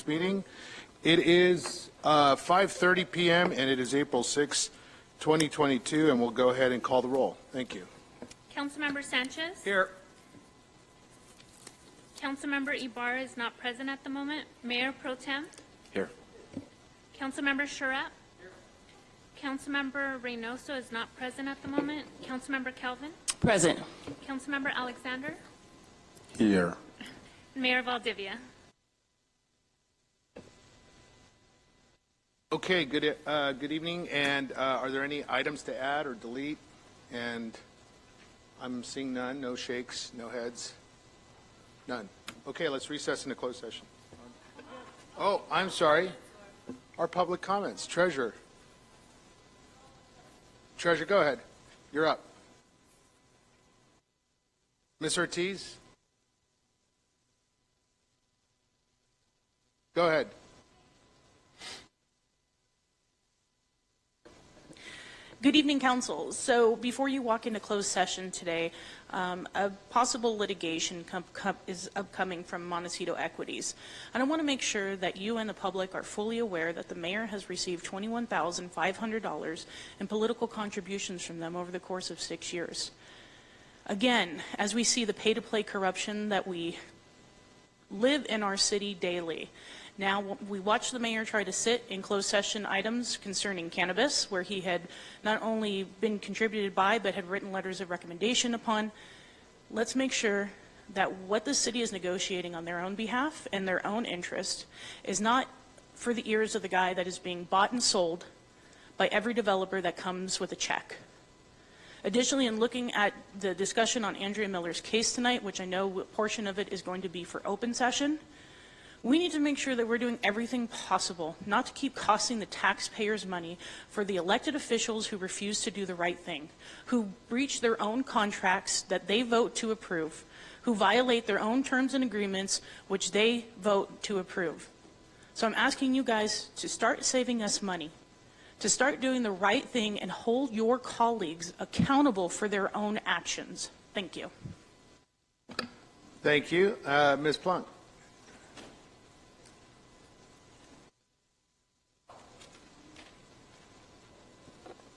tonight's meeting. It is 5:30 p.m. and it is April 6, 2022, and we'll go ahead and call the roll. Thank you. Councilmember Sanchez? Here. Councilmember Ibarra is not present at the moment. Mayor Pro Tem? Here. Councilmember Charette? Here. Councilmember Reynoso is not present at the moment. Councilmember Kelvin? Present. Councilmember Alexander? Here. Mayor Valdivia? Okay, good evening, and are there any items to add or delete? And I'm seeing none, no shakes, no heads, none. Okay, let's recess into closed session. Oh, I'm sorry. Our public comments. Treasurer, go ahead. You're up. Ms. Ortiz? Go ahead. Good evening, Council. So before you walk into closed session today, a possible litigation is upcoming from Montecito Equities. And I want to make sure that you and the public are fully aware that the mayor has received $21,500 in political contributions from them over the course of 6 years. Again, as we see the pay-to-play corruption that we live in our city daily, now, we watched the mayor try to sit in closed session items concerning cannabis, where he had not only been contributed by, but had written letters of recommendation upon. Let's make sure that what the city is negotiating on their own behalf and their own interest is not for the ears of the guy that is being bought and sold by every developer that comes with a check. Additionally, in looking at the discussion on Andrea Miller's case tonight, which I know a portion of it is going to be for open session, we need to make sure that we're doing everything possible not to keep costing the taxpayers money for the elected officials who refuse to do the right thing, who breach their own contracts that they vote to approve, who violate their own terms and agreements which they vote to approve. So I'm asking you guys to start saving us money, to start doing the right thing and hold your colleagues accountable for their own actions. Thank you. Thank you. Ms. Plunk.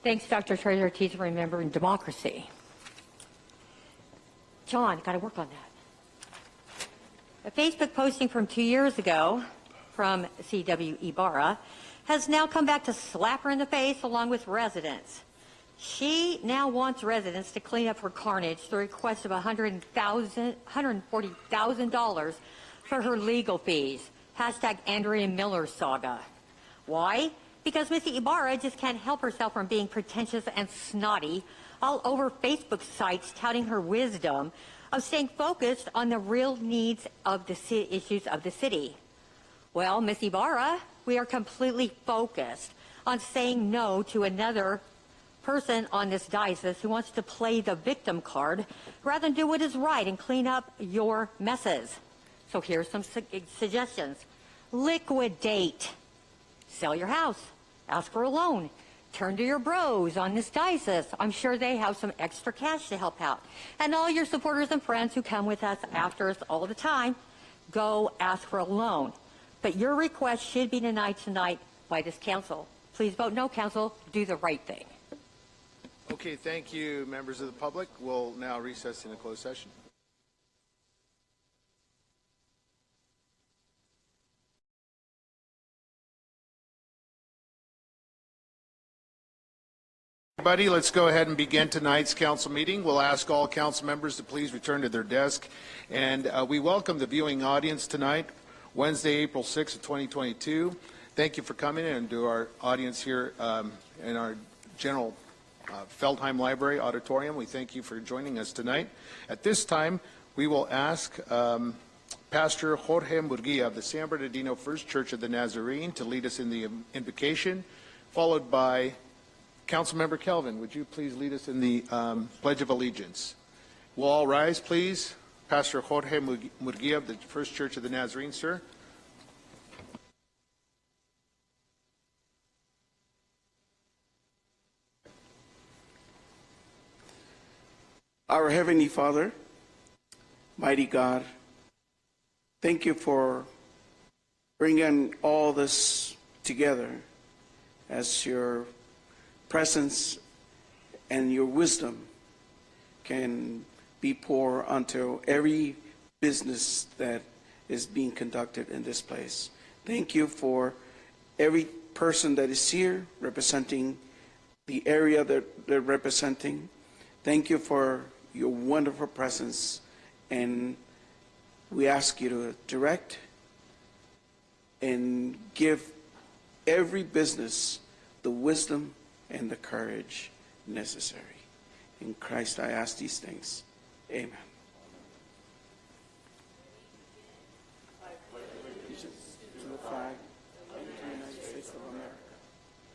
Thanks, Dr. Treasurer Ortiz, for remembering democracy. John, got to work on that. A Facebook posting from 2 years ago from C.W. Ibarra has now come back to slap her in the face along with residents. She now wants residents to clean up her carnage through a request of $140,000 for her legal fees. Hashtag Andrea Miller saga. Why? Because Missy Ibarra just can't help herself from being pretentious and snotty all over Facebook sites touting her wisdom of staying focused on the real needs of the issues of the city. Well, Miss Ibarra, we are completely focused on saying no to another person on this diocese who wants to play the victim card rather than do what is right and clean up your messes. So here's some suggestions. Liquidate. Sell your house. Ask for a loan. Turn to your bros on this diocese. I'm sure they have some extra cash to help out. And all your supporters and friends who come with us after us all the time, go ask for a loan. But your request should be denied tonight by this council. Please vote no, council. Do the right thing. Okay, thank you, members of the public. We'll now recess in a closed session. Everybody, let's go ahead and begin tonight's council meeting. We'll ask all council members to please return to their desk. And we welcome the viewing audience tonight, Wednesday, April 6th of 2022. Thank you for coming in, and to our audience here in our general Feldheim Library auditorium. We thank you for joining us tonight. At this time, we will ask Pastor Jorge Murguia of the San Bernardino First Church of the Nazarene to lead us in the invocation, followed by Councilmember Kelvin. Would you please lead us in the Pledge of Allegiance? Will all rise, please? Pastor Jorge Murguia of the First Church of the Nazarene, sir. Our Heavenly Father, mighty God, thank you for bringing all this together as your presence and your wisdom can be poured onto every business that is being conducted in this place. Thank you for every person that is here representing the area that they're representing. Thank you for your wonderful presence, and we ask you to direct and give every business the wisdom and the courage necessary. In Christ I ask these things. Amen. To the flag of the United States of America,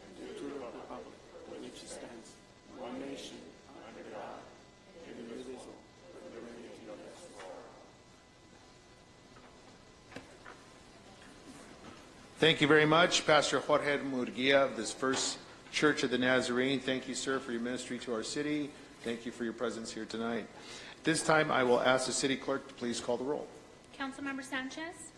and to the republic for which it stands, one nation, under God, indivisible, with liberty and justice for all. Thank you very much, Pastor Jorge Murguia of this First Church of the Nazarene. Thank you, sir, for your ministry to our city. Thank you for your presence here tonight. This time, I will ask the city clerk to please call the roll. Councilmember Sanchez?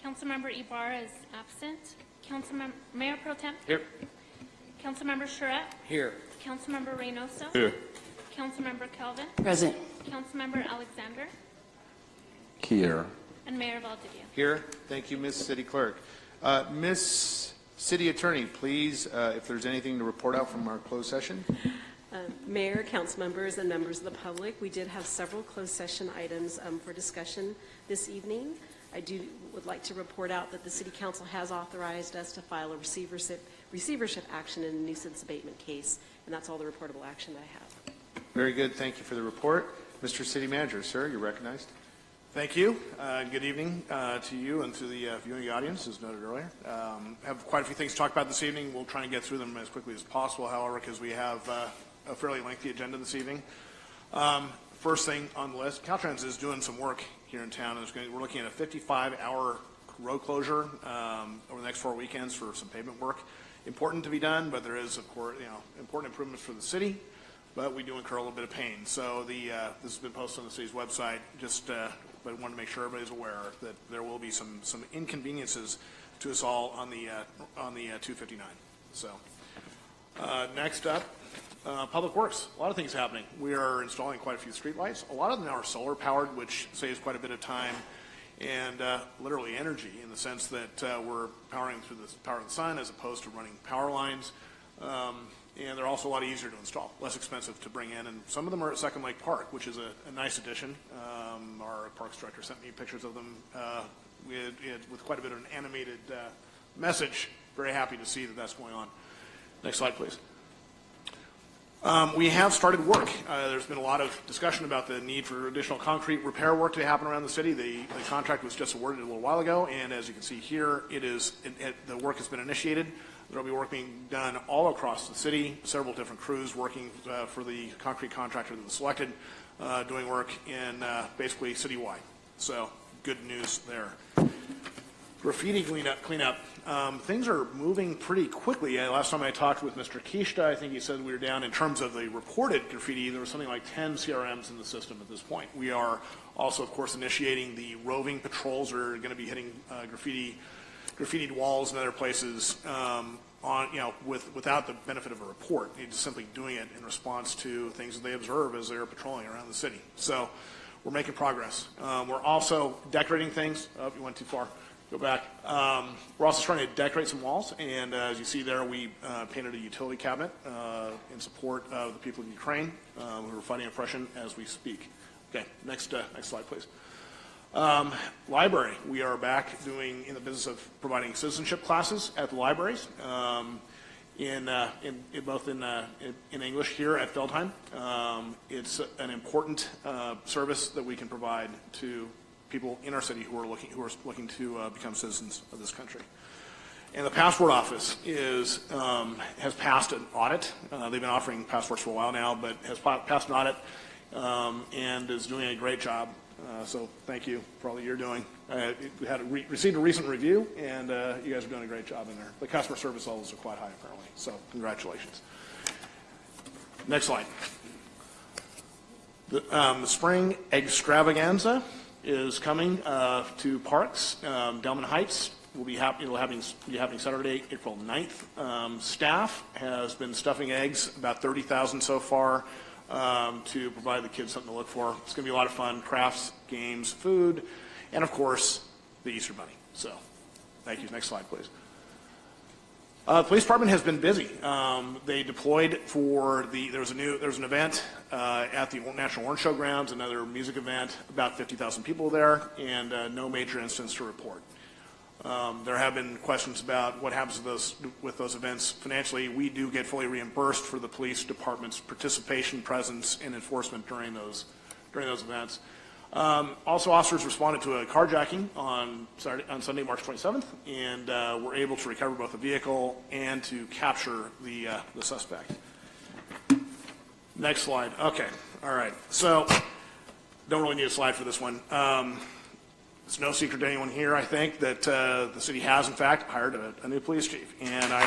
Councilmember Ibarra is absent. Councilmember Mayor Pro Tem? Here. Councilmember Charette? Here. Councilmember Reynoso? Here. Councilmember Calvin? Present. Councilmember Alexander? Here. And Mayor Valdivia. Here. Thank you, Miss City Clerk. Miss City Attorney, please, if there's anything to report out from our closed session. Mayor, council members, and members of the public, we did have several closed session items for discussion this evening. I would like to report out that the City Council has authorized us to file a receivership action in a nuisance abatement case, and that's all the reportable action that I have. Very good. Thank you for the report. Mr. City Manager, sir, you're recognized. Thank you. Good evening to you and to the viewing audience, as noted earlier. Have quite a few things to talk about this evening. We'll try and get through them as quickly as possible, however, because we have a fairly lengthy agenda this evening. First thing on the list, Caltrans is doing some work here in town. We're looking at a 55-hour road closure over the next 4 weekends for some pavement work. Important to be done, but there is, of course, important improvements for the city, but we do incur a little bit of pain. So this has been posted on the city's website, but I wanted to make sure everybody's aware that there will be some inconveniences to us all on the 259. So next up, Public Works. A lot of things happening. We are installing quite a few streetlights. A lot of them now are solar powered, which saves quite a bit of time and literally energy, in the sense that we're powering through the power of the sun as opposed to running power lines. And they're also a lot easier to install, less expensive to bring in. And some of them are at Second Lake Park, which is a nice addition. Our Parks Director sent me pictures of them with quite a bit of an animated message. Very happy to see that that's going on. Next slide, please. We have started work. There's been a lot of discussion about the need for additional concrete repair work to happen around the city. The contract was just awarded a little while ago, and as you can see here, the work has been initiated. There will be work being done all across the city, several different crews working for the concrete contractor that was selected, doing work in basically citywide. So good news there. Graffiti cleanup. Things are moving pretty quickly. Last time I talked with Mr. Kishta, I think he said we were down in terms of the reported graffiti. There was something like 10 CRMs in the system at this point. We are also, of course, initiating the roving patrols that are going to be hitting graffitied walls and other places without the benefit of a report. They're just simply doing it in response to things that they observe as they're patrolling around the city. So we're making progress. We're also decorating things. Oh, you went too far. Go back. We're also starting to decorate some walls, and as you see there, we painted a utility cabinet in support of the people of Ukraine who are fighting oppression as we speak. Okay, next slide, please. Library. We are back in the business of providing citizenship classes at the libraries, both in English here at Feldheim. It's an important service that we can provide to people in our city who are looking to become citizens of this country. And the Passport Office has passed an audit. They've been offering passports for a while now, but has passed an audit and is doing a great job. So thank you for all that you're doing. We received a recent review, and you guys are doing a great job in there. The customer service levels are quite high, apparently. So congratulations. Next slide. The spring extravaganza. is coming to parks. Delman Heights will be having Saturday, April 9th. Staff has been stuffing eggs, about 30,000 so far, to provide the kids something to look for. It's going to be a lot of fun, crafts, games, food, and of course, the Easter Bunny. So, thank you. Next slide, please. The police department has been busy. They deployed for there was an event at the National Orange Show grounds, another music event, about 50,000 people there, and no major incidents to report. There have been questions about what happens with those events financially. We do get fully reimbursed for the police department's participation, presence, and enforcement during those events. Also, officers responded to a carjacking on Sunday, March 27th, and were able to recover both the vehicle and to capture the suspect. Next slide. Okay. All right. So, don't really need a slide for this one. It's no secret to anyone here, I think, that the city has, in fact, hired a new police chief. And I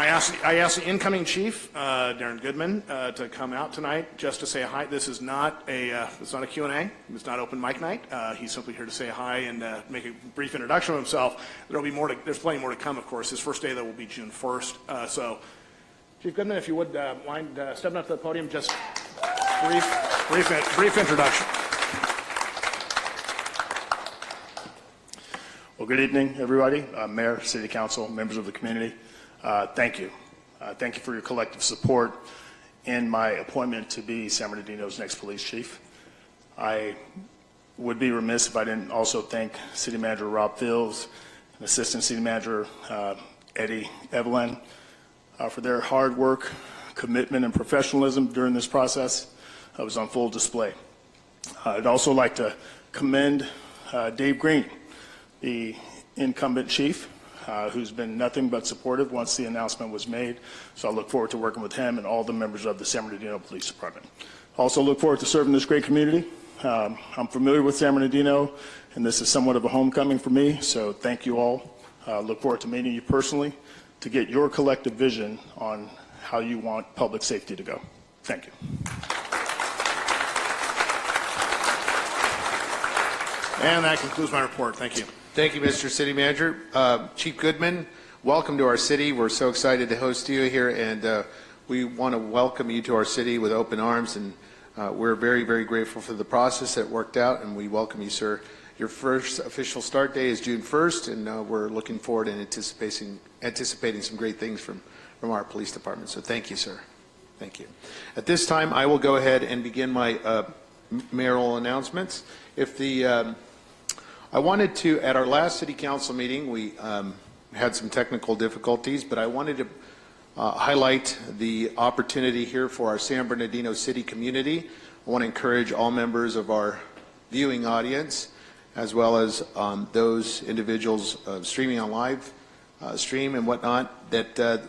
asked the incoming chief, Darren Goodman, to come out tonight just to say hi. This is not a Q&A. It's not open mic night. He's simply here to say hi and make a brief introduction of himself. There's plenty more to come, of course. His first day, though, will be June 1st. So, Chief Goodman, if you would mind stepping up to the podium, just brief introduction. Well, good evening, everybody. Mayor, City Council, members of the community. Thank you. Thank you for your collective support in my appointment to be San Bernardino's next police chief. I would be remiss if I didn't also thank City Manager Rob Fields and Assistant City Manager Eddie Evelyn for their hard work, commitment, and professionalism during this process. It was on full display. I'd also like to commend Dave Green, the incumbent chief, who's been nothing but supportive once the announcement was made. So I look forward to working with him and all the members of the San Bernardino Police Department. Also look forward to serving this great community. I'm familiar with San Bernardino, and this is somewhat of a homecoming for me, so thank you all. Look forward to meeting you personally to get your collective vision on how you want public safety to go. Thank you. And that concludes my report. Thank you. Thank you, Mr. City Manager. Chief Goodman, welcome to our city. We're so excited to host you here, and we want to welcome you to our city with open arms, and we're very, very grateful for the process that worked out, and we welcome you, sir. Your first official start day is June 1st, and we're looking forward and anticipating some great things from our police department. So thank you, sir. Thank you. At this time, I will go ahead and begin my mayoral announcements. I wanted to, at our last city council meeting, we had some technical difficulties, but I wanted to highlight the opportunity here for our San Bernardino city community. I want to encourage all members of our viewing audience, as well as those individuals streaming on live stream and whatnot, that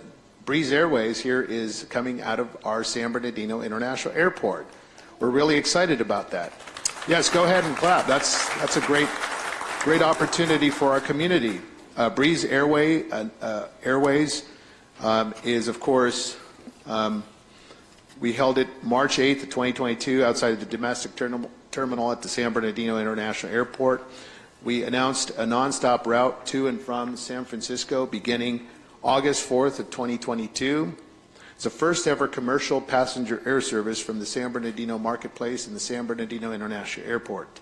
Breeze Airways here is coming out of our San Bernardino International Airport. We're really excited about that. Yes, go ahead and clap. That's a great opportunity for our community. Breeze Airways is, of course, we held it March 8th, 2022, outside of the domestic terminal at the San Bernardino International Airport. We announced a nonstop route to and from San Francisco beginning August 4th of 2022. It's the first ever commercial passenger air service from the San Bernardino Marketplace and the San Bernardino International Airport.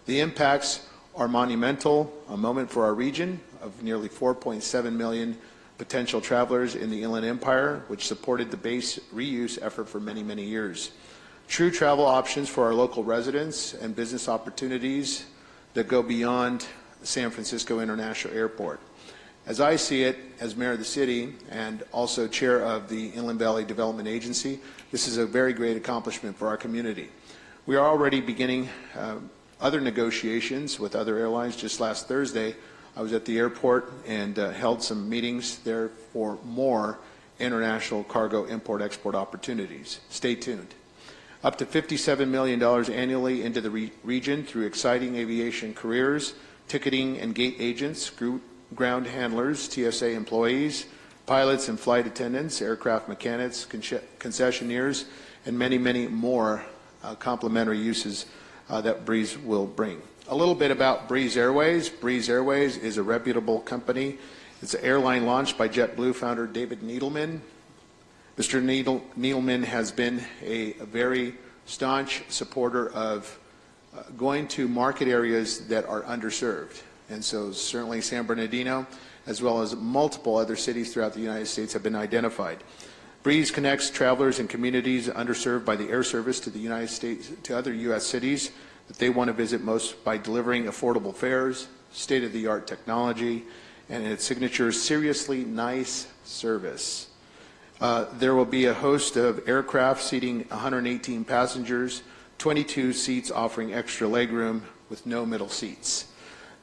The impacts are monumental, a moment for our region of nearly 4.7 million potential travelers in the Inland Empire, which supported the base reuse effort for many, many years. True travel options for our local residents and business opportunities that go beyond San Francisco International Airport. As I see it, as mayor of the city and also chair of the Inland Valley Development Agency, this is a very great accomplishment for our community. We are already beginning other negotiations with other airlines. Just last Thursday, I was at the airport and held some meetings there for more international cargo import-export opportunities. Stay tuned. Up to $57 million annually into the region through exciting aviation careers, ticketing and gate agents, ground handlers, TSA employees, pilots and flight attendants, aircraft mechanics, concessionaires, and many, many more complementary uses that Breeze will bring. A little bit about Breeze Airways. Breeze Airways is a reputable company. It's an airline launched by JetBlue founder David Needleman. Mr. Needleman has been a very staunch supporter of going to market areas that are underserved. And so certainly San Bernardino, as well as multiple other cities throughout the United States, have been identified. Breeze connects travelers and communities underserved by the air service to the United States, to other U.S. cities that they want to visit most by delivering affordable fares, state-of-the-art technology, and its signature seriously nice service. There will be a host of aircraft seating 118 passengers, 22 seats offering extra legroom with no middle seats.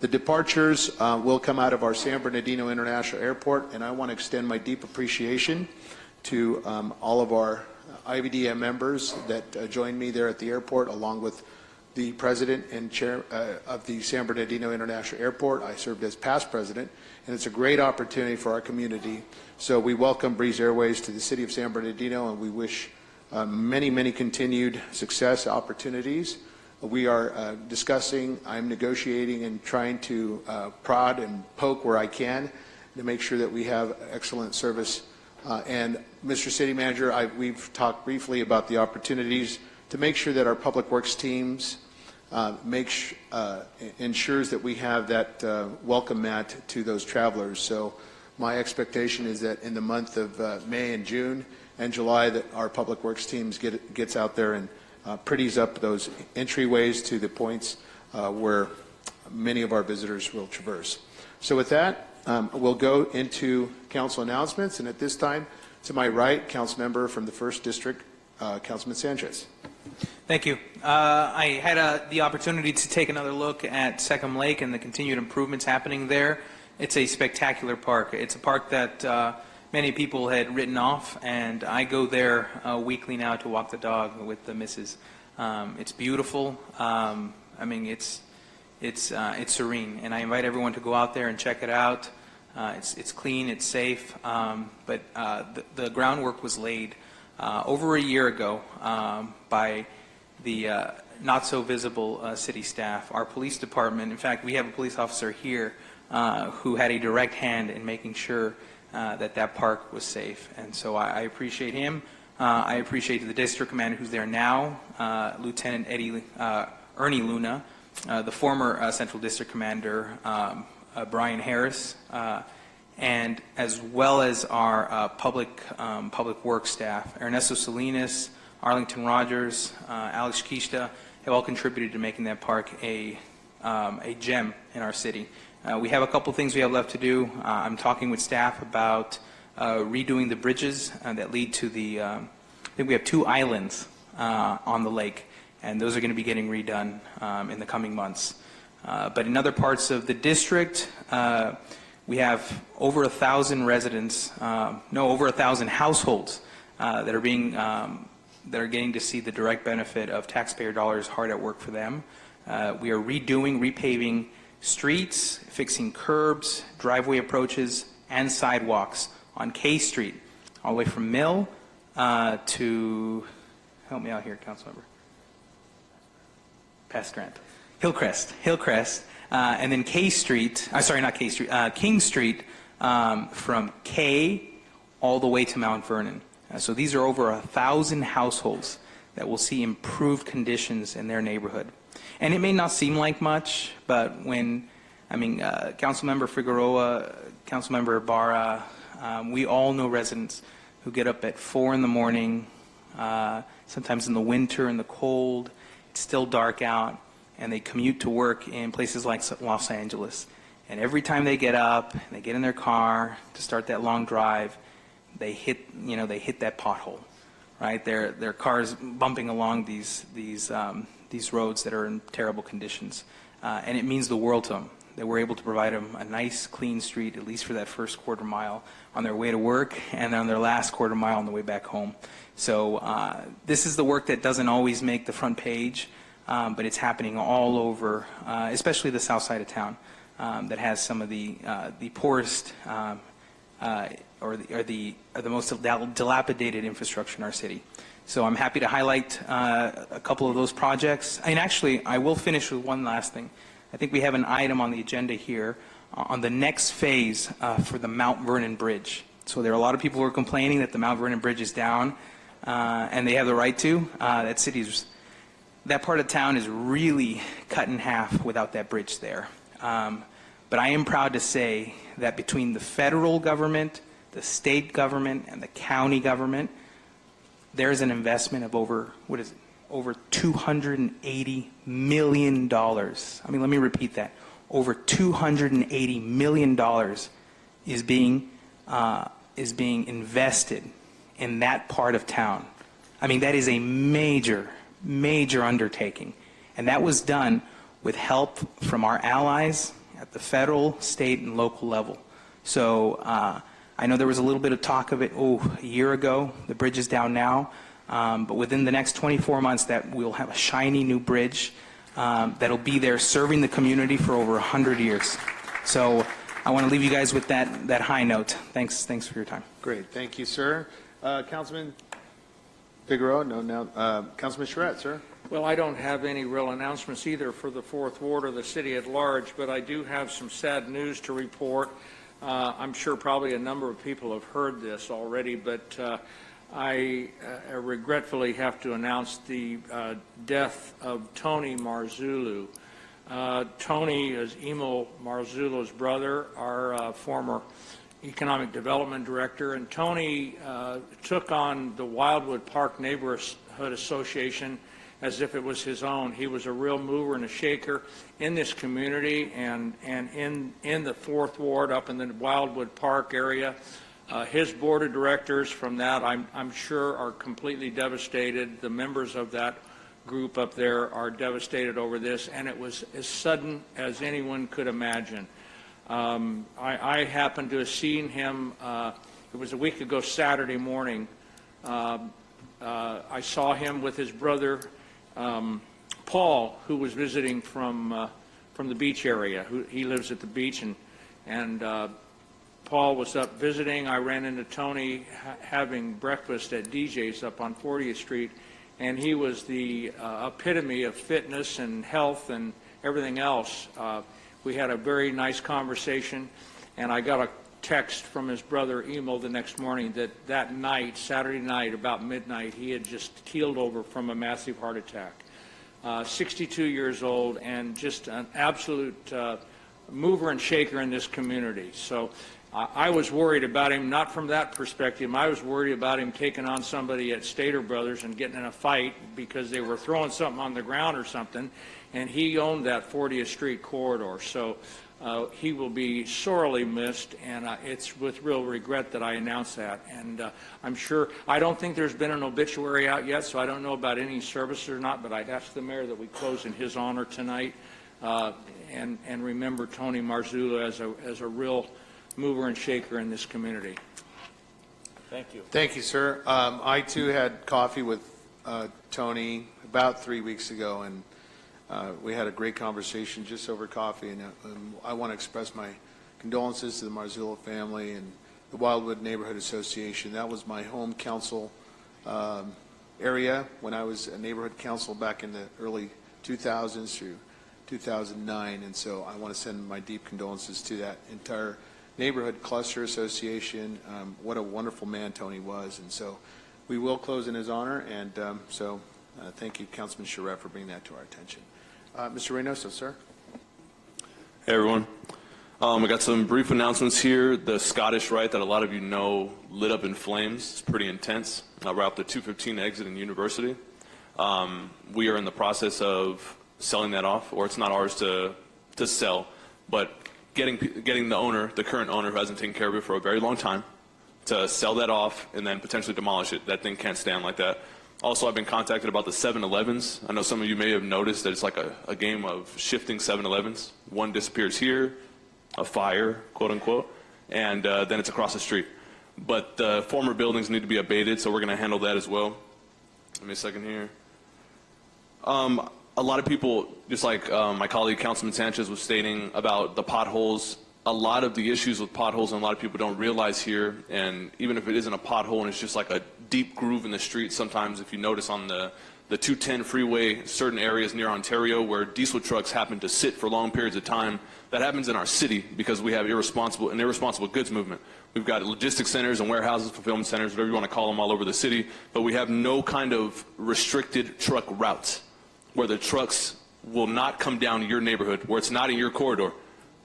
The departures will come out of our San Bernardino International Airport, and I want to extend my deep appreciation to all of our IBDM members that joined me there at the airport, along with the president and chair of the San Bernardino International Airport. I served as past president, and it's a great opportunity for our community. So we welcome Breeze Airways to the city of San Bernardino, and we wish many, many continued success opportunities. We are discussing, I'm negotiating and trying to prod and poke where I can to make sure that we have excellent service. And Mr. City Manager, we've talked briefly about the opportunities to make sure that our public works teams ensures that we have that welcome mat to those travelers. So my expectation is that in the month of May and June and July, that our public works teams gets out there and pretties up those entryways to the points where many of our visitors will traverse. So with that, we'll go into council announcements, and at this time, to my right, council member from the 1st District, Councilman Sanchez. Thank you. I had the opportunity to take another look at Seckham Lake and the continued improvements happening there. It's a spectacular park. It's a park that many people had written off, and I go there weekly now to walk the dog with the missus. It's beautiful. I mean, it's serene, and I invite everyone to go out there and check it out. It's clean, it's safe, but the groundwork was laid over a year ago by the not so visible city staff. Our police department, in fact, we have a police officer here who had a direct hand in making sure that park was safe, and so I appreciate him. I appreciate the district commander who's there now, Lieutenant Ernie Luna, the former Central District Commander Brian Harris, and as well as our public works staff, Ernesto Salinas, Arlington Rogers, Alex Kishta, have all contributed to making that park a gem in our city. We have a couple things we have left to do. I'm talking with staff about redoing the bridges that lead to the, I think we have 2 islands on the lake, and those are going to be getting redone in the coming months. But in other parts of the district, we have over 1,000 residents, over 1,000 households that are being that are getting to see the direct benefit of taxpayer dollars hard at work for them. We are redoing, repaving streets, fixing curbs, driveway approaches, and sidewalks on K Street, all the way from Mill to, help me out here, Councilmember. Past Grant. Hillcrest, and then K Street, sorry, not K Street, King Street from K all the way to Mount Vernon. So these are over 1,000 households that will see improved conditions in their neighborhood. And it may not seem like much, but when, Councilmember Figueroa, Councilmember Ibarra, we all know residents who get up at 4 in the morning, sometimes in the winter, in the cold, it's still dark out, and they commute to work in places like Los Angeles. And every time they get up, and they get in their car to start that long drive, they hit that pothole, right? Their cars bumping along these roads that are in terrible conditions, and it means the world to them that we're able to provide them a nice, clean street, at least for that first quarter mile on their way to work, and on their last quarter mile on the way back home. So this is the work that doesn't always make the front page, but it's happening all over, especially the south side of town, that has some of the poorest the most dilapidated infrastructure in our city. So I'm happy to highlight a couple of those projects. And actually, I will finish with one last thing. I think we have an item on the agenda here on the next phase for the Mount Vernon Bridge. So there are a lot of people who are complaining that the Mount Vernon Bridge is down, and they have the right to. That part of town is really cut in half without that bridge there. But I am proud to say that between the federal government, the state government, and the county government, there's an investment of over $280 million. I mean, let me repeat that. Over $280 million is being invested in that part of town. I mean, that is a major, major undertaking. And that was done with help from our allies at the federal, state, and local level. So I know there was a little bit of talk of it, a year ago. The bridge is down now. But within the next 24 months, that we'll have a shiny new bridge that'll be there serving the community for over 100 years. So I want to leave you guys with that high note. Thanks for your time. Great, thank you, sir. Councilman Figueroa, Councilman Charette, sir. Well, I don't have any real announcements either for the Fourth Ward or the city at large, but I do have some sad news to report. I'm sure probably a number of people have heard this already, but I regretfully have to announce the death of Tony Marzullo. Tony is Emil Marzullo's brother, our former economic development director, and Tony took on the Wildwood Park Neighborhood Association as if it was his own. He was a real mover and a shaker in this community and in the Fourth Ward up in the Wildwood Park area. His board of directors from that, I'm sure, are completely devastated. The members of that group up there are devastated over this, and it was as sudden as anyone could imagine. I happened to have seen him, it was a week ago Saturday morning. I saw him with his brother, Paul, who was visiting from the beach area. He lives at the beach, and Paul was up visiting. I ran into Tony having breakfast at DJ's up on 40th Street, and he was the epitome of fitness and health and everything else. We had a very nice conversation, and I got a text from his brother Emil the next morning that night, Saturday night, about midnight, he had just keeled over from a massive heart attack. 62 years old and just an absolute mover and shaker in this community. So I was worried about him, not from that perspective. I was worried about him taking on somebody at Stater Brothers and getting in a fight because they were throwing something on the ground or something, and he owned that 40th Street corridor. So he will be sorely missed, and it's with real regret that I announce that. And I'm sure, I don't think there's been an obituary out yet, so I don't know about any service or not, but I'd ask the mayor that we close in his honor tonight and remember Tony Marzullo as a real mover and shaker in this community. Thank you. Thank you, sir. I, too, had coffee with Tony about 3 weeks ago, and we had a great conversation just over coffee, and I want to express my condolences to the Marzullo family and the Wildwood Neighborhood Association. That was my home council area when I was a neighborhood council back in the early 2000s through 2009, and so I want to send my deep condolences to that entire neighborhood cluster association. What a wonderful man Tony was, and so we will close in his honor, and thank you, Councilman Charette, for bringing that to our attention. Mr. Reynoso, sir. Hey, everyone. I got some brief announcements here. The Scottish Rite that a lot of you know lit up in flames. It's pretty intense. We're up to 215 exit in University. We are in the process of selling that off, or it's not ours to sell, but getting the owner, the current owner who hasn't taken care of it for a very long time, to sell that off and then potentially demolish it. That thing can't stand like that. Also, I've been contacted about the 7-Elevens. I know some of you may have noticed that it's like a game of shifting 7-Elevens. One disappears here, a fire, quote unquote, and then it's across the street. But the former buildings need to be abated, so we're going to handle that as well. Give me a second here. A lot of people, just like my colleague Councilman Sanchez was stating about the potholes a lot of the issues with potholes, and a lot of people don't realize here, and even if it isn't a pothole and it's just like a deep groove in the street, sometimes if you notice on the 210 freeway, certain areas near Ontario where diesel trucks happen to sit for long periods of time, that happens in our city because we have irresponsible goods movement. We've got logistics centers and warehouses, fulfillment centers, whatever you want to call them, all over the city, but we have no kind of restricted truck routes where the trucks will not come down your neighborhood, where it's not in your corridor,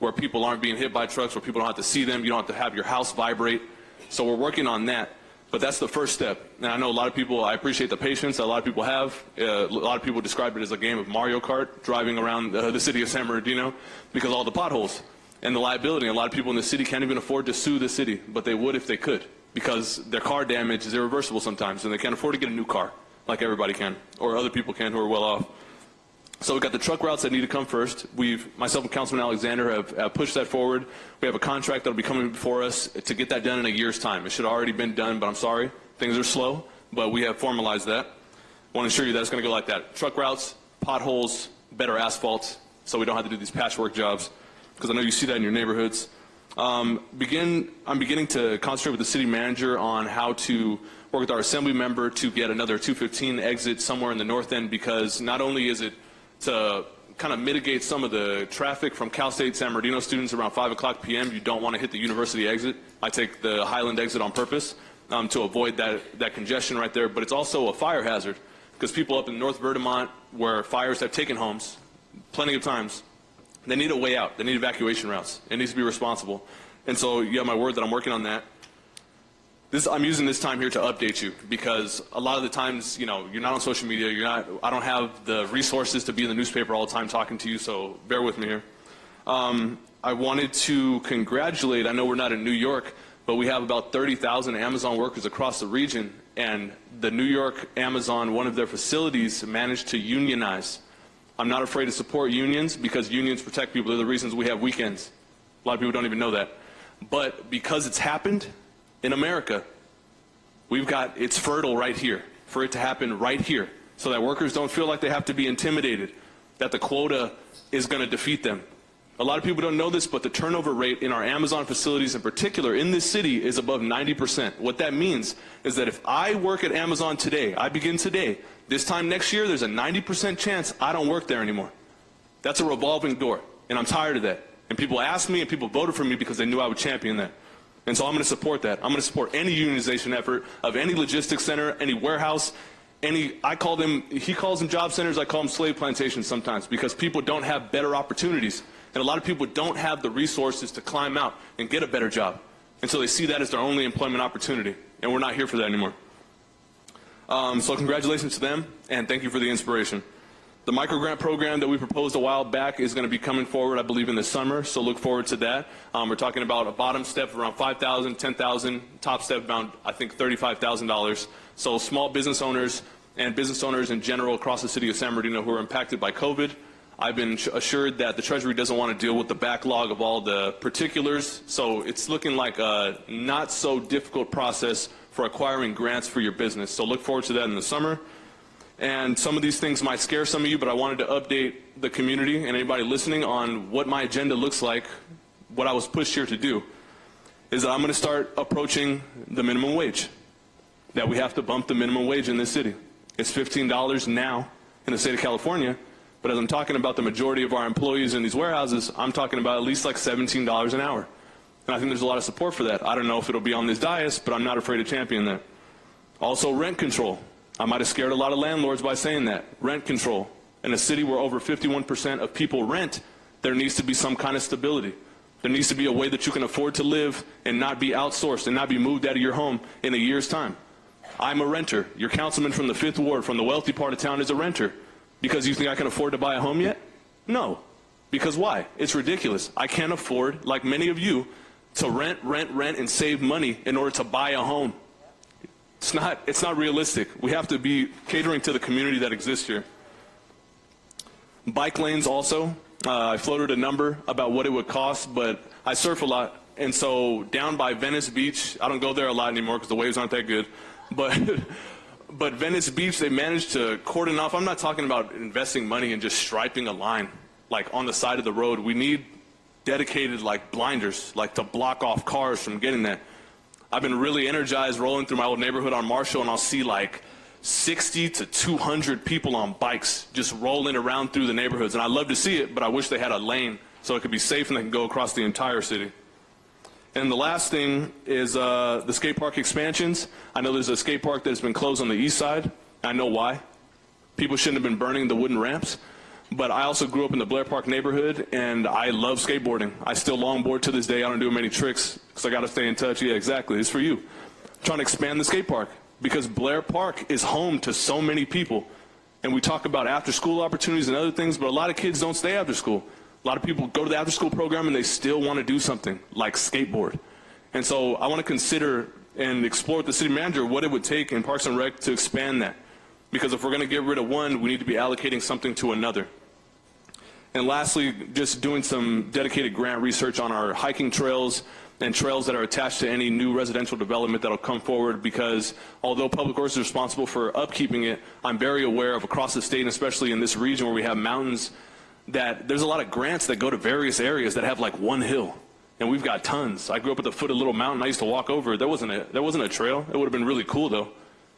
where people aren't being hit by trucks, where people don't have to see them, you don't have to have your house vibrate. So we're working on that. But that's the first step. And I know a lot of people, I appreciate the patience that a lot of people have. A lot of people describe it as a game of Mario Kart, driving around the city of San Bernardino because of all the potholes and the liability. And a lot of people in the city can't even afford to sue the city, but they would if they could, because their car damage is irreversible sometimes, and they can't afford to get a new car like everybody can, or other people can who are well off. So we've got the truck routes that need to come first. Myself and Councilman Alexander have pushed that forward. We have a contract that will be coming before us to get that done in a year's time. It should have already been done, but I'm sorry. Things are slow, but we have formalized that. I want to assure you that it's going to go like that. Truck routes, potholes, better asphalt, so we don't have to do these patchwork jobs, because I know you see that in your neighborhoods. I'm beginning to concentrate with the city manager on how to work with our assembly member to get another 215 exit somewhere in the north end, because not only is it to kind of mitigate some of the traffic from Cal State San Bernardino students around 5 o'clock p.m. You don't want to hit the university exit. I take the Highland exit on purpose to avoid that congestion right there. But it's also a fire hazard, because people up in North Verdemont, where fires have taken homes plenty of times, they need a way out. They need evacuation routes. It needs to be responsible. And so you have my word that I'm working on that. I'm using this time here to update you, because a lot of the times, you're not on social media. I don't have the resources to be in the newspaper all the time talking to you, so bear with me here. I wanted to congratulate, I know we're not in New York, but we have about 30,000 Amazon workers across the region, and the New York Amazon, one of their facilities, managed to unionize. I'm not afraid to support unions, because unions protect people. They're the reasons we have weekends. A lot of people don't even know that. But because it's happened in America, it's fertile right here for it to happen right here, so that workers don't feel like they have to be intimidated, that the quota is going to defeat them. A lot of people don't know this, but the turnover rate in our Amazon facilities in particular in this city is above 90%. What that means is that if I work at Amazon today, I begin today, this time next year, there's a 90% chance I don't work there anymore. That's a revolving door, and I'm tired of that. And people asked me, and people voted for me because they knew I would champion that. And so I'm going to support that. I'm going to support any unionization effort of any logistics center, any warehouse, he calls them job centers, I call them slave plantations sometimes, because people don't have better opportunities. And a lot of people don't have the resources to climb out and get a better job. And so they see that as their only employment opportunity. And we're not here for that anymore. So congratulations to them, and thank you for the inspiration. The microgrant program that we proposed a while back is going to be coming forward, I believe, in the summer, so look forward to that. We're talking about a bottom step of around $5,000, $10,000, top step around, I think, $35,000. So small business owners and business owners in general across the city of San Bernardino who are impacted by COVID. I've been assured that the Treasury doesn't want to deal with the backlog of all the particulars, so it's looking like a not so difficult process for acquiring grants for your business. So look forward to that in the summer. And some of these things might scare some of you, but I wanted to update the community and anybody listening on what my agenda looks like. What I was pushed here to do is that I'm going to start approaching the minimum wage, that we have to bump the minimum wage in this city. It's $15 now in the state of California, but as I'm talking about the majority of our employees in these warehouses, I'm talking about at least like $17 an hour. And I think there's a lot of support for that. I don't know if it'll be on this dais, but I'm not afraid to champion that. Also, rent control. I might have scared a lot of landlords by saying that. Rent control. In a city where over 51% of people rent, there needs to be some kind of stability. There needs to be a way that you can afford to live and not be outsourced and not be moved out of your home in a year's time. I'm a renter. Your councilman from the 5th Ward, from the wealthy part of town, is a renter. Because you think I can afford to buy a home yet? No. Because why? It's ridiculous. I can't afford, like many of you, to rent, and save money in order to buy a home. It's not realistic. We have to be catering to the community that exists here. Bike lanes also. I floated a number about what it would cost, but I surf a lot. And so down by Venice Beach, I don't go there a lot anymore because the waves aren't that good. But Venice Beach, they managed to cordon off. I'm not talking about investing money in just striping a line, like on the side of the road. We need dedicated like blinders, like to block off cars from getting there. I've been really energized rolling through my old neighborhood on Marshall, and I'll see like 60 to 200 people on bikes just rolling around through the neighborhoods. And I love to see it, but I wish they had a lane so it could be safe and they can go across the entire city. And the last thing is the skate park expansions. I know there's a skate park that's been closed on the east side. I know why. People shouldn't have been burning the wooden ramps. But I also grew up in the Blair Park neighborhood, and I love skateboarding. I still longboard to this day. I don't do many tricks because I got to stay in touch. Yeah, exactly. It's for you. I'm trying to expand the skate park because Blair Park is home to so many people. And we talk about after-school opportunities and other things, but a lot of kids don't stay after school. A lot of people go to the after-school program and they still want to do something like skateboard. And so I want to consider and explore with the city manager what it would take in Parks and Rec to expand that. Because if we're going to get rid of one, we need to be allocating something to another. And lastly, just doing some dedicated grant research on our hiking trails and trails that are attached to any new residential development that will come forward, because although Public Works is responsible for upkeeping it, I'm very aware of across the state, and especially in this region where we have mountains, that there's a lot of grants that go to various areas that have like one hill. And we've got tons. I grew up at the foot of Little Mountain. I used to walk over. There wasn't a trail. It would have been really cool, though,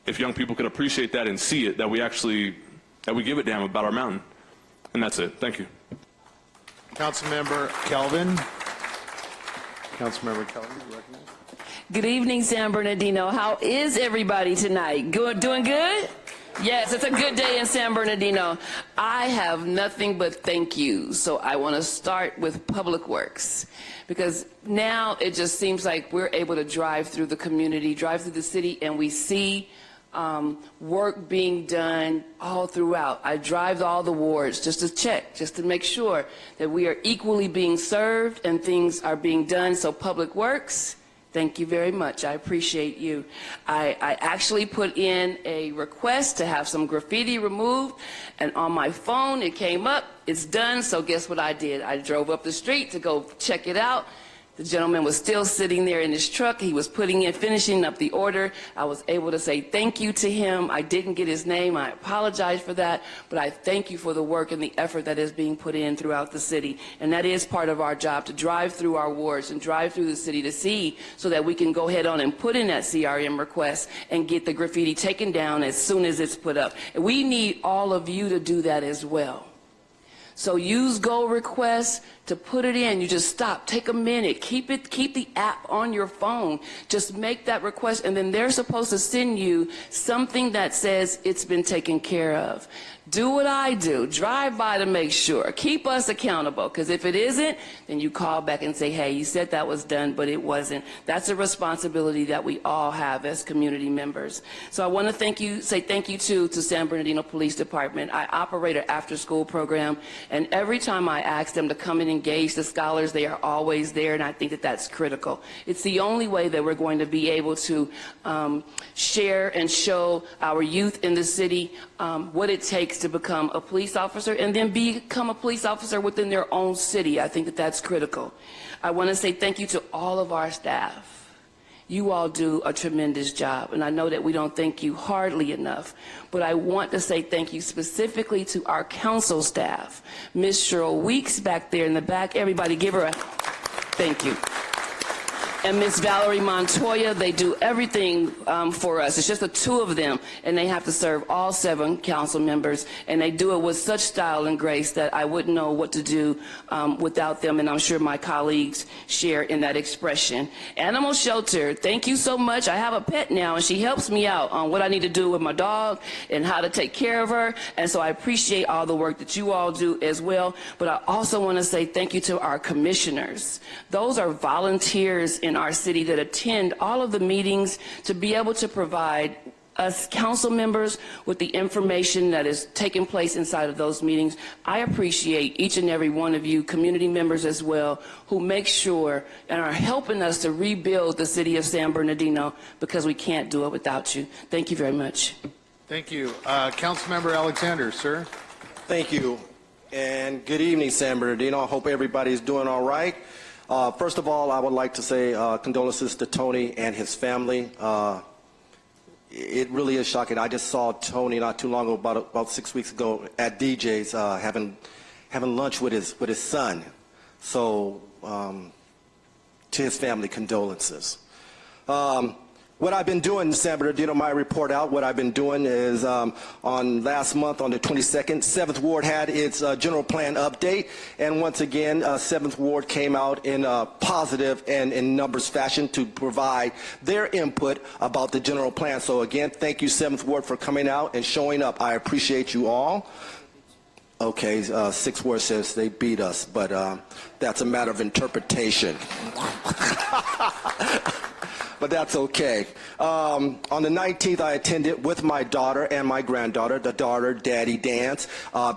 if young people could appreciate that and see it, that we give a damn about our mountain. And that's it. Thank you. Councilmember Kelvin. Councilmember Kelvin, you recognize? Good evening, San Bernardino. How is everybody tonight? Good, doing good? Yes, it's a good day in San Bernardino. I have nothing but thank yous. So I want to start with Public Works, because now it just seems like we're able to drive through the community, drive through the city, and we see work being done all throughout. I drive all the wards just to check, just to make sure that we are equally being served and things are being done. So Public Works, thank you very much. I appreciate you. I actually put in a request to have some graffiti removed, and on my phone it came up. It's done. So guess what I did? I drove up the street to go check it out. The gentleman was still sitting there in his truck. He was finishing up the order. I was able to say thank you to him. I didn't get his name. I apologize for that, but I thank you for the work and the effort that is being put in throughout the city. And that is part of our job, to drive through our wards and drive through the city to see, so that we can go ahead on and put in that CRM request and get the graffiti taken down as soon as it's put up. And we need all of you to do that as well. So use Go Request to put it in. You just stop, take a minute, keep the app on your phone. Just make that request, and then they're supposed to send you something that says it's been taken care of. Do what I do. Drive by to make sure. Keep us accountable, because if it isn't, then you call back and say, hey, you said that was done, but it wasn't. That's a responsibility that we all have as community members. So I want to say thank you to San Bernardino Police Department. I operate an after-school program, and every time I ask them to come and engage the scholars, they are always there, and I think that that's critical. It's the only way that we're going to be able to share and show our youth in the city what it takes to become a police officer, and then become a police officer within their own city. I think that that's critical. I want to say thank you to all of our staff. You all do a tremendous job, and I know that we don't thank you hardly enough, but I want to say thank you specifically to our council staff. Ms. Cheryl Weeks back there in the back, everybody give her a thank you. And Ms. Valerie Montoya, they do everything for us. It's just the two of them, and they have to serve all 7 council members, and they do it with such style and grace that I wouldn't know what to do without them, and I'm sure my colleagues share in that expression. Animal Shelter, thank you so much. I have a pet now, and she helps me out on what I need to do with my dog and how to take care of her, and so I appreciate all the work that you all do as well. But I also want to say thank you to our commissioners. Those are volunteers in our city that attend all of the meetings to be able to provide us council members with the information that is taking place inside of those meetings. I appreciate each and every one of you, community members as well, who make sure and are helping us to rebuild the city of San Bernardino, because we can't do it without you. Thank you very much. Thank you. Councilmember Alexander, sir. Thank you, and good evening, San Bernardino. I hope everybody's doing all right. First of all, I would like to say condolences to Tony and his family. It really is shocking. I just saw Tony not too long ago, about 6 weeks ago, at DJ's having lunch with his son. So to his family, condolences. What I've been doing, San Bernardino, my report out, what I've been doing is on last month on the 22nd, 7th Ward had its general plan update. And once again, 7th Ward came out in a positive and in numbers fashion to provide their input about the general plan. So again, thank you, 7th Ward, for coming out and showing up. I appreciate you all. Okay, 6th Ward says they beat us, but that's a matter of interpretation. But that's okay. On the 19th, I attended with my daughter and my granddaughter, the daughter daddy dance.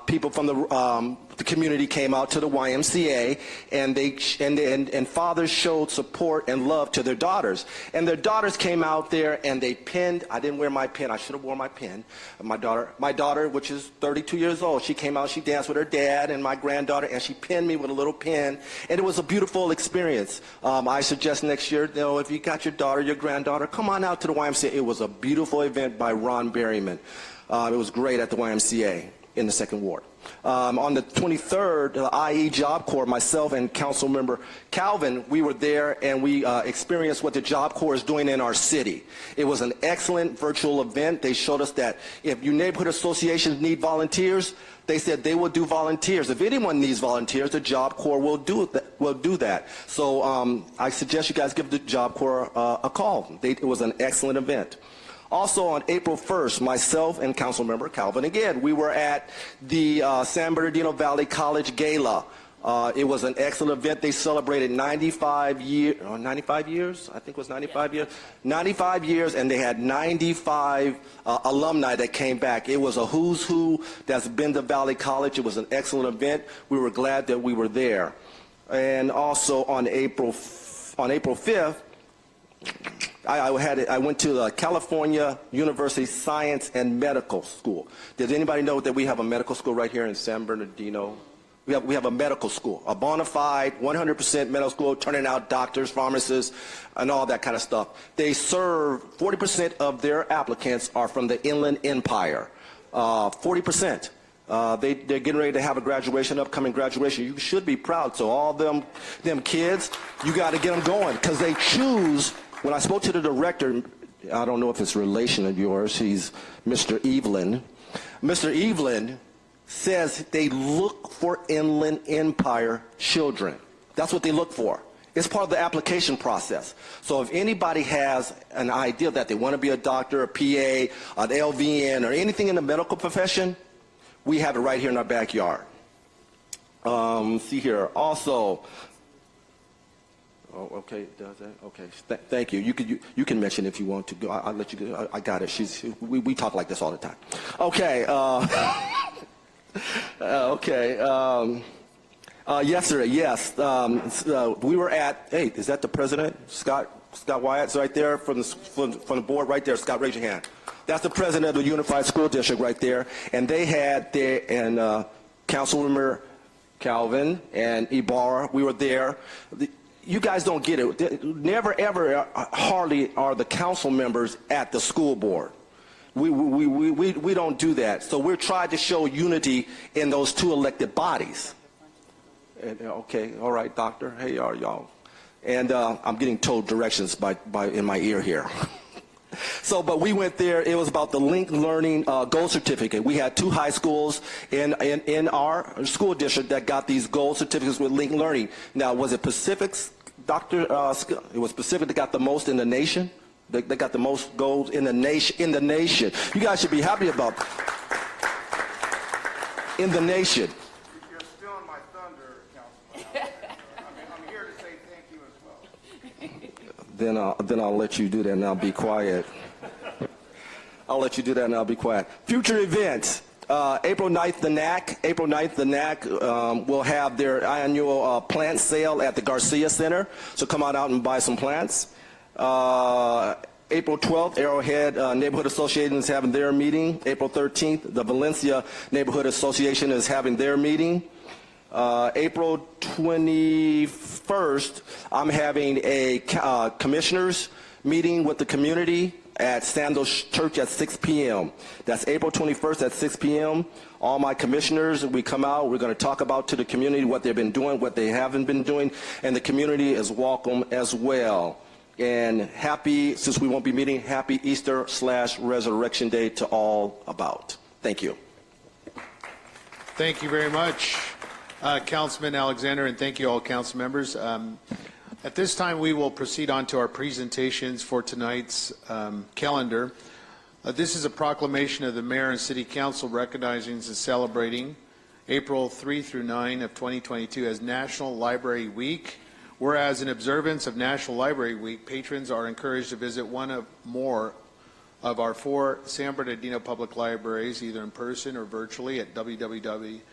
People from the community came out to the YMCA, and fathers showed support and love to their daughters. And their daughters came out there and they pinned. I didn't wear my pin. I should have worn my pin. My daughter, which is 32 years old, she came out. She danced with her dad and my granddaughter, and she pinned me with a little pin. And it was a beautiful experience. I suggest next year, if you got your daughter, your granddaughter, come on out to the YMCA. It was a beautiful event by Ron Berryman. It was great at the YMCA in the 2nd Ward. On the 23rd, the IE Job Corps, myself and Councilmember Calvin, we were there and we experienced what the Job Corps is doing in our city. It was an excellent virtual event. They showed us that if your neighborhood associations need volunteers, they said they will do volunteers. If anyone needs volunteers, the Job Corps will do that. So I suggest you guys give the Job Corps a call. It was an excellent event. Also on April 1st, myself and Councilmember Calvin, again, we were at the San Bernardino Valley College Gala. It was an excellent event. They celebrated 95 years, I think it was 95 years. 95 years, and they had 95 alumni that came back. It was a who's who that's been to Valley College. It was an excellent event. We were glad that we were there. And also on April 5th, I went to the California University Science and Medical School. Does anybody know that we have a medical school right here in San Bernardino? We have a medical school, a bona fide 100% medical school, turning out doctors, pharmacists, and all that kind of stuff. They serve 40% of their applicants are from the Inland Empire. 40%. They're getting ready to have a graduation, upcoming graduation. You should be proud. So all them kids, you got to get them going because they choose. When I spoke to the director, I don't know if it's a relation of yours. He's Mr. Evelyn. Mr. Evelyn says they look for Inland Empire children. That's what they look for. It's part of the application process. So if anybody has an idea that they want to be a doctor, a PA, an LVN, or anything in the medical profession, we have it right here in our backyard. See here. Also, oh, okay, does that? Okay, thank you. You can mention if you want to go. I'll let you go. I got it. We talk like this all the time. Okay. Okay. Yesterday, yes. We were at. Hey, is that the president? Scott Wyatt's right there from the board right there. Scott, raise your hand. That's the president of the Unified School District right there. And they had there, and Councilmember Calvin and Ibarra, we were there. You guys don't get it. Never, ever, hardly are the council members at the school board. We don't do that. So we're trying to show unity in those two elected bodies. And, okay, all right, doctor. Hey, y'all. And I'm getting told directions in my ear here. So, but we went there. It was about the Link Learning Gold Certificate. We had 2 high schools in our school district that got these gold certificates with Link Learning. Now, was it Pacific's, Dr. It was Pacific that got the most in the nation? They got the most gold in the nation. You guys should be happy about that. In the nation. You're stealing my thunder, Councilman. I'm here to say thank you as well. Then I'll let you do that and I'll be quiet. I'll let you do that and I'll be quiet. Future events. April 9th, the NAC. April 9th, the NAC will have their annual plant sale at the Garcia Center. So come on out and buy some plants. April 12th, Arrowhead Neighborhood Association is having their meeting. April 13th, the Valencia Neighborhood Association is having their meeting. April 21st, I'm having a commissioners meeting with the community at Sandals Church at 6 p.m. That's April 21st at 6 p.m. All my commissioners, we come out, we're going to talk about to the community what they've been doing, what they haven't been doing, and the community is welcome as well. And happy, since we won't be meeting, happy Easter/Resurrection Day to all about. Thank you. Thank you very much, Councilman Alexander, and thank you all council members. At this time, we will proceed on to our presentations for tonight's calendar. This is a proclamation of the Mayor and City Council recognizing and celebrating April 3 through 9 of 2022 as National Library Week. Whereas in observance of National Library Week, patrons are encouraged to visit one or more of our 4 San Bernardino public libraries, either in person or virtually at www.sbpl.org.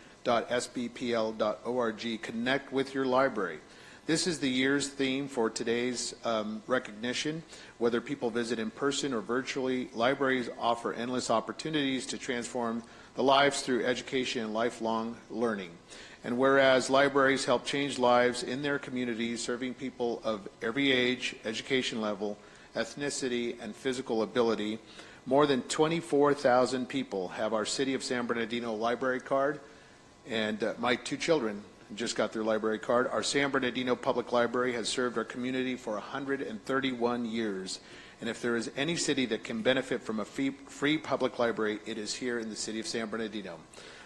Connect with your library. This is the year's theme for today's recognition. Whether people visit in person or virtually, libraries offer endless opportunities to transform the lives through education and lifelong learning. And whereas libraries help change lives in their communities, serving people of every age, education level, ethnicity, and physical ability, more than 24,000 people have our City of San Bernardino library card, and my 2 children just got their library card. Our San Bernardino Public Library has served our community for 131 years. And if there is any city that can benefit from a free public library, it is here in the City of San Bernardino.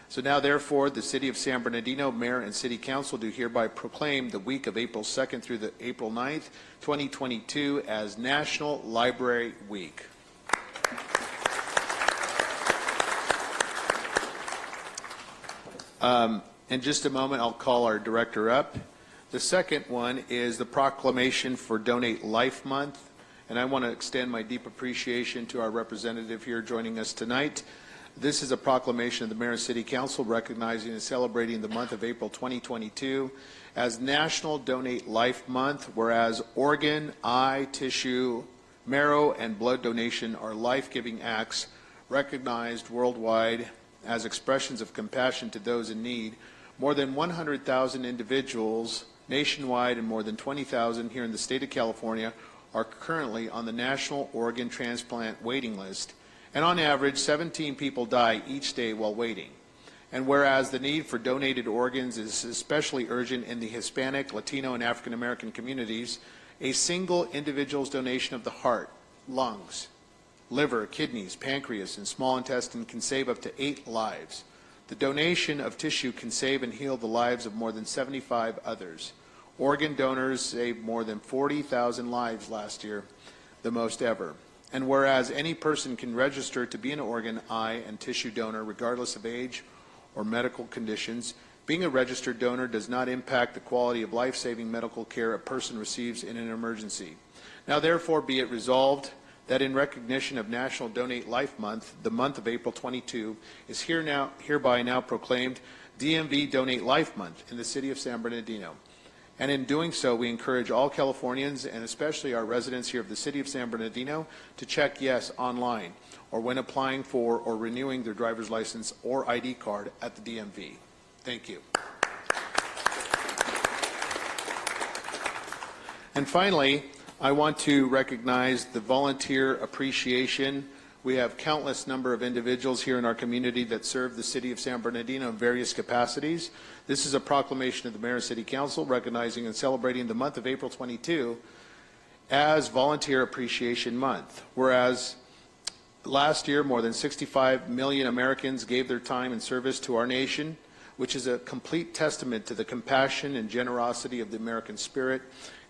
So now, therefore, the City of San Bernardino Mayor and City Council do hereby proclaim the week of April 2nd through the April 9th, 2022 as National Library Week. In just a moment, I'll call our director up. The second one is the proclamation for Donate Life Month, and I want to extend my deep appreciation to our representative here joining us tonight. This is a proclamation of the Mayor and City Council recognizing and celebrating the month of April 2022 as National Donate Life Month, whereas organ, eye, tissue, marrow, and blood donation are life-giving acts recognized worldwide as expressions of compassion to those in need. More than 100,000 individuals nationwide and more than 20,000 here in the state of California are currently on the National Organ Transplant waiting list. And on average, 17 people die each day while waiting. And whereas the need for donated organs is especially urgent in the Hispanic, Latino, and African American communities, a single individual's donation of the heart, lungs, liver, kidneys, pancreas, and small intestine can save up to 8 lives. The donation of tissue can save and heal the lives of more than 75 others. Organ donors saved more than 40,000 lives last year, the most ever. And whereas any person can register to be an organ, eye, and tissue donor regardless of age or medical conditions, being a registered donor does not impact the quality of life-saving medical care a person receives in an emergency. Now therefore be it resolved that in recognition of National Donate Life Month, the month of April 22 is hereby now proclaimed DMV Donate Life Month in the City of San Bernardino. And in doing so, we encourage all Californians, and especially our residents here of the City of San Bernardino, to check yes online, or when applying for or renewing their driver's license or ID card at the DMV. Thank you. And finally, I want to recognize the volunteer appreciation. We have countless number of individuals here in our community that serve the City of San Bernardino in various capacities. This is a proclamation of the Mayor and City Council recognizing and celebrating the month of April 22 as Volunteer Appreciation Month. Whereas last year, more than 65 million Americans gave their time and service to our nation, which is a complete testament to the compassion and generosity of the American spirit.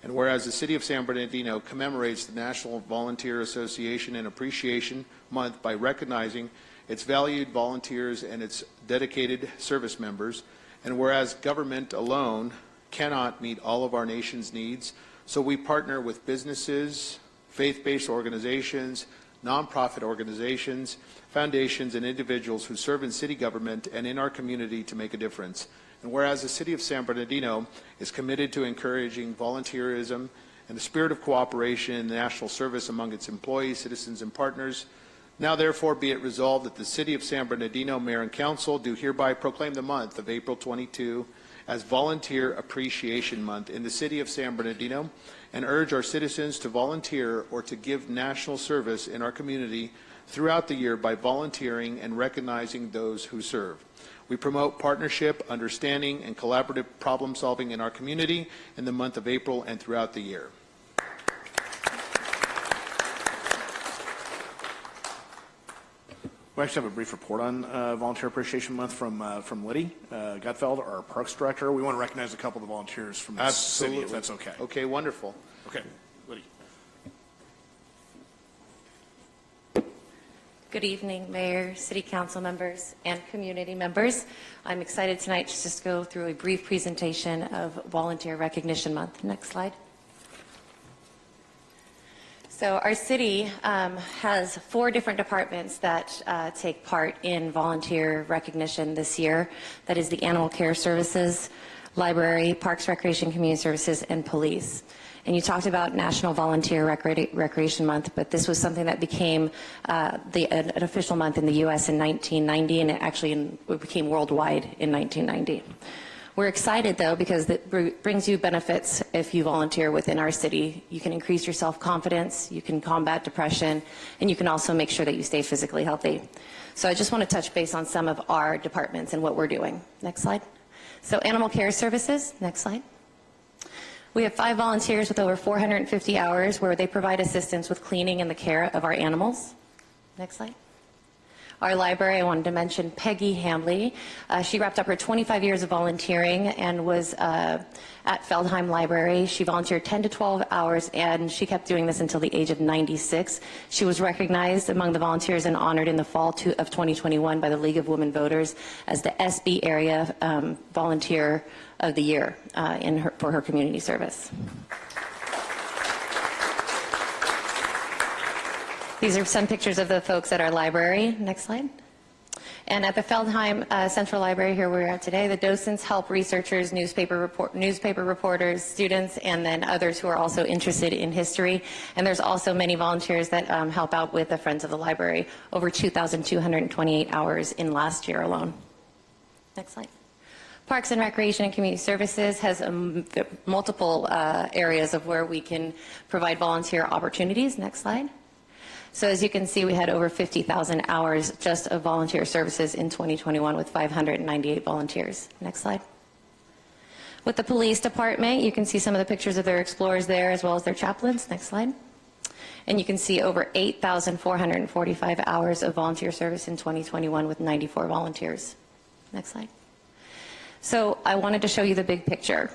And whereas the City of San Bernardino commemorates the National Volunteer Association and Appreciation Month by recognizing its valued volunteers and its dedicated service members, and whereas government alone cannot meet all of our nation's needs, so we partner with businesses, faith-based organizations, nonprofit organizations, foundations, and individuals who serve in city government and in our community to make a difference. And whereas the City of San Bernardino is committed to encouraging volunteerism and the spirit of cooperation and national service among its employees, citizens, and partners, now therefore be it resolved that the City of San Bernardino Mayor and Council do hereby proclaim the month of April 22 as Volunteer Appreciation Month in the city of San Bernardino and urge our citizens to volunteer or to give national service in our community throughout the year by volunteering and recognizing those who serve. We promote partnership, understanding, and collaborative problem solving in our community in the month of April and throughout the year. We actually have a brief report on Volunteer Appreciation Month from Liddy Gutfeld, our Parks Director. We want to recognize a couple of the volunteers from the city, if that's okay. Okay, wonderful. Okay, Liddy. Good evening, Mayor, City Council members, and community members. I'm excited tonight to just go through a brief presentation of Volunteer Recognition Month. Next slide. So our city has 4 different departments that take part in volunteer recognition this year. That is the Animal Care Services, Library, Parks, Recreation, Community Services, and Police. And you talked about National Volunteer Recreation Month, but this was something that became an official month in the U.S. in 1990, and it became worldwide in 1990. We're excited, though, because it brings you benefits if you volunteer within our city. You can increase your self-confidence, you can combat depression, and you can also make sure that you stay physically healthy. So I just want to touch base on some of our departments and what we're doing. Next slide. So Animal Care Services, next slide. We have 5 volunteers with over 450 hours where they provide assistance with cleaning and the care of our animals. Next slide. Our library, I wanted to mention Peggy Hamley. She wrapped up her 25 years of volunteering and was at Feldheim Library. She volunteered 10 to 12 hours, and she kept doing this until the age of 96. She was recognized among the volunteers and honored in the fall of 2021 by the League of Women Voters as the SB Area Volunteer of the Year for her community service. These are some pictures of the folks at our library. Next slide. And at the Feldheim Central Library, here we're at today, the docents help researchers, newspaper reporters, students, and then others who are also interested in history. And there's also many volunteers that help out with the Friends of the Library, over 2,228 hours in last year alone. Next slide. Parks and Recreation and Community Services has multiple areas of where we can provide volunteer opportunities. Next slide. So as you can see, we had over 50,000 hours just of volunteer services in 2021 with 598 volunteers. Next slide. With the police department, you can see some of the pictures of their explorers there as well as their chaplains. Next slide. And you can see over 8,445 hours of volunteer service in 2021 with 94 volunteers. Next slide. So I wanted to show you the big picture.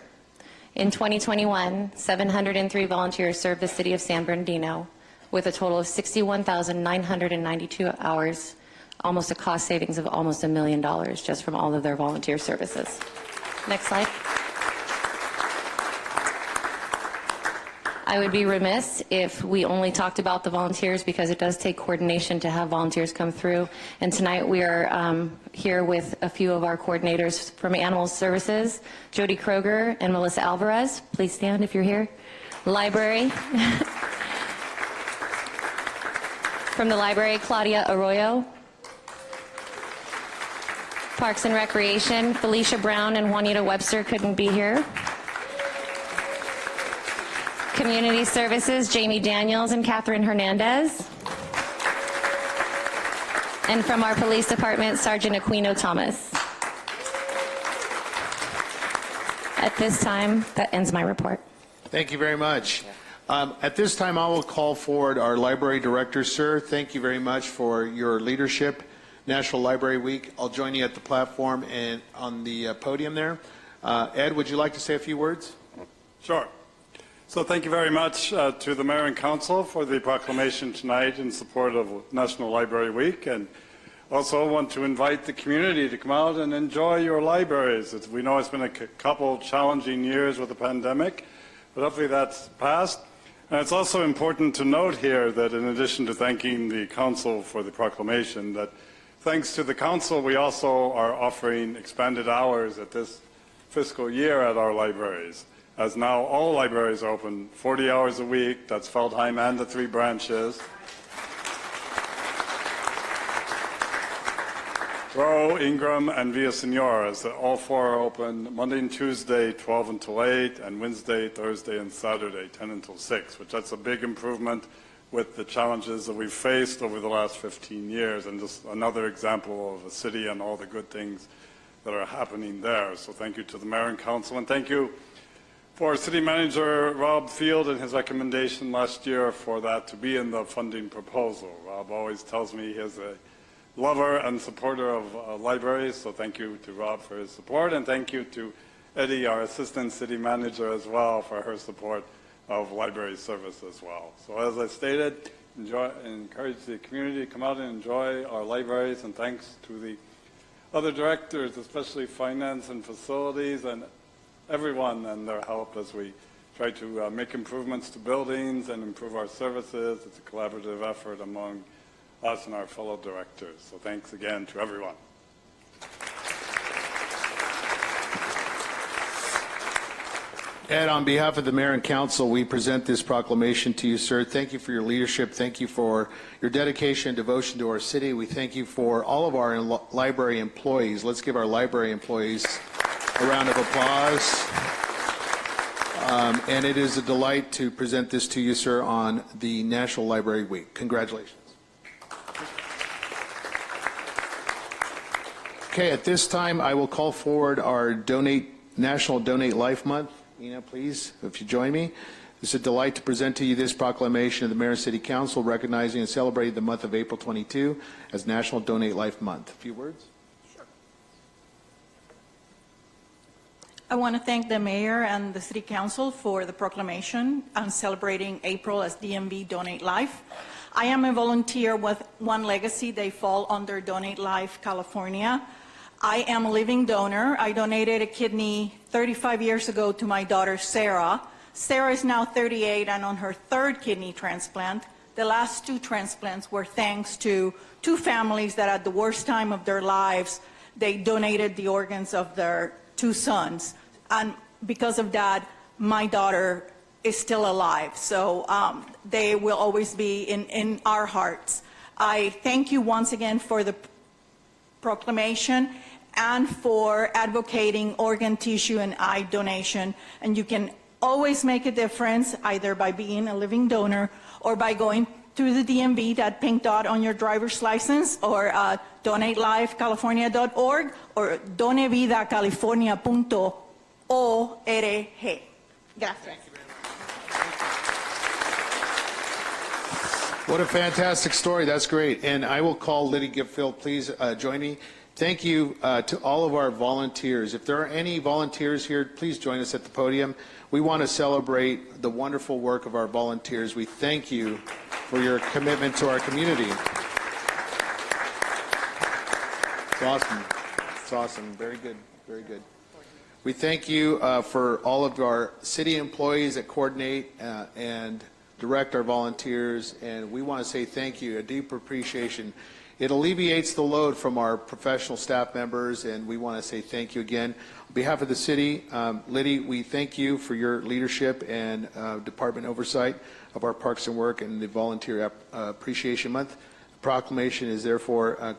In 2021, 703 volunteers served the city of San Bernardino with a total of 61,992 hours, almost a cost savings of almost $1 million just from all of their volunteer services. Next slide. I would be remiss if we only talked about the volunteers because it does take coordination to have volunteers come through. And tonight we are here with a few of our coordinators from Animal Services, Jody Kroger and Melissa Alvarez. Please stand if you're here. Library. From the library, Claudia Arroyo. Parks and Recreation, Felicia Brown and Juanita Webster couldn't be here. Community Services, Jamie Daniels and Catherine Hernandez. And from our police department, Sergeant Aquino Thomas. At this time, that ends my report. Thank you very much. At this time, I will call forward our library director. Sir, thank you very much for your leadership. National Library Week. I'll join you at the platform and on the podium there. Ed, would you like to say a few words? Sure. So thank you very much to the Mayor and Council for the proclamation tonight in support of National Library Week. And also want to invite the community to come out and enjoy your libraries. We know it's been a couple challenging years with the pandemic, but hopefully that's passed. And it's also important to note here that in addition to thanking the Council for the proclamation, that thanks to the Council, we also are offering expanded hours at this fiscal year at our libraries, as now all libraries are open 40 hours a week. That's Feldheim and the 3 branches. Rowe, Ingram, and Villaseñor. All four are open Monday and Tuesday, 12 until 8, and Wednesday, Thursday, and Saturday, 10 until 6, which that's a big improvement with the challenges that we've faced over the last 15 years, and just another example of a city and all the good things that are happening there. So thank you to the Mayor and Council, and thank you for City Manager Rob Field and his recommendation last year for that to be in the funding proposal. Rob always tells me he's a lover and supporter of libraries, so thank you to Rob for his support, and thank you to Eddie, our Assistant City Manager, as well, for her support of library service as well. So as I stated, encourage the community to come out and enjoy our libraries, and thanks to the other directors, especially finance and facilities, and everyone and their help as we try to make improvements to buildings and improve our services. It's a collaborative effort among us and our fellow directors. So thanks again to everyone. Ed, on behalf of the Mayor and Council, we present this proclamation to you, sir. Thank you for your leadership. Thank you for your dedication and devotion to our city. We thank you for all of our library employees. Let's give our library employees a round of applause. And it is a delight to present this to you, sir, on the National Library Week. Congratulations. Okay, at this time, I will call forward our National Donate Life Month. Ina, please, if you join me. It's a delight to present to you this proclamation of the Mayor and City Council recognizing and celebrating the month of April 22 as National Donate Life Month. A few words? I want to thank the Mayor and the City Council for the proclamation on celebrating April as DMV Donate Life. I am a volunteer with One Legacy. They fall under Donate Life California. I am a living donor. I donated a kidney 35 years ago to my daughter, Sarah. Sarah is now 38 and on her third kidney transplant. The last two transplants were thanks to two families that at the worst time of their lives, they donated the organs of their two sons. And because of that, my daughter is still alive. So they will always be in our hearts. I thank you once again for the proclamation and for advocating organ, tissue, and eye donation. And you can always make a difference either by being a living donor or by going through the DMV, that pink dot on your driver's license, or donatelifecalifornia.org or donevidacalifornia.org. Gracias. What a fantastic story. That's great. And I will call Liddy Gipfield. Please join me. Thank you to all of our volunteers. If there are any volunteers here, please join us at the podium. We want to celebrate the wonderful work of our volunteers. We thank you for your commitment to our community. It's awesome. It's awesome. Very good. Very good. We thank you for all of our city employees that coordinate and direct our volunteers, and we want to say thank you, a deep appreciation. It alleviates the load from our professional staff members, and we want to say thank you again. On behalf of the city, Liddy, we thank you for your leadership and department oversight of our Parks and Work and the Volunteer Appreciation Month. The proclamation is therefore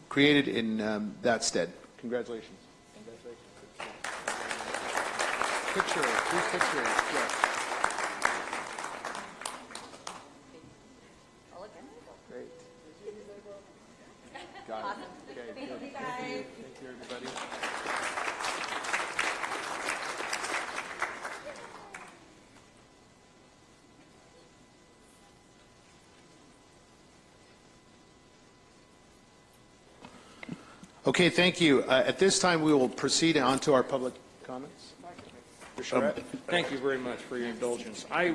created in that stead. Congratulations. Picture, please picture. Yes. Great. Got it. Okay, good. Thank you. Thank you, everybody. Okay, thank you. At this time, we will proceed on to our public comments. Thank you very much for your indulgence. I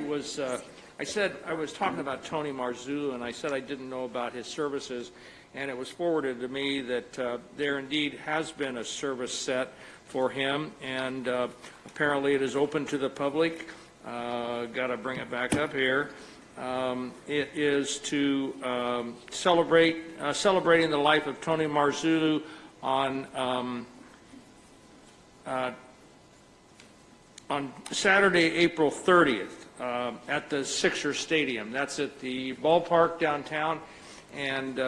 said I was talking about Tony Marzullo, and I said I didn't know about his services, and it was forwarded to me that there indeed has been a service set for him, and apparently it is open to the public. Got to bring it back up here. It is to celebrating the life of Tony Marzullo on Saturday, April 30th, at the Sixers Stadium. That's at the ballpark downtown, and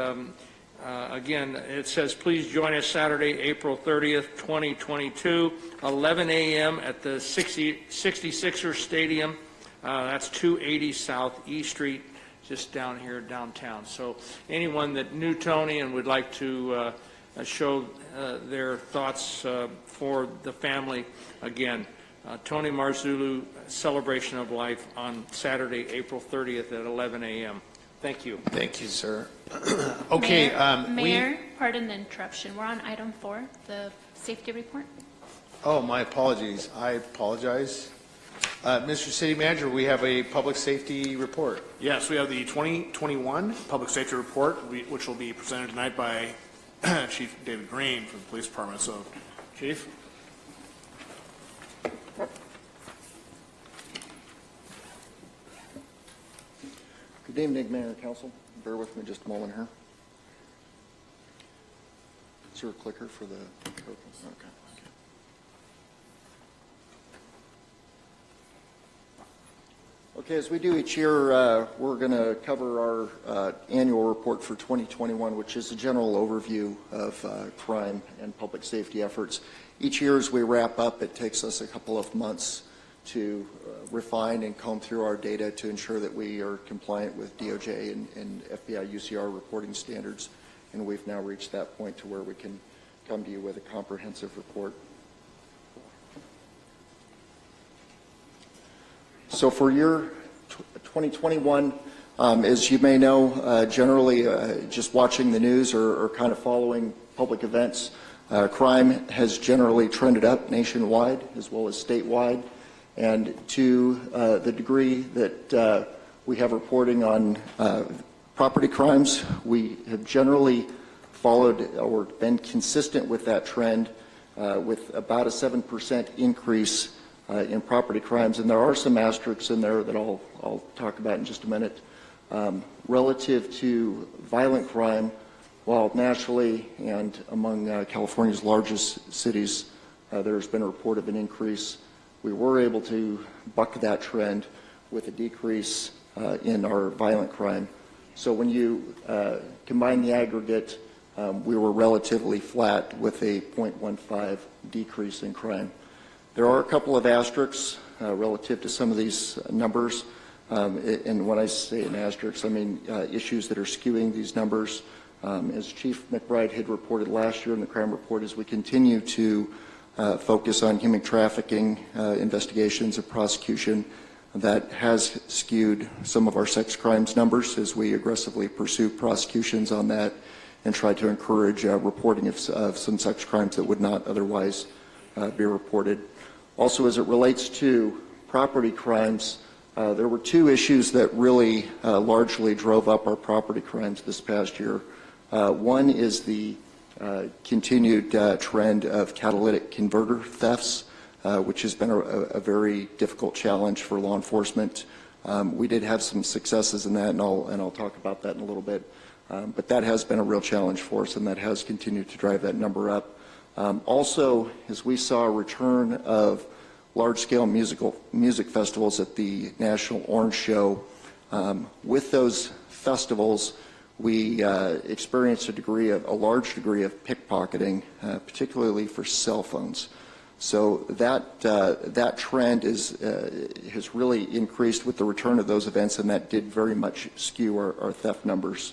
Again, it says, please join us Saturday, April 30th, 2022, 11 a.m. at the 66er Stadium. That's 280 South E Street, just down here downtown. So anyone that knew Tony and would like to show their thoughts for the family, again, Tony Marzullo, Celebration of Life on Saturday, April 30th at 11 a.m. Thank you. Thank you, sir. Okay. Mayor, pardon the interruption. We're on item 4, the safety report. Oh, my apologies. I apologize. Mr. City Manager, we have a public safety report. Yes, we have the 2021 Public Safety Report, which will be presented tonight by Chief David Green from the Police Department. So, Chief? Good evening, Mayor and Council. Bear with me just a moment here. Is there a clicker for the... Okay. Okay, as we do each year, we're going to cover our annual report for 2021, which is a general overview of crime and public safety efforts. Each year as we wrap up, it takes us a couple of months to refine and comb through our data to ensure that we are compliant with DOJ and FBI UCR reporting standards, and we've now reached that point to where we can come to you with a comprehensive report. So for year 2021, as you may know, generally just watching the news or kind of following public events, crime has generally trended up nationwide as well as statewide. And to the degree that we have reporting on property crimes, we have generally followed or been consistent with that trend with about a 7% increase in property crimes. And there are some asterisks in there that I'll talk about in just a minute. Relative to violent crime, while nationally and among California's largest cities, there's been a report of an increase. We were able to buck that trend with a decrease in our violent crime. So when you combine the aggregate, we were relatively flat with a 0.15 decrease in crime. There are a couple of asterisks relative to some of these numbers. And when I say an asterisk, I mean issues that are skewing these numbers. As Chief McBride had reported last year in the crime report, as we continue to focus on human trafficking investigations and prosecution, that has skewed some of our sex crimes numbers as we aggressively pursue prosecutions on that and try to encourage reporting of some sex crimes that would not otherwise be reported. Also, as it relates to property crimes, there were two issues that really largely drove up our property crimes this past year. One is the continued trend of catalytic converter thefts, which has been a very difficult challenge for law enforcement. We did have some successes in that, and I'll talk about that in a little bit. But that has been a real challenge for us, and that has continued to drive that number up. Also, as we saw a return of large-scale music festivals at the National Orange Show, with those festivals, we experienced a large degree of pickpocketing, particularly for cell phones. So that trend has really increased with the return of those events, and that did very much skew our theft numbers.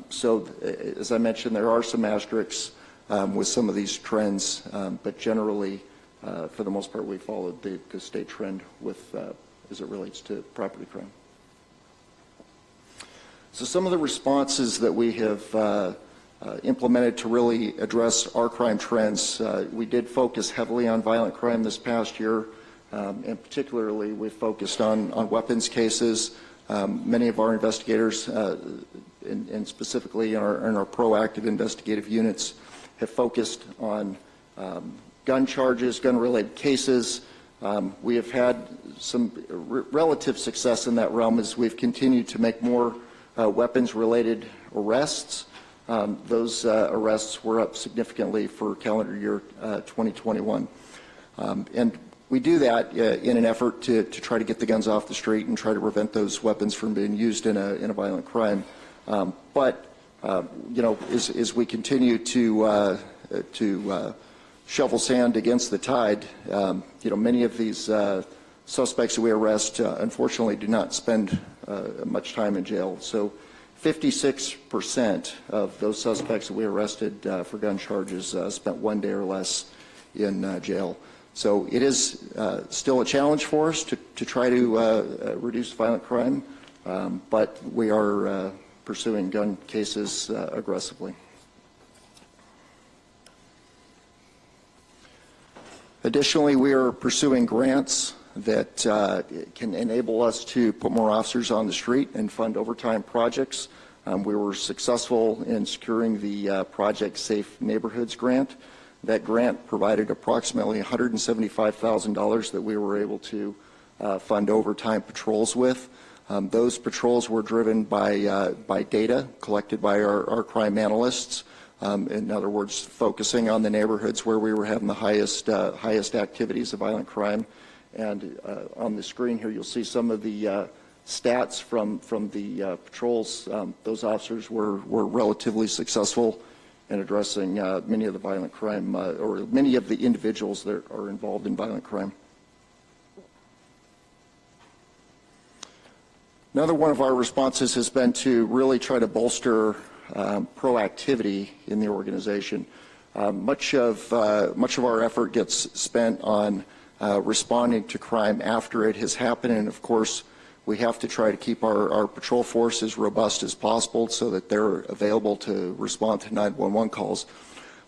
So as I mentioned, there are some asterisks with some of these trends, but generally, for the most part, we followed the state trend with as it relates to property crime. So some of the responses that we have implemented to really address our crime trends, we did focus heavily on violent crime this past year, and particularly we focused on weapons cases. Many of our investigators, and specifically in our proactive investigative units, have focused on gun charges, gun-related cases. We have had some relative success in that realm as we've continued to make more weapons-related arrests. Those arrests were up significantly for calendar year 2021. And we do that in an effort to try to get the guns off the street and try to prevent those weapons from being used in a violent crime. But as we continue to shovel sand against the tide, many of these suspects that we arrest, unfortunately, do not spend much time in jail. So 56% of those suspects that we arrested for gun charges spent 1 day or less in jail. So it is still a challenge for us to try to reduce violent crime, but we are pursuing gun cases aggressively. Additionally, we are pursuing grants that can enable us to put more officers on the street and fund overtime projects. We were successful in securing the Project Safe Neighborhoods grant. That grant provided approximately $175,000 that we were able to fund overtime patrols with. Those patrols were driven by data collected by our crime analysts. In other words, focusing on the neighborhoods where we were having the highest activities of violent crime. And on the screen here, you'll see some of the stats from the patrols. Those officers were relatively successful in addressing many of the violent crime, or many of the individuals that are involved in violent crime. Another one of our responses has been to really try to bolster proactivity in the organization. Much of our effort gets spent on responding to crime after it has happened, and of course we have to try to keep our patrol force as robust as possible so that they're available to respond to 911 calls.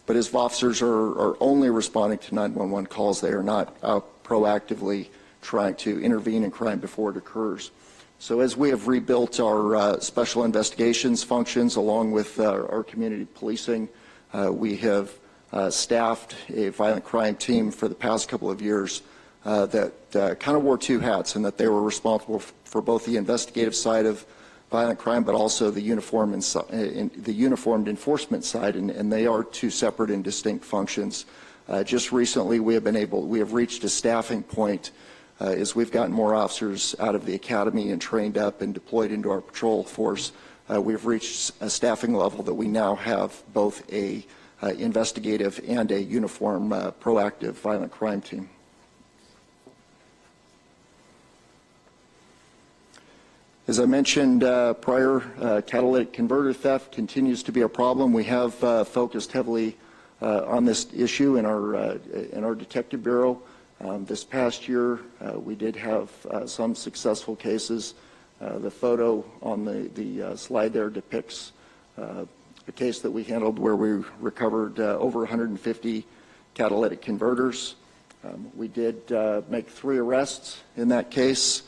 But as officers are only responding to 911 calls, they are not proactively trying to intervene in crime before it occurs. So as we have rebuilt our special investigations functions along with our community policing, we have staffed a violent crime team for the past couple of years that kind of wore two hats, and that they were responsible for both the investigative side of violent crime, but also the uniformed enforcement side, and they are two separate and distinct functions. Just recently, we have reached a staffing point as we've gotten more officers out of the academy and trained up and deployed into our patrol force. We've reached a staffing level that we now have both a investigative and a uniform proactive violent crime team. As I mentioned prior, catalytic converter theft continues to be a problem. We have focused heavily on this issue in our detective bureau. This past year, we did have some successful cases. The photo on the slide there depicts a case that we handled where we recovered over 150 catalytic converters. We did make 3 arrests in that case.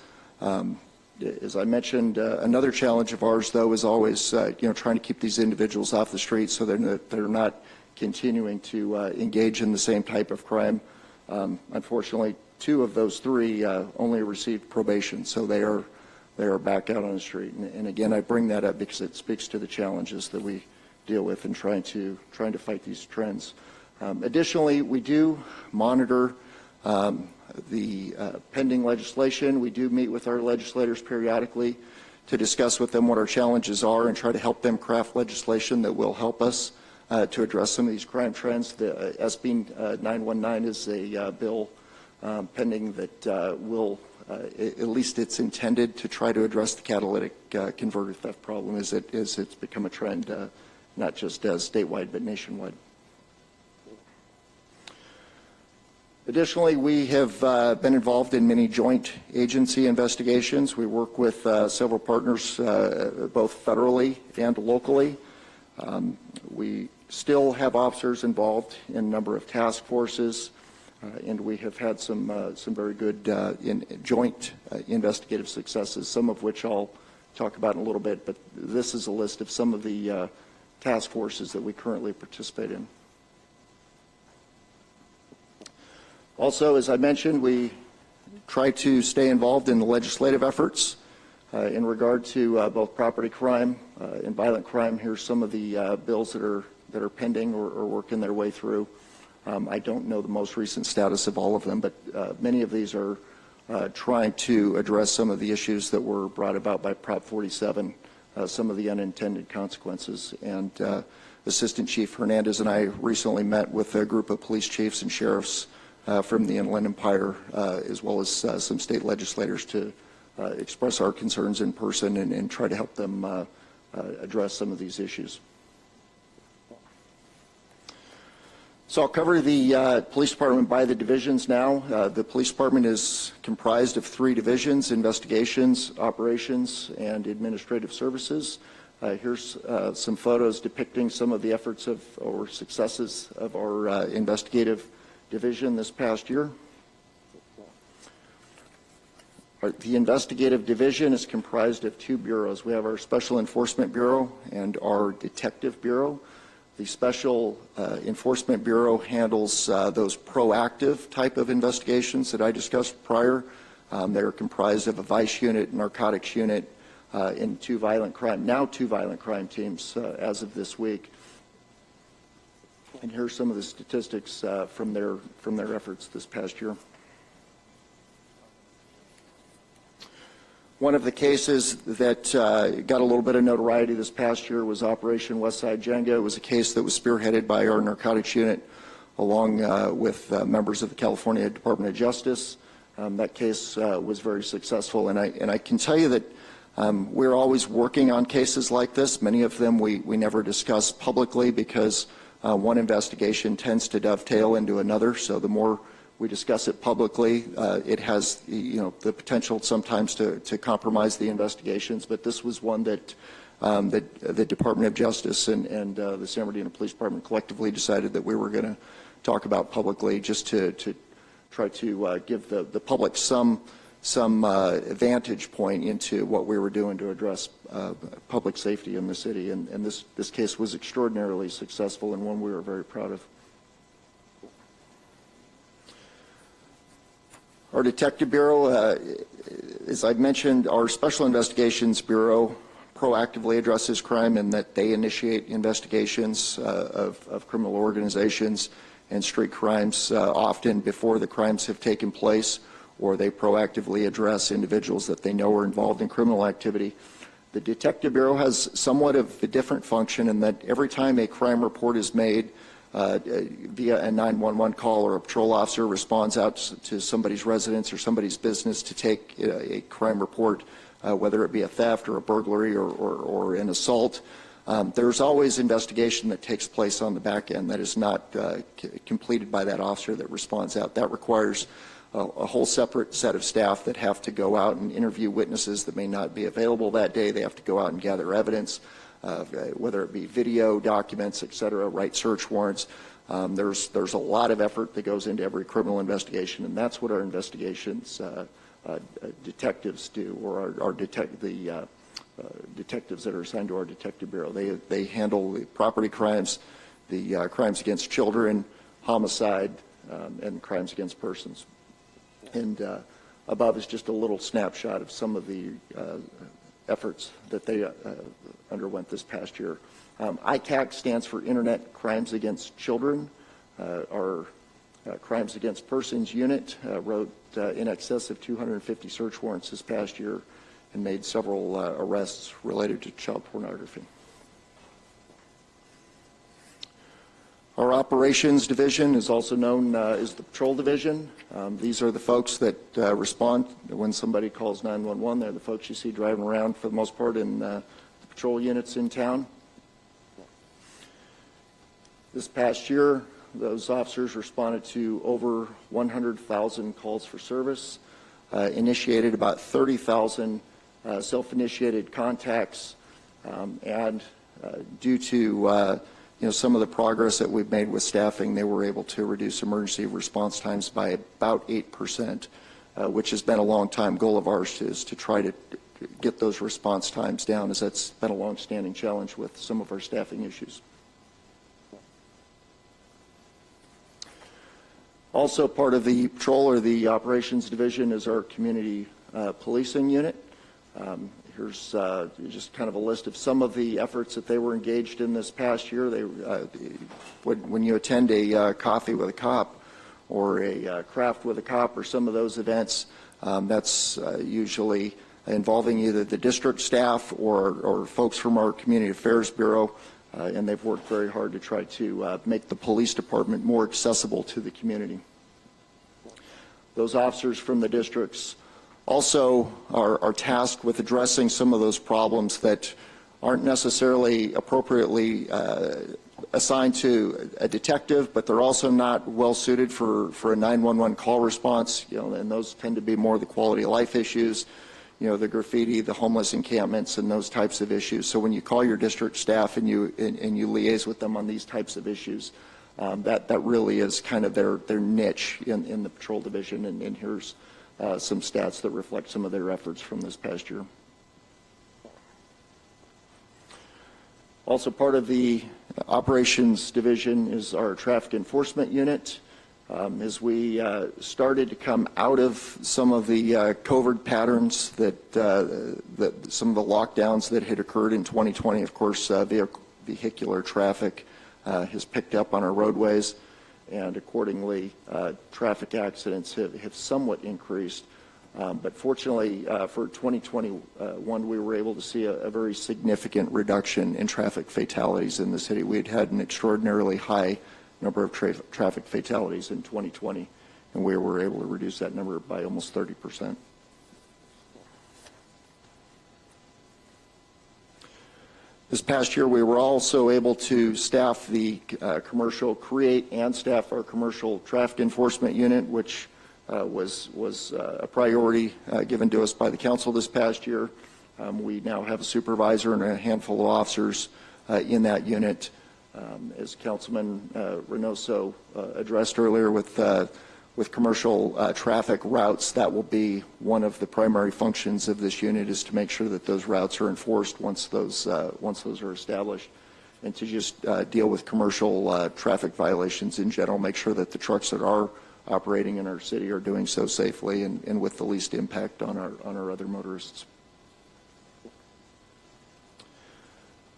As I mentioned, another challenge of ours, though, is always trying to keep these individuals off the street so they're not continuing to engage in the same type of crime. Unfortunately, 2 of those 3 only received probation, so they are back out on the street. And again, I bring that up because it speaks to the challenges that we deal with in trying to fight these trends. Additionally, we do monitor the pending legislation. We do meet with our legislators periodically to discuss with them what our challenges are and try to help them craft legislation that will help us to address some of these crime trends. The SB 919 is a bill pending that will, at least it's intended to try to address the catalytic converter theft problem as it's become a trend, not just statewide but nationwide. Additionally, we have been involved in many joint agency investigations. We work with several partners, both federally and locally. We still have officers involved in a number of task forces, and we have had some very good joint investigative successes, some of which I'll talk about in a little bit, but this is a list of some of the task forces that we currently participate in. Also, as I mentioned, we try to stay involved in the legislative efforts in regard to both property crime and violent crime. Here's some of the bills that are pending or working their way through. I don't know the most recent status of all of them, but many of these are trying to address some of the issues that were brought about by Prop 47 some of the unintended consequences. And Assistant Chief Hernandez and I recently met with a group of police chiefs and sheriffs from the Inland Empire, as well as some state legislators, to express our concerns in person and try to help them address some of these issues. So I'll cover the police department by the divisions now. The police department is comprised of 3 divisions: investigations, operations, and administrative services. Here's some photos depicting some of the efforts of or successes of our investigative division this past year. The investigative division is comprised of 2 bureaus. We have our Special Enforcement Bureau and our Detective Bureau. The Special Enforcement Bureau handles those proactive type of investigations that I discussed prior. They're comprised of a vice unit, narcotics unit, and 2 violent crime teams as of this week. And here's some of the statistics from their efforts this past year. One of the cases that got a little bit of notoriety this past year was Operation Westside Jenga. It was a case that was spearheaded by our narcotics unit along with members of the California Department of Justice. That case was very successful, and I can tell you that we're always working on cases like this. Many of them we never discuss publicly because one investigation tends to dovetail into another, so the more we discuss it publicly, it has the potential sometimes to compromise the investigations. But this was one that the Department of Justice and the San Bernardino Police Department collectively decided that we were going to talk about publicly, just to try to give the public some vantage point into what we were doing to address public safety in the city. And this case was extraordinarily successful and one we were very proud of. Our Detective Bureau, as I mentioned, our Special Investigations Bureau proactively addresses crime in that they initiate investigations of criminal organizations and street crimes often before the crimes have taken place, or they proactively address individuals that they know are involved in criminal activity. The Detective Bureau has somewhat of a different function in that every time a crime report is made via a 911 call, or a patrol officer responds out to somebody's residence or somebody's business to take a crime report, whether it be a theft or a burglary or an assault, there's always investigation that takes place on the back end that is not completed by that officer that responds out. That requires a whole separate set of staff that have to go out and interview witnesses that may not be available that day. They have to go out and gather evidence, whether it be video, documents, et cetera, write search warrants. There's a lot of effort that goes into every criminal investigation, and that's what our investigations detectives do, or our detectives that are assigned to our Detective Bureau. They handle the property crimes, the crimes against children, homicide, and crimes against persons. And above is just a little snapshot of some of the efforts that they underwent this past year. ICAC stands for Internet Crimes Against Children. Our Crimes Against Persons unit wrote in excess of 250 search warrants this past year and made several arrests related to child pornography. Our operations division is also known as the patrol division. These are the folks that respond when somebody calls 911. They're the folks you see driving around for the most part in the patrol units in town. This past year, those officers responded to over 100,000 calls for service, initiated about 30,000 self-initiated contacts, and due to some of the progress that we've made with staffing, they were able to reduce emergency response times by about 8%, which has been a long-time goal of ours, is to try to get those response times down, as that's been a long-standing challenge with some of our staffing issues. Also part of the patrol or the operations division is our community policing unit. Here's just kind of a list of some of the efforts that they were engaged in this past year. When you attend a coffee with a cop or a craft with a cop or some of those events, that's usually involving either the district staff or folks from our Community Affairs Bureau, and they've worked very hard to try to make the police department more accessible to the community. Those officers from the districts also are tasked with addressing some of those problems that aren't necessarily appropriately assigned to a detective, but they're also not well suited for a 911 call response, and those tend to be more the quality of life issues, the graffiti, the homeless encampments, and those types of issues. So when you call your district staff and you liaise with them on these types of issues, that really is kind of their niche in the patrol division, and here's some stats that reflect some of their efforts from this past year. Also part of the operations division is our traffic enforcement unit. As we started to come out of some of the COVID patterns that some of the lockdowns that had occurred in 2020, of course, vehicular traffic has picked up on our roadways, and accordingly, traffic accidents have somewhat increased. But fortunately, for 2021, we were able to see a very significant reduction in traffic fatalities in the city. We had an extraordinarily high number of traffic fatalities in 2020, and we were able to reduce that number by almost 30%. This past year, we were also able to staff the create and staff our commercial traffic enforcement unit, which was a priority given to us by the council this past year. We now have a supervisor and a handful of officers in that unit. As Councilman Reynoso addressed earlier with commercial traffic routes, that will be one of the primary functions of this unit, is to make sure that those routes are enforced once those are established, and to just deal with commercial traffic violations in general, make sure that the trucks that are operating in our city are doing so safely and with the least impact on our other motorists.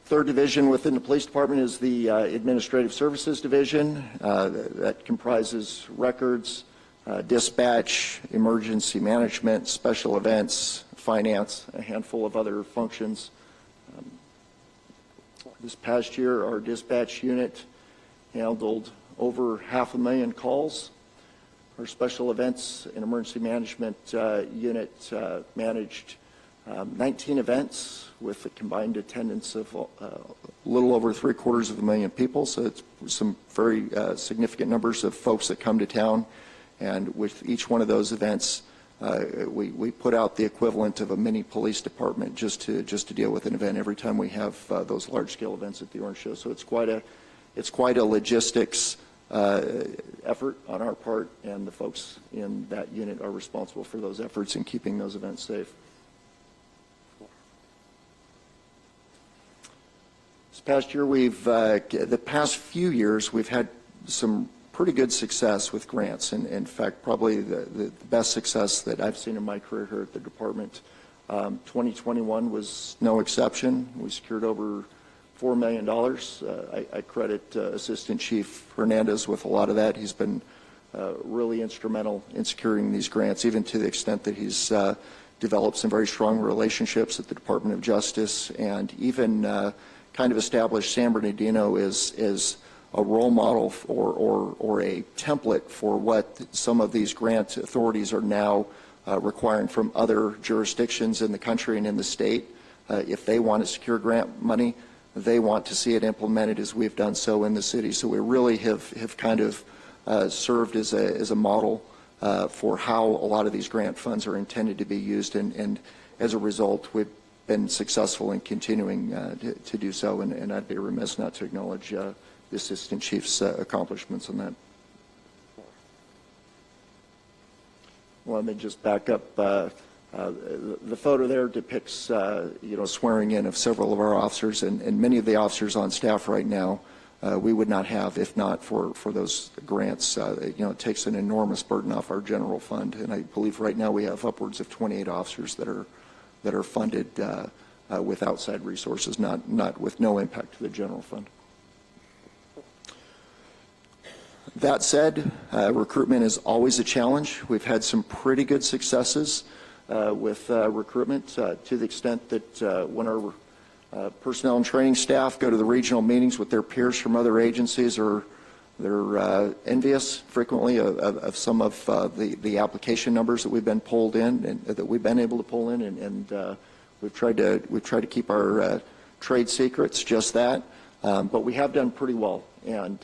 Third division within the police department is the Administrative Services Division. That comprises records, dispatch, emergency management, special events, finance, a handful of other functions. This past year, our dispatch unit handled over 500,000 calls. Our special events and emergency management unit managed 19 events with a combined attendance of a little over 750,000 people. So it's some very significant numbers of folks that come to town. And with each one of those events, we put out the equivalent of a mini police department just to deal with an event every time we have those large-scale events at the Orange Show. So it's quite a logistics effort on our part, and the folks in that unit are responsible for those efforts in keeping those events safe. This past year, the past few years, we've had some pretty good success with grants, and in fact, probably the best success that I've seen in my career here at the department. 2021 was no exception. We secured over $4 million. I credit Assistant Chief Hernandez with a lot of that. He's been really instrumental in securing these grants, even to the extent that he's developed some very strong relationships at the Department of Justice, and even kind of established San Bernardino as a role model or a template for what some of these grant authorities are now requiring from other jurisdictions in the country and in the state. If they want to secure grant money, they want to see it implemented as we've done so in the city. So we really have kind of served as a model for how a lot of these grant funds are intended to be used, and as a result, we've been successful in continuing to do so, and I'd be remiss not to acknowledge the Assistant Chief's accomplishments on that. Let me just back up. The photo there depicts, swearing in of several of our officers, and many of the officers on staff right now we would not have if not for those grants. It takes an enormous burden off our general fund, and I believe right now we have upwards of 28 officers that are funded with outside resources, not with no impact to the general fund. That said, recruitment is always a challenge. We've had some pretty good successes with recruitment to the extent that when our personnel and training staff go to the regional meetings with their peers from other agencies, or they're envious frequently of some of the application numbers that we've been pulled in and that we've been able to pull in, and we've tried to keep our trade secrets just that, but we have done pretty well. And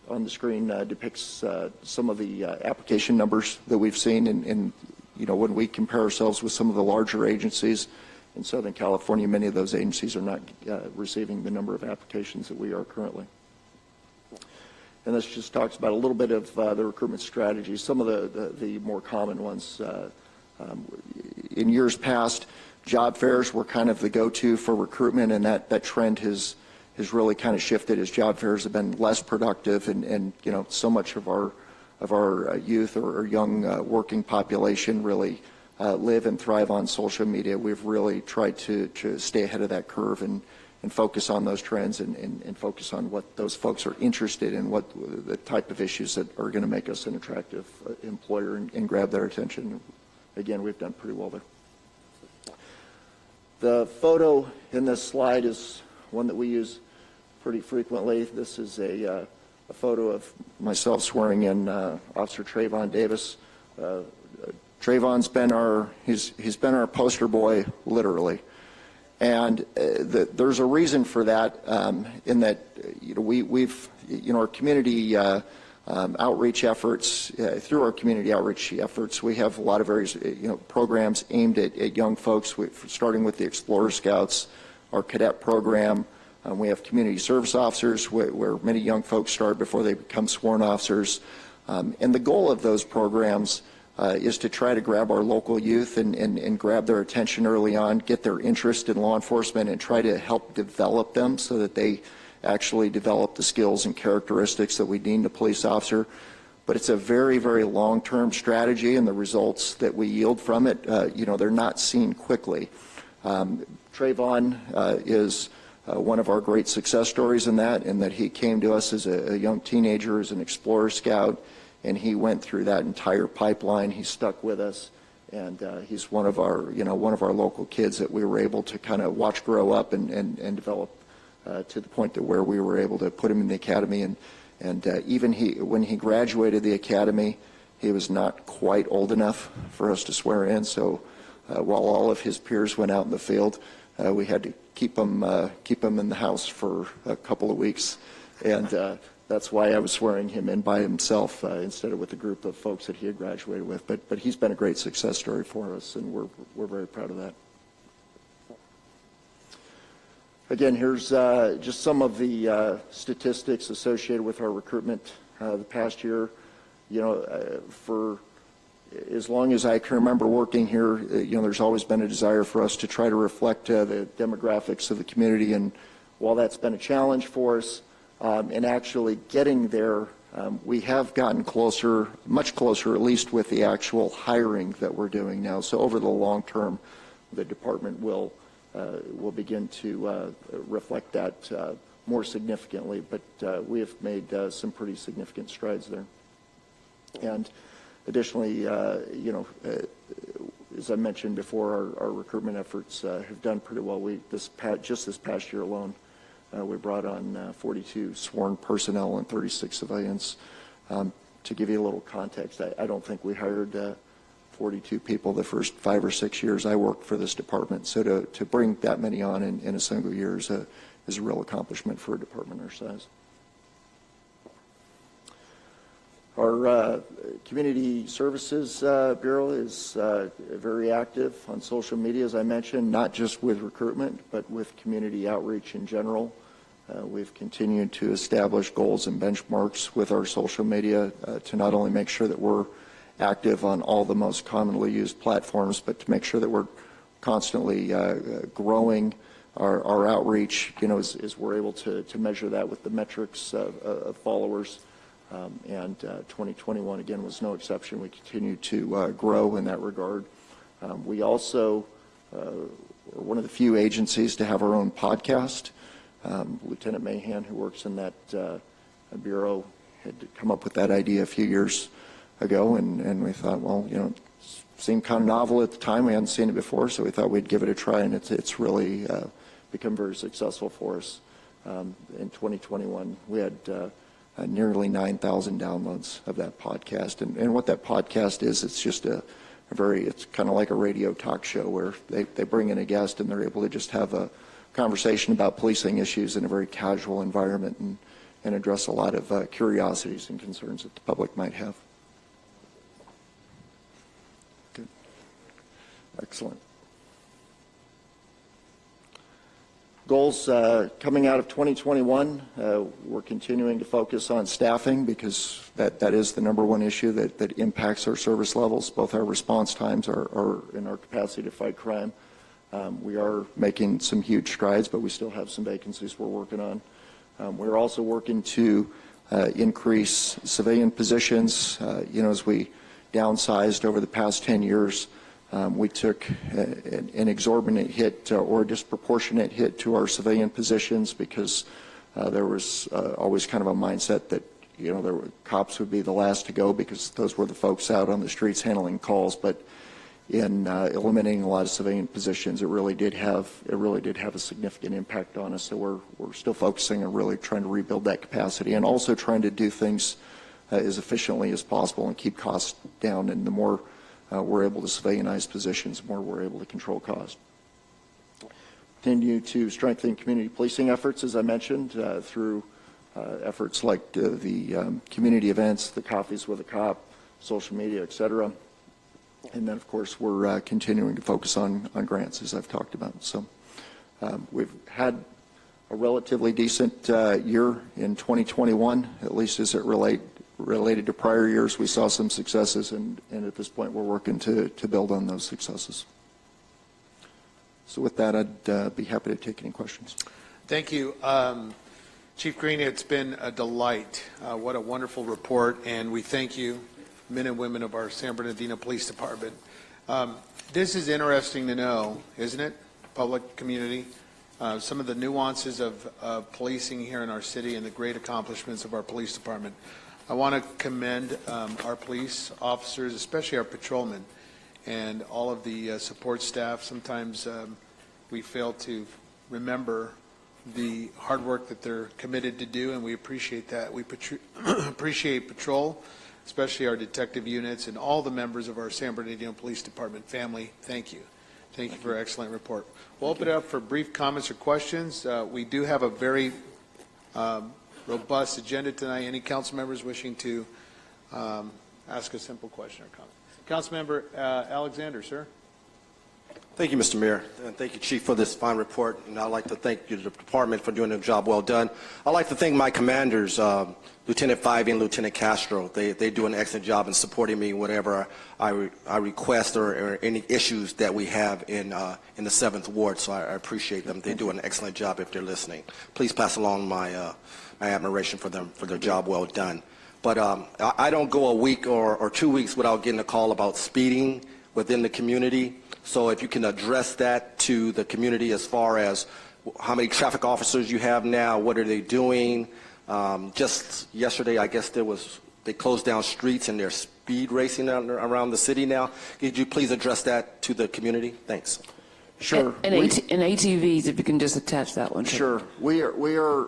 on the screen depicts some of the application numbers that we've seen, and when we compare ourselves with some of the larger agencies in Southern California, many of those agencies are not receiving the number of applications that we are currently. And this just talks about a little bit of the recruitment strategy, some of the more common ones. In years past, job fairs were kind of the go-to for recruitment, and that trend has really kind of shifted as job fairs have been less productive, and so much of our youth or young working population really live and thrive on social media. We've really tried to stay ahead of that curve and focus on those trends and focus on what those folks are interested in, what the type of issues that are going to make us an attractive employer and grab their attention. Again, we've done pretty well there. The photo in this slide is one that we use pretty frequently. This is a photo of myself swearing in Officer Trayvon Davis. Trayvon's been he's been our poster boy, literally. And there's a reason for that, in that we've our community outreach efforts. Through our community outreach efforts, we have a lot of various programs aimed at young folks. Starting with the Explorer Scouts, our cadet program. We have community service officers, where many young folks start before they become sworn officers. And the goal of those programs is to try to grab our local youth and grab their attention early on, get their interest in law enforcement, and try to help develop them so that they actually develop the skills and characteristics that we deem a police officer. But it's a very, very long-term strategy, and the results that we yield from it, they're not seen quickly. Trayvon is one of our great success stories in that he came to us as a young teenager as an Explorer Scout, and he went through that entire pipeline. He stuck with us, and he's one of our local kids that we were able to kind of watch grow up and develop to the point that where we were able to put him in the academy. And even when he graduated the academy, he was not quite old enough for us to swear in. So while all of his peers went out in the field, we had to keep him in the house for a couple of weeks, and that's why I was swearing him in by himself instead of with a group of folks that he had graduated with. But he's been a great success story for us, and we're very proud of that. Again, here's just some of the statistics associated with our recruitment the past year. For as long as I can remember working here, there's always been a desire for us to try to reflect the demographics of the community, and while that's been a challenge for us, in actually getting there, we have gotten closer, much closer, at least with the actual hiring that we're doing now. So over the long term, the department will begin to reflect that more significantly, but we have made some pretty significant strides there. And additionally, as I mentioned before, our recruitment efforts have done pretty well. Just this past year alone, we brought on 42 sworn personnel and 36 civilians. To give you a little context, I don't think we hired 42 people the first 5 or 6 years I worked for this department. So to bring that many on in a single year is a real accomplishment for a department our size. Our Community Services Bureau is very active on social media, as I mentioned, not just with recruitment, but with community outreach in general. We've continued to establish goals and benchmarks with our social media to not only make sure that we're active on all the most commonly used platforms, but to make sure that we're constantly growing our outreach, as we're able to measure that with the metrics of followers. And 2021, again, was no exception. We continue to grow in that regard. We also are one of the few agencies to have our own podcast. Lieutenant Mahan, who works in that bureau, had come up with that idea a few years ago, and we thought, well, seemed kind of novel at the time. We hadn't seen it before, so we thought we'd give it a try, and it's really become very successful for us. In 2021, we had nearly 9,000 downloads of that podcast. And what that podcast is, it's just it's kind of like a radio talk show where they bring in a guest and they're able to just have a conversation about policing issues in a very casual environment and address a lot of curiosities and concerns that the public might have. Good. Excellent. Goals coming out of 2021, we're continuing to focus on staffing because that is the number one issue that impacts our service levels, both our response times and our capacity to fight crime. We are making some huge strides, but we still have some vacancies we're working on. We're also working to increase civilian positions. As we downsized over the past 10 years, we took an exorbitant hit or a disproportionate hit to our civilian positions because there was always kind of a mindset that cops would be the last to go because those were the folks out on the streets handling calls. But in eliminating a lot of civilian positions, it really did have a significant impact on us. So we're still focusing on really trying to rebuild that capacity and also trying to do things as efficiently as possible and keep costs down. And the more we're able to civilianize positions, the more we're able to control cost. Continue to strengthen community policing efforts, as I mentioned, through efforts like the community events, the Coffees with a Cop, social media, et cetera. And then, of course, we're continuing to focus on grants, as I've talked about. So we've had a relatively decent year in 2021, at least as it related to prior years. We saw some successes, and at this point we're working to build on those successes. So with that, I'd be happy to take any questions. Thank you. Chief Green, it's been a delight. What a wonderful report, and we thank you, men and women of our San Bernardino Police Department. This is interesting to know, isn't it, public community? Some of the nuances of policing here in our city and the great accomplishments of our police department. I want to commend our police officers, especially our patrolmen, and all of the support staff. Sometimes we fail to remember the hard work that they're committed to do, and we appreciate that. We appreciate patrol, especially our detective units and all the members of our San Bernardino Police Department family. Thank you. Thank you for an excellent report. We'll open it up for brief comments or questions. We do have a very robust agenda tonight. Any council members wishing to ask a simple question or comment? Councilmember Alexander, sir. Thank you, Mr. Mayor, and thank you, Chief, for this fine report. And I'd like to thank you, the department, for doing a job well done. I'd like to thank my commanders, Lieutenant Fivey and Lieutenant Castro. They do an excellent job in supporting me whatever I request or any issues that we have in the 7th Ward. So I appreciate them. They do an excellent job if they're listening. Please pass along my admiration for them for their job well done. But I don't go a week or 2 weeks without getting a call about speeding within the community. So if you can address that to the community as far as how many traffic officers you have now, what are they doing? Just yesterday, I guess they closed down streets and they're speed racing around the city now. Could you please address that to the community? Thanks. Sure. And ATVs, if you can just attach that one. Sure. We are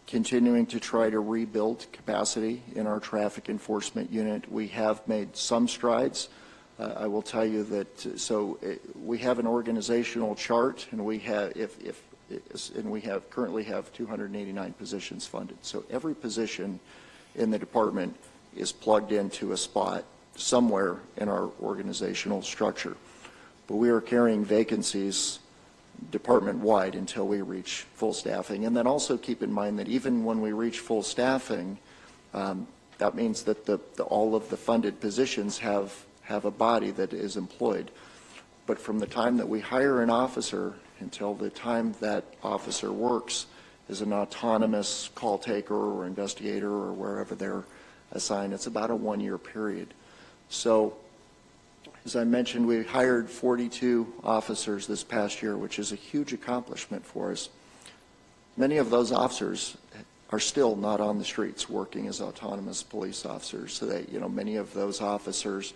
continuing to try to rebuild capacity in our traffic enforcement unit. We have made some strides. I will tell you that we have an organizational chart, and we currently have 289 positions funded. So every position in the department is plugged into a spot somewhere in our organizational structure. But we are carrying vacancies department-wide until we reach full staffing. And then also keep in mind that even when we reach full staffing, that means that all of the funded positions have a body that is employed. But from the time that we hire an officer until the time that officer works as an autonomous call taker or investigator or wherever they're assigned, it's about a 1-year period. So as I mentioned, we hired 42 officers this past year, which is a huge accomplishment for us. Many of those officers are still not on the streets working as autonomous police officers. So that, many of those officers,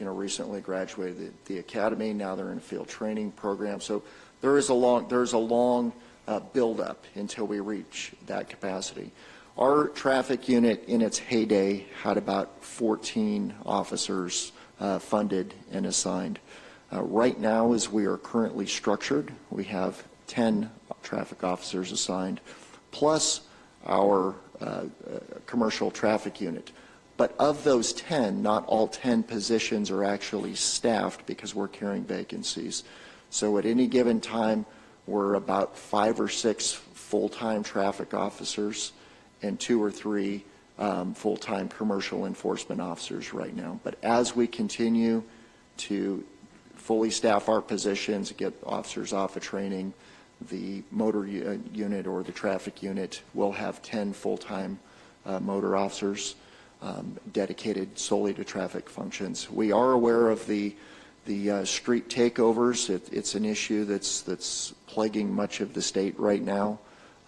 recently graduated the academy. Now they're in a field training program. So there's a long build-up until we reach that capacity. Our traffic unit in its heyday had about 14 officers funded and assigned. Right now, as we are currently structured, we have 10 traffic officers assigned, plus our commercial traffic unit. But of those 10, not all 10 positions are actually staffed because we're carrying vacancies. So at any given time, we're about 5 or 6 full-time traffic officers and 2 or 3 full-time commercial enforcement officers right now. But as we continue to fully staff our positions, get officers off of training, the motor unit or the traffic unit will have 10 full-time motor officers dedicated solely to traffic functions. We are aware of the street takeovers. It's an issue that's plaguing much of the state right now.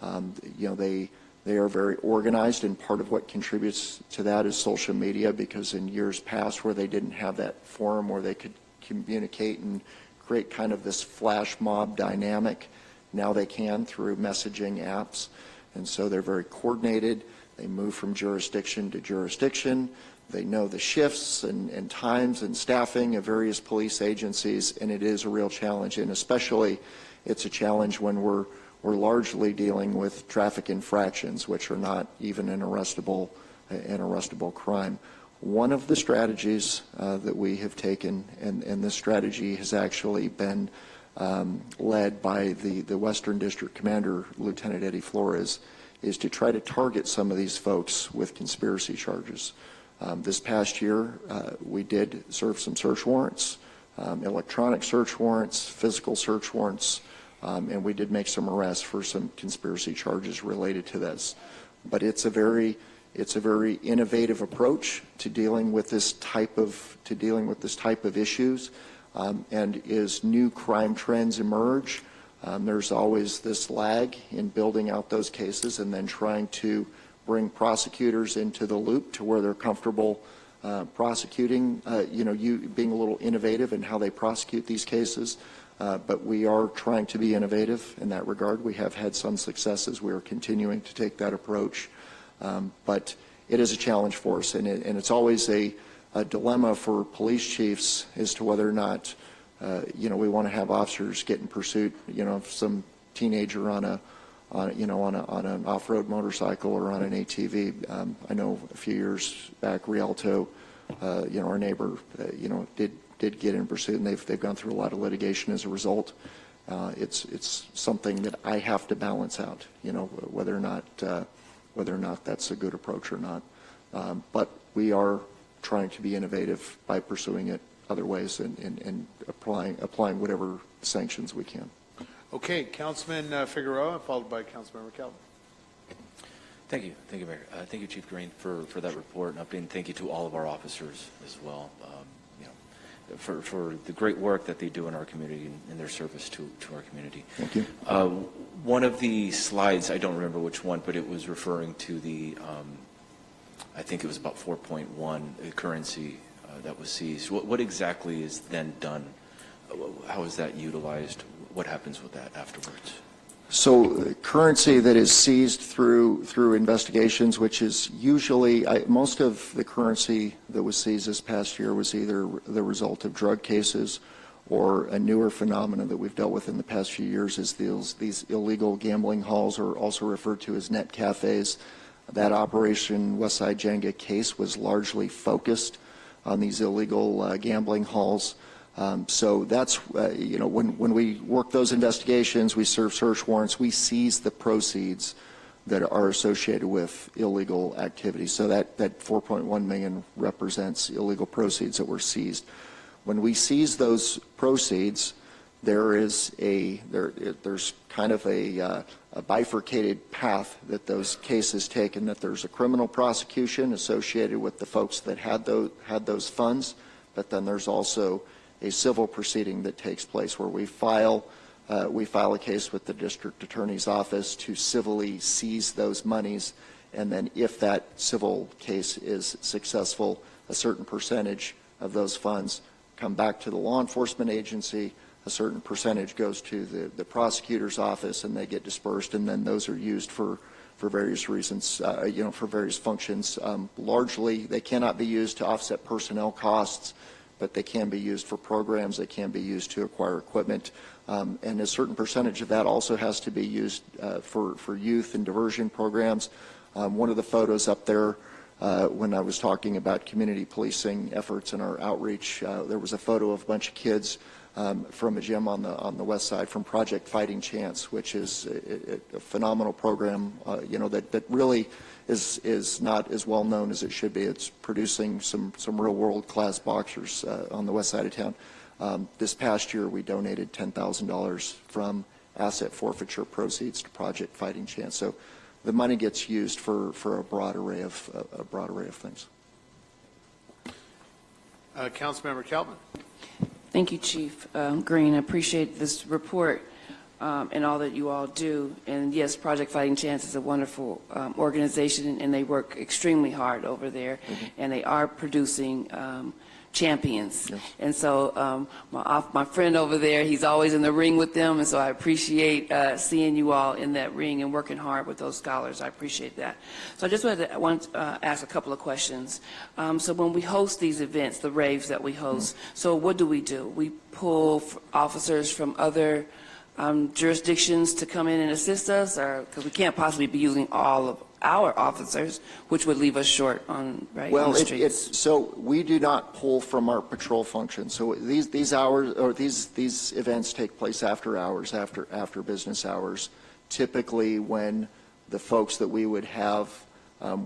They are very organized, and part of what contributes to that is social media, because in years past where they didn't have that forum where they could communicate and create kind of this flash mob dynamic, now they can through messaging apps. And so they're very coordinated. They move from jurisdiction to jurisdiction. They know the shifts and times and staffing of various police agencies, and it is a real challenge. And especially it's a challenge when we're largely dealing with traffic infractions, which are not even an arrestable crime. One of the strategies that we have taken, and this strategy has actually been led by the Western District Commander, Lieutenant Eddie Flores, is to try to target some of these folks with conspiracy charges. This past year, we did serve some search warrants, electronic search warrants, physical search warrants, and we did make some arrests for some conspiracy charges related to this. But it's a very innovative approach to dealing with this type of issues. And as new crime trends emerge, there's always this lag in building out those cases and then trying to bring prosecutors into the loop to where they're comfortable prosecuting, being a little innovative in how they prosecute these cases. But we are trying to be innovative in that regard. We have had some successes. We are continuing to take that approach. But it is a challenge for us, and it's always a dilemma for police chiefs as to whether or not we want to have officers get in pursuit, of some teenager on an off-road motorcycle or on an ATV. I know a few years back, Rialto, our neighbor, did get in pursuit, and they've gone through a lot of litigation as a result. It's something that I have to balance out, whether or not that's a good approach or not. But we are trying to be innovative by pursuing it other ways and applying whatever sanctions we can. Okay, Councilman Figueroa, followed by Councilmember Calvin. Thank you, Mayor. Thank you, Chief Green, for that report and update, and thank you to all of our officers as well, for the great work that they do in our community and their service to our community. Thank you. One of the slides, I don't remember which one, but it was referring to the, I think it was about 4.1 currency that was seized. What exactly is then done? How is that utilized? What happens with that afterwards? So currency that is seized through investigations, which is usually, most of the currency that was seized this past year was either the result of drug cases or a newer phenomenon that we've dealt with in the past few years is these illegal gambling halls, or also referred to as net cafes. That Operation Westside Jenga case was largely focused on these illegal gambling halls. So that's, when we work those investigations, we serve search warrants, we seize the proceeds that are associated with illegal activity. So that 4.1 million represents illegal proceeds that were seized. When we seize those proceeds, there's kind of a bifurcated path that those cases take, and that there's a criminal prosecution associated with the folks that had those funds, but then there's also a civil proceeding that takes place where we file a case with the district attorney's office to civilly seize those monies, and then if that civil case is successful, a certain percentage of those funds come back to the law enforcement agency. A certain percentage goes to the prosecutor's office, and they get dispersed, and then those are used for various reasons, for various functions. Largely, they cannot be used to offset personnel costs, but they can be used for programs. They can be used to acquire equipment. And a certain percentage of that also has to be used for youth and diversion programs. One of the photos up there, when I was talking about community policing efforts and our outreach, there was a photo of a bunch of kids from a gym on the west side from Project Fighting Chance, which is a phenomenal program, that really is not as well known as it should be. It's producing some real world-class boxers on the west side of town. This past year, we donated $10,000 from asset forfeiture proceeds to Project Fighting Chance. So the money gets used for a broad array of things. Councilmember Keltman. Thank you, Chief Green. I appreciate this report and all that you all do. And yes, Project Fighting Chance is a wonderful organization, and they work extremely hard over there, and they are producing champions. Yes. And so my friend over there, he's always in the ring with them, and so I appreciate seeing you all in that ring and working hard with those scholars. I appreciate that. So I want to ask a couple of questions. So when we host these events, the raves that we host, so what do? We pull officers from other jurisdictions to come in and assist us, or because we can't possibly be using all of our officers, which would leave us short on on the streets. So we do not pull from our patrol function. So these hours or these events take place after hours, after business hours. Typically, when the folks that we would have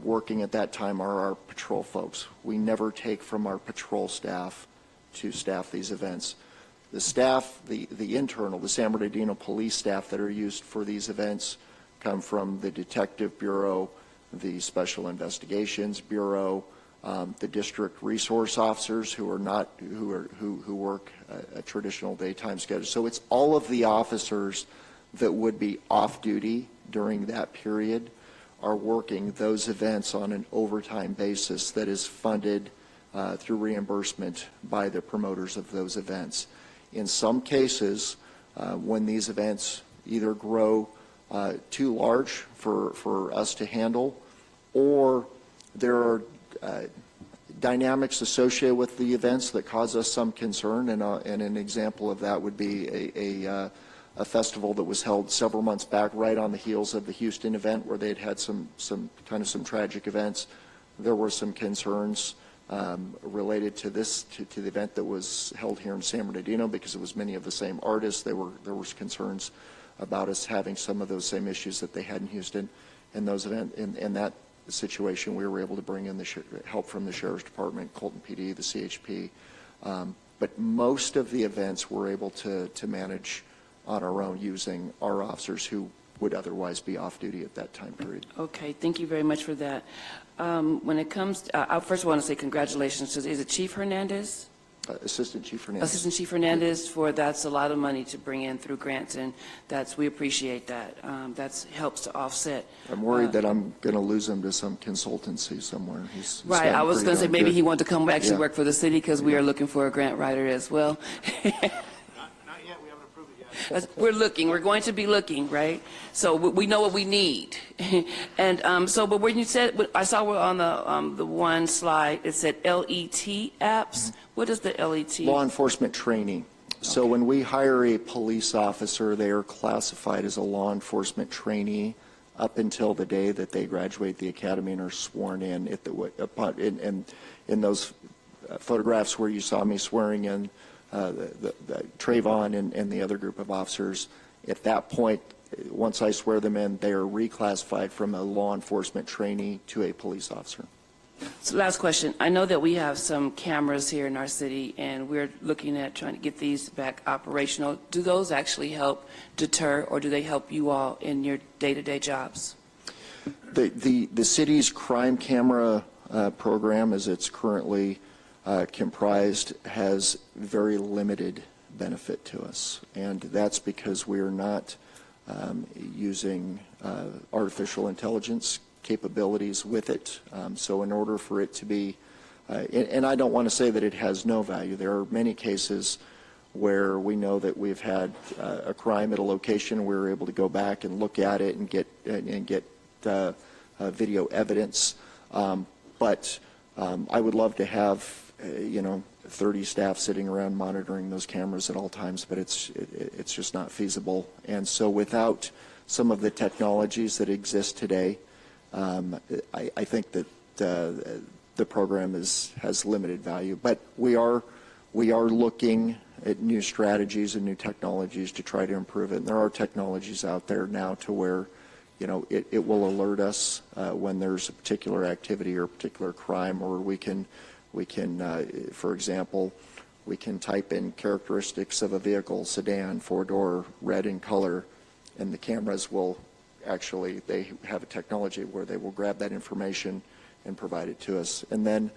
working at that time are our patrol folks. We never take from our patrol staff to staff these events. The staff, the internal, the San Bernardino police staff that are used for these events come from the Detective Bureau, the Special Investigations Bureau, the district resource officers who work a traditional daytime schedule. So it's all of the officers that would be off duty during that period are working those events on an overtime basis that is funded through reimbursement by the promoters of those events. In some cases, when these events either grow too large for us to handle, or there are dynamics associated with the events that cause us some concern, and an example of that would be a festival that was held several months back, right on the heels of the Houston event, where they had some tragic events. There were some concerns related to the event that was held here in San Bernardino, because it was many of the same artists. There was concerns about us having some of those same issues that they had in Houston. In those events, in that situation, we were able to bring in the help from the Sheriff's Department, Colton PD, the CHP. But most of the events we're able to manage on our own using our officers who would otherwise be off duty at that time period. Okay, thank you very much for that. When it comes to, I first want to say congratulations to, is it Chief Hernandez? Assistant Chief Hernandez. Assistant Chief Hernandez, that's a lot of money to bring in through grants, and we appreciate that. That helps to offset. I'm worried that I'm going to lose him to some consultancy somewhere. He's right, I was going to say maybe he wanted to come actually work for the city, because we are looking for a grant writer as well. Not yet, we haven't approved it yet. We're going to be looking, right? So we know what we need. And but when you said, I saw on the one slide, it said LET apps. What is the LET? Law enforcement training. So when we hire a police officer, they are classified as a law enforcement trainee up until the day that they graduate the academy and are sworn in. In those photographs where you saw me swearing in the Trayvon and the other group of officers, at that point, once I swear them in, they are reclassified from a law enforcement trainee to a police officer. So last question. I know that we have some cameras here in our city, and we're looking at trying to get these back operational. Do those actually help deter, or do they help you all in your day-to-day jobs? The city's crime camera program, as it's currently comprised, has very limited benefit to us, and that's because we're not using artificial intelligence capabilities with it. So in order for it to be and I don't want to say that it has no value. There are many cases where we know that we've had a crime at a location. We were able to go back and look at it and get video evidence. But I would love to have 30 staff sitting around monitoring those cameras at all times, but it's just not feasible. And so without some of the technologies that exist today, I think that the program has limited value. But we are looking at new strategies and new technologies to try to improve it. And there are technologies out there now to where it will alert us when there's a particular activity or a particular crime, or we can, for example, we can type in characteristics of a vehicle, sedan, four-door, red in color, and the cameras will actually, they have a technology where they will grab that information and provide it to us. And then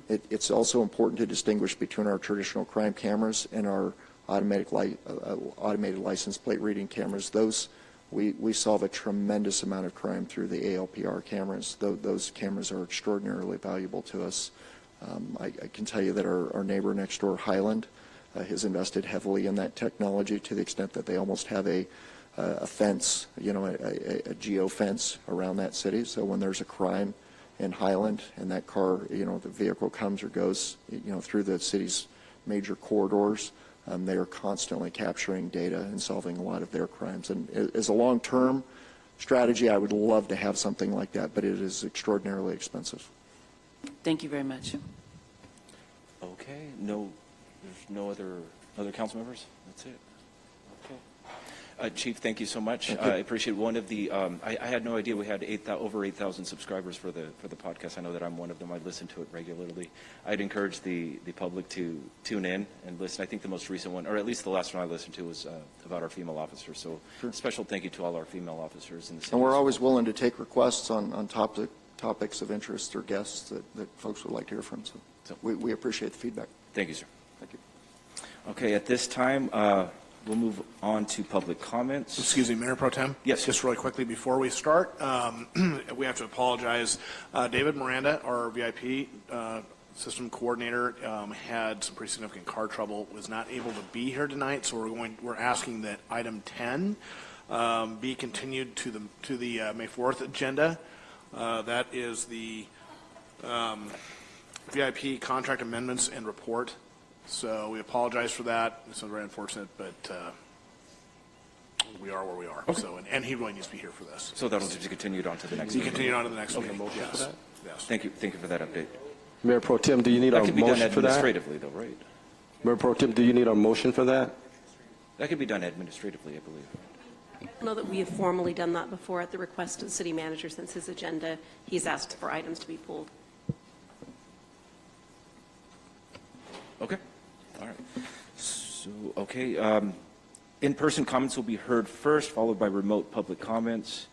it's also important to distinguish between our traditional crime cameras and our automated license plate reading cameras. Those, we solve a tremendous amount of crime through the ALPR cameras. Those cameras are extraordinarily valuable to us. I can tell you that our neighbor next door, Highland, has invested heavily in that technology to the extent that they almost have a fence, a geo-fence around that city. So when there's a crime in Highland and that car, the vehicle comes or goes, through the city's major corridors, they are constantly capturing data and solving a lot of their crimes. And as a long-term strategy, I would love to have something like that, but it is extraordinarily expensive. Thank you very much. Okay, there's no other council members? That's it. Okay. Chief, thank you so much. I appreciate one of the, I had no idea we had over 8,000 subscribers for the podcast. I know that I'm one of them. I listen to it regularly. I'd encourage the public to tune in and listen. I think the most recent one, or at least the last one I listened to, was about our female officers. So special thank you to all our female officers in the city. And we're always willing to take requests on topics of interest or guests that folks would like to hear from. So we appreciate the feedback. Thank you, sir. Thank you. Okay, at this time, we'll move on to public comments. Excuse me, Mayor Pro Tem? Yes. Just really quickly before we start, we have to apologize. David Miranda, our VIP system coordinator, had some pretty significant car trouble, was not able to be here tonight, so we're asking that item 10 be continued to the May 4th agenda. That is the VIP contract amendments and report. So we apologize for that. It's very unfortunate, but we are where we are. Okay. So, and he really needs to be here for this. So that'll be continued on to the next Be meeting. continued on to the next Okay. meeting. Motion Yes. for that? Yes. Thank you for that update. Mayor Pro Tem, do you need a That could be done motion for that? administratively, though, right? Mayor Pro Tem, do you need a motion for that? That could be done administratively, I believe. I don't know that we have formally done that before at the request of the city manager. Since his agenda, he's asked for items to be pulled. Okay. All right. So, okay. In-person comments will be heard first, followed by remote public comments.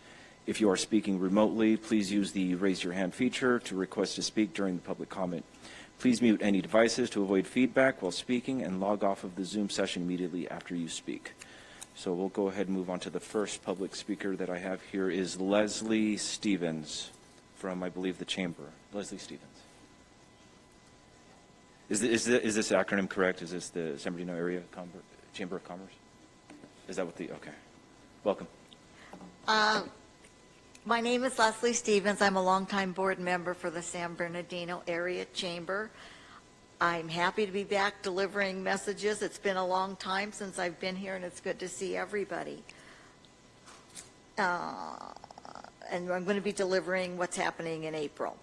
If you are speaking remotely, please use the raise your hand feature to request to speak during the public comment. Please mute any devices to avoid feedback while speaking and log off of the Zoom session immediately after you speak. So we'll go ahead and move on to the first public speaker that I have here is Leslie Stevens from, I believe, the Chamber. Leslie Stevens. Is this acronym correct? Is this the San Bernardino Area Chamber of Commerce? Is that what okay. Welcome. My name is Leslie Stevens. I'm a longtime board member for the San Bernardino Area Chamber. I'm happy to be back delivering messages. It's been a long time since I've been here, and it's good to see everybody. And I'm going to be delivering what's happening in April.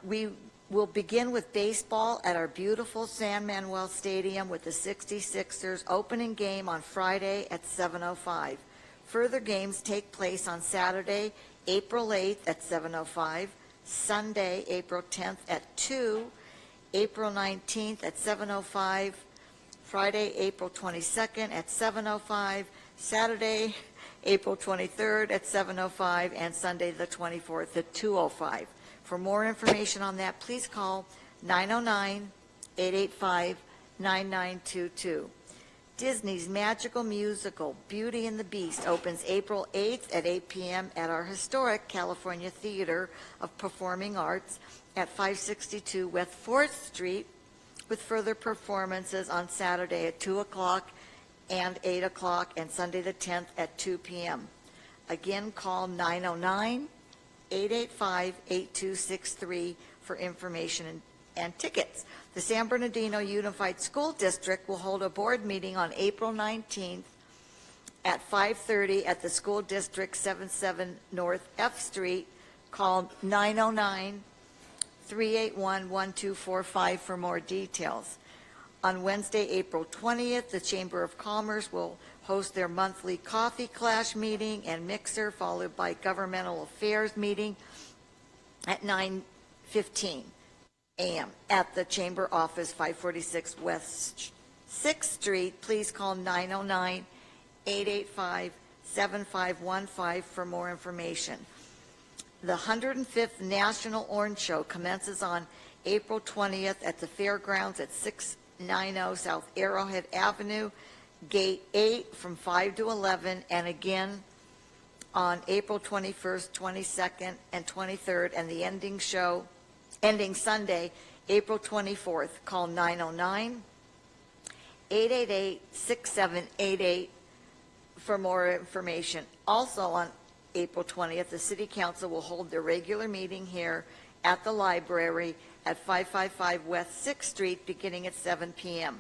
We will begin with baseball at our beautiful San Manuel Stadium with the 66ers opening game on Friday at 7:05. Further games take place on Saturday, April 8th at 7:05, Sunday, April 10th at 2, April 19th at 7:05, Friday, April 22nd at 7:05, Saturday, April 23rd at 7:05, and Sunday the 24th at 2:05. For more information on that, please call 909-885-9922. Disney's magical musical, Beauty and the Beast, opens April 8th at 8 p.m. at our historic California Theater of Performing Arts at 562 West 4th Street, with further performances on Saturday at 2 o'clock and 8 o'clock, and Sunday the 10th at 2 p.m. Again, call 909-885-8263 for information and tickets. The San Bernardino Unified School District will hold a board meeting on April 19th at 5:30 at the School District 77 North F Street. Call 909-381-1245 for more details. On Wednesday, April 20th, the Chamber of Commerce will host their monthly coffee clash meeting and mixer, followed by governmental affairs meeting at 9:15 a.m. at the Chamber office, 546 West 6th Street. Please call 909-885-7515 for more information. The 105th National Orange Show commences on April 20th at the Fairgrounds at 690 South Arrowhead Avenue, Gate 8 from 5 to 11, and again on April 21st, 22nd, and 23rd, and the ending Sunday, April 24th. Call 909-888-6788 for more information. Also on April 20th, the City Council will hold their regular meeting here at the library at 555 West 6th Street, beginning at 7 p.m.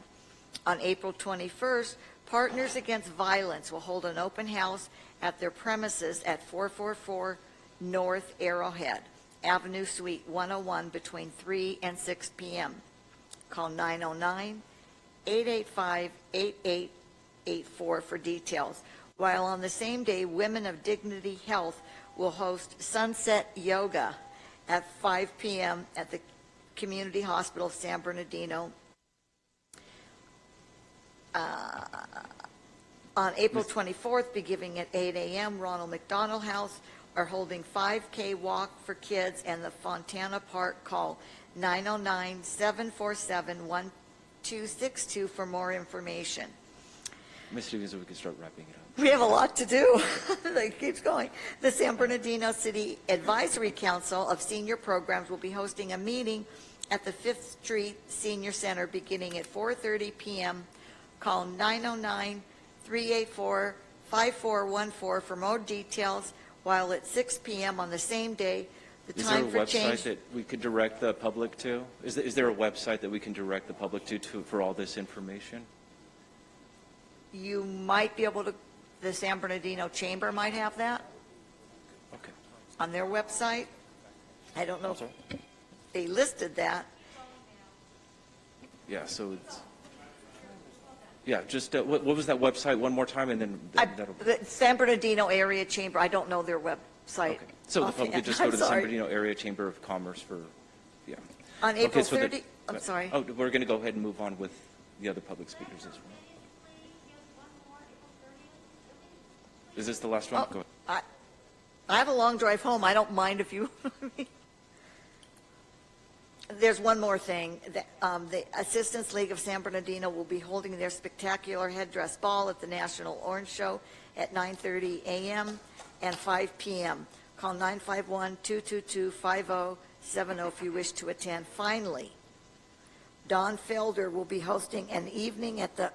On April 21st, Partners Against Violence will hold an open house at their premises at 444 North Arrowhead Avenue, Suite 101, between 3 and 6 p.m. Call 909-885-8884 for details. While on the same day, Women of Dignity Health will host Sunset Yoga at 5 p.m. at the Community Hospital of San Bernardino. On April 24th, beginning at 8 a.m., Ronald McDonald House are holding 5K walk for kids, and the Fontana Park. Call 909-747-1262 for more information. Ms. Stevens, we can start wrapping it up. We have a lot to do. It keeps going. The San Bernardino City Advisory Council of Senior Programs will be hosting a meeting at the 5th Street Senior Center beginning at 4:30 p.m. Call 909-384-5414 for more details, while at 6 p.m. on the same day, the time for change. Is there a website that we could direct the public to? Is there a website that we can direct the public to for all this information? You might be able to, the San Bernardino Chamber might have that. Okay. On their website. I don't know if they listed that. Yeah, so it's, yeah, just, what was that website one more time, and then that'll. The San Bernardino Area Chamber, I don't know their website. Okay. So the public could just go to the San Bernardino Area Chamber of Commerce for, yeah. On April so 30, I'm sorry. Oh, we're going to go ahead and move on with the other public speakers as well. Is this the last one? Go ahead. I have a long drive home. I don't mind if you. There's one more thing. The Assistance League of San Bernardino will be holding their spectacular headdress ball at the National Orange Show at 9:30 a.m. and 5 p.m. Call 951-222-5070 if you wish to attend. Finally, Don Felder will be hosting an evening at the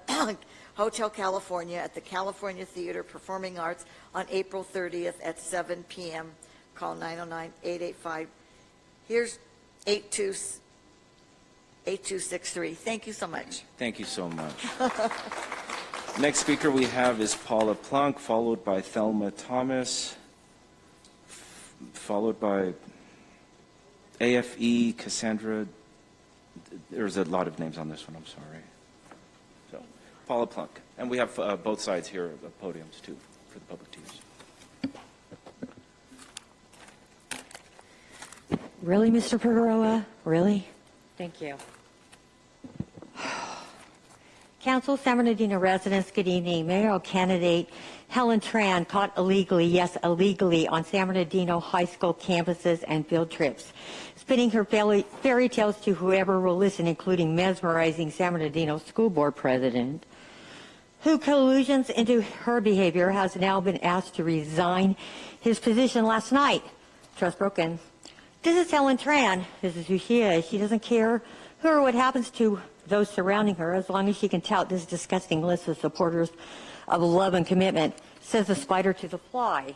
Hotel California at the California Theater Performing Arts on April 30th at 7 p.m. Call 909-885. Here's 8263. Thank you so much. Thank you so much. Next speaker we have is Paula Plunk, followed by Thelma Thomas, followed by AFE, Cassandra. There's a lot of names on this one, I'm sorry. So, Paula Plunk. And we have both sides here of the podiums, too, for the public to use. Really, Mr. Figueroa? Really? Thank you. Council, San Bernardino residents, good evening. Mayoral candidate Helen Tran caught illegally, yes, illegally, on San Bernardino high school campuses and field trips, spinning her fairy tales to whoever will listen, including mesmerizing San Bernardino school board president, who collusions into her behavior has now been asked to resign his position last night. Trust broken. This is Helen Tran. This is who she is. She doesn't care who or what happens to those surrounding her as long as she can tout this disgusting list of supporters of love and commitment, says the spider to the fly.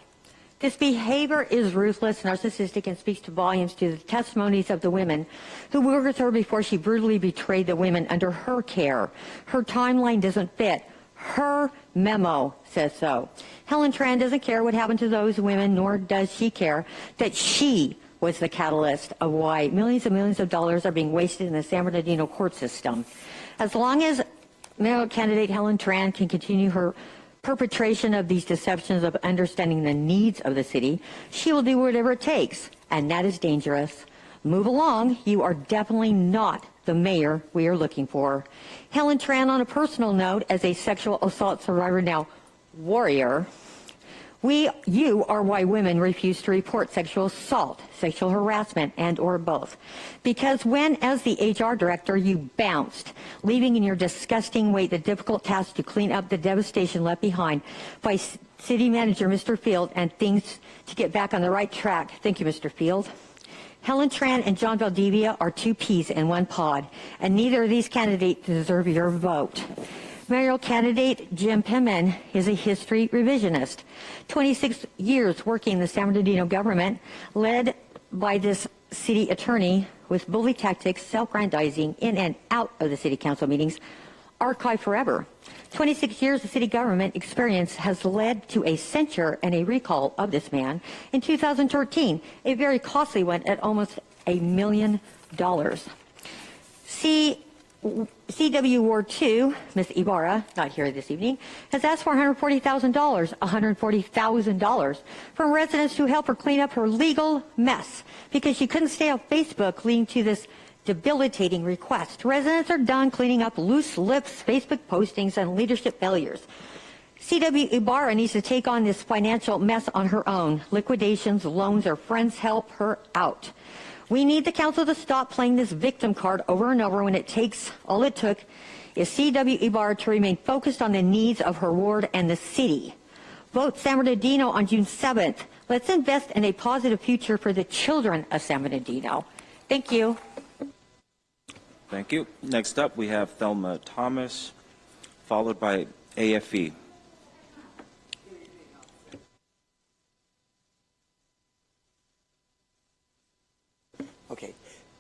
This behavior is ruthless, narcissistic, and speaks to volumes to the testimonies of the women who were with her before she brutally betrayed the women under her care. Her timeline doesn't fit. Her memo says so. Helen Tran doesn't care what happened to those women, nor does she care that she was the catalyst of why millions and millions of dollars are being wasted in the San Bernardino court system. As long as mayoral candidate Helen Tran can continue her perpetration of these deceptions of understanding the needs of the city, she will do whatever it takes, and that is dangerous. Move along. You are definitely not the mayor we are looking for. Helen Tran, on a personal note, as a sexual assault survivor, now warrior, you are why women refuse to report sexual assault, sexual harassment, and or both. Because when, as the HR director, you bounced, leaving in your disgusting wake the difficult task to clean up the devastation left behind by city manager Mr. Field and things to get back on the right track. Thank you, Mr. Field. Helen Tran and John Valdivia are two peas in one pod, and neither of these candidates deserve your vote. Mayoral candidate Jim Penman is a history revisionist. 26 years working the San Bernardino government, led by this city attorney with bully tactics, self-grandizing in and out of the city council meetings, archived forever. 26 years of city government experience has led to a censure and a recall of this man in 2013, a very costly one at almost $1 million. CW Ward 2, Ms. Ibarra, not here this evening, has asked for $140,000 from residents to help her clean up her legal mess because she couldn't stay off Facebook, leading to this debilitating request. Residents are done cleaning up loose lips, Facebook postings, and leadership failures. CW Ibarra needs to take on this financial mess on her own. Liquidations, loans, or friends help her out. We need the council to stop playing this victim card over and over when all it took is CW Ibarra to remain focused on the needs of her ward and the city. Vote San Bernardino on June 7th. Let's invest in a positive future for the children of San Bernardino. Thank you. Thank you. Next up, we have Thelma Thomas, followed by AFE. Okay,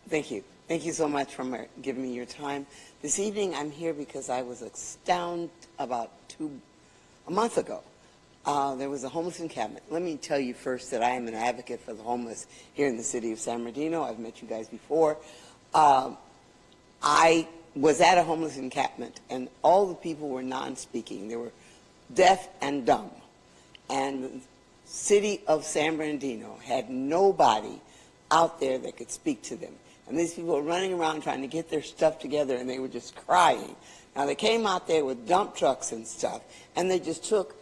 thank you. Thank you so much for giving me your time. This evening I'm here because I was astounded about a month ago. There was a homeless encampment. Let me tell you first that I am an advocate for the homeless here in the city of San Bernardino. I've met you guys before. I was at a homeless encampment and all the people were non-speaking. They were deaf and dumb. And the city of San Bernardino had nobody out there that could speak to them. And these people were running around trying to get their stuff together and they were just crying. Now they came out there with dump trucks and stuff and they just took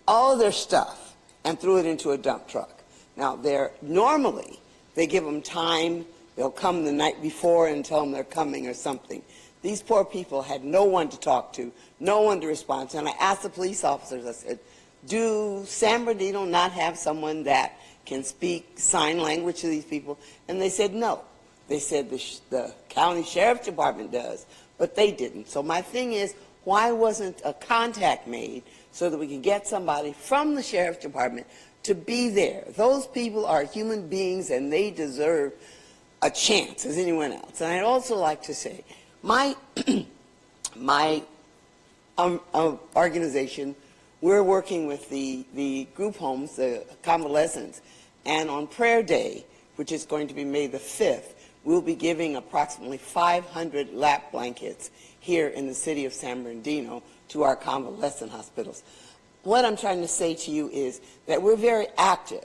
all their stuff and threw it into a dump truck. Now normally they give them time, they'll come the night before and tell them they're coming or something. These poor people had no one to talk to, no one to respond to. And I asked the police officers, I said, do San Bernardino not have someone that can speak sign language to these people? And they said no. They said the county sheriff's department does, but they didn't. So my thing is, why wasn't a contact made so that we could get somebody from the sheriff's department to be there? Those people are human beings and they deserve a chance as anyone else. And I'd also like to say, my organization, we're working with the group homes, the convalescents, and on prayer day, which is going to be May the 5th, we'll be giving approximately 500 lap blankets here in the city of San Bernardino to our convalescent hospitals. What I'm trying to say to you is that we're very active.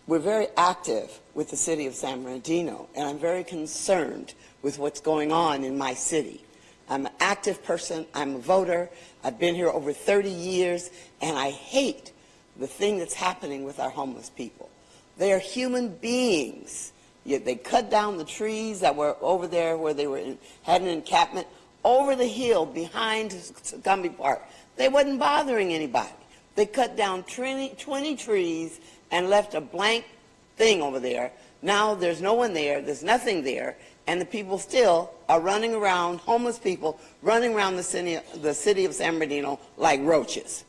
We're very active with the city of San Bernardino, and I'm very concerned with what's going on in my city. I'm an active person. I'm a voter. I've been here over 30 years, and I hate the thing that's happening with our homeless people. They are human beings. Yet they cut down the trees that were over there where they had an encampment over the hill behind Gumby Park. They wasn't bothering anybody. They cut down 20 trees and left a blank thing over there Now there's no one there, there's nothing there, and the people still are running around, homeless people, running around the city of San Bernardino like roaches.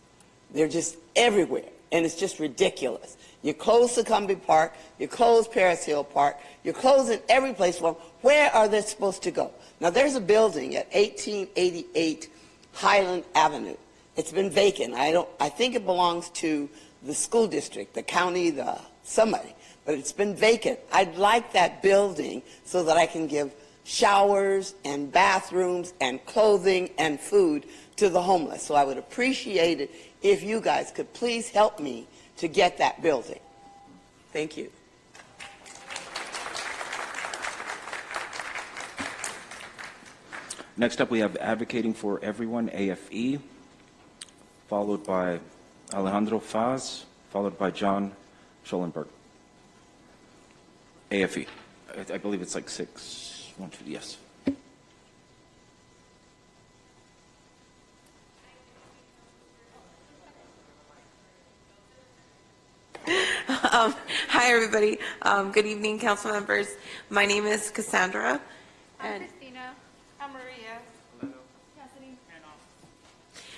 They're just everywhere, and it's just ridiculous. You close Succumbia Park, you close Paris Hill Park, you're closing every place for them. Where are they supposed to go? Now there's a building at 1888 Highland Avenue. It's been vacant. I think it belongs to the school district, the county, somebody, but it's been vacant. I'd like that building so that I can give showers and bathrooms and clothing and food to the homeless. So I would appreciate it if you guys could please help me to get that building. Thank you. Next up, we have Advocating for Everyone, AFE, followed by Alejandro Faz, followed by John Schollenberg. AFE. I believe it's like 6, 1, 2, yes. Hi, everybody. Good evening, council members. My name is Cassandra. I'm Christina. I'm Maria.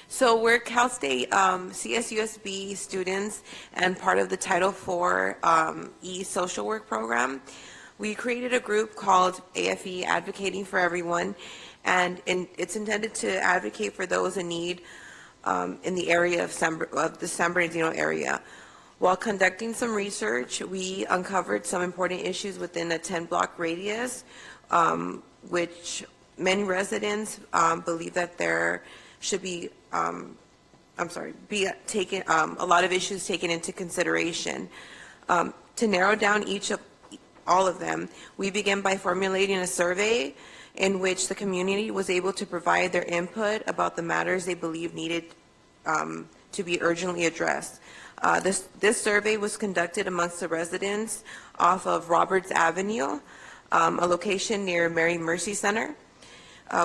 So we're Cal State CSUSB students and part of the Title IV e-social work program. We created a group called AFE, Advocating for Everyone, and it's intended to advocate for those in need in the area of the San Bernardino area. While conducting some research, we uncovered some important issues within a 10-block radius, which many residents believe that there should be, taken, a lot of issues taken into consideration. To narrow down all of them, we began by formulating a survey in which the community was able to provide their input about the matters they believe needed to be urgently addressed. This survey was conducted amongst the residents off of Roberts Avenue, a location near Mary Mercy Center.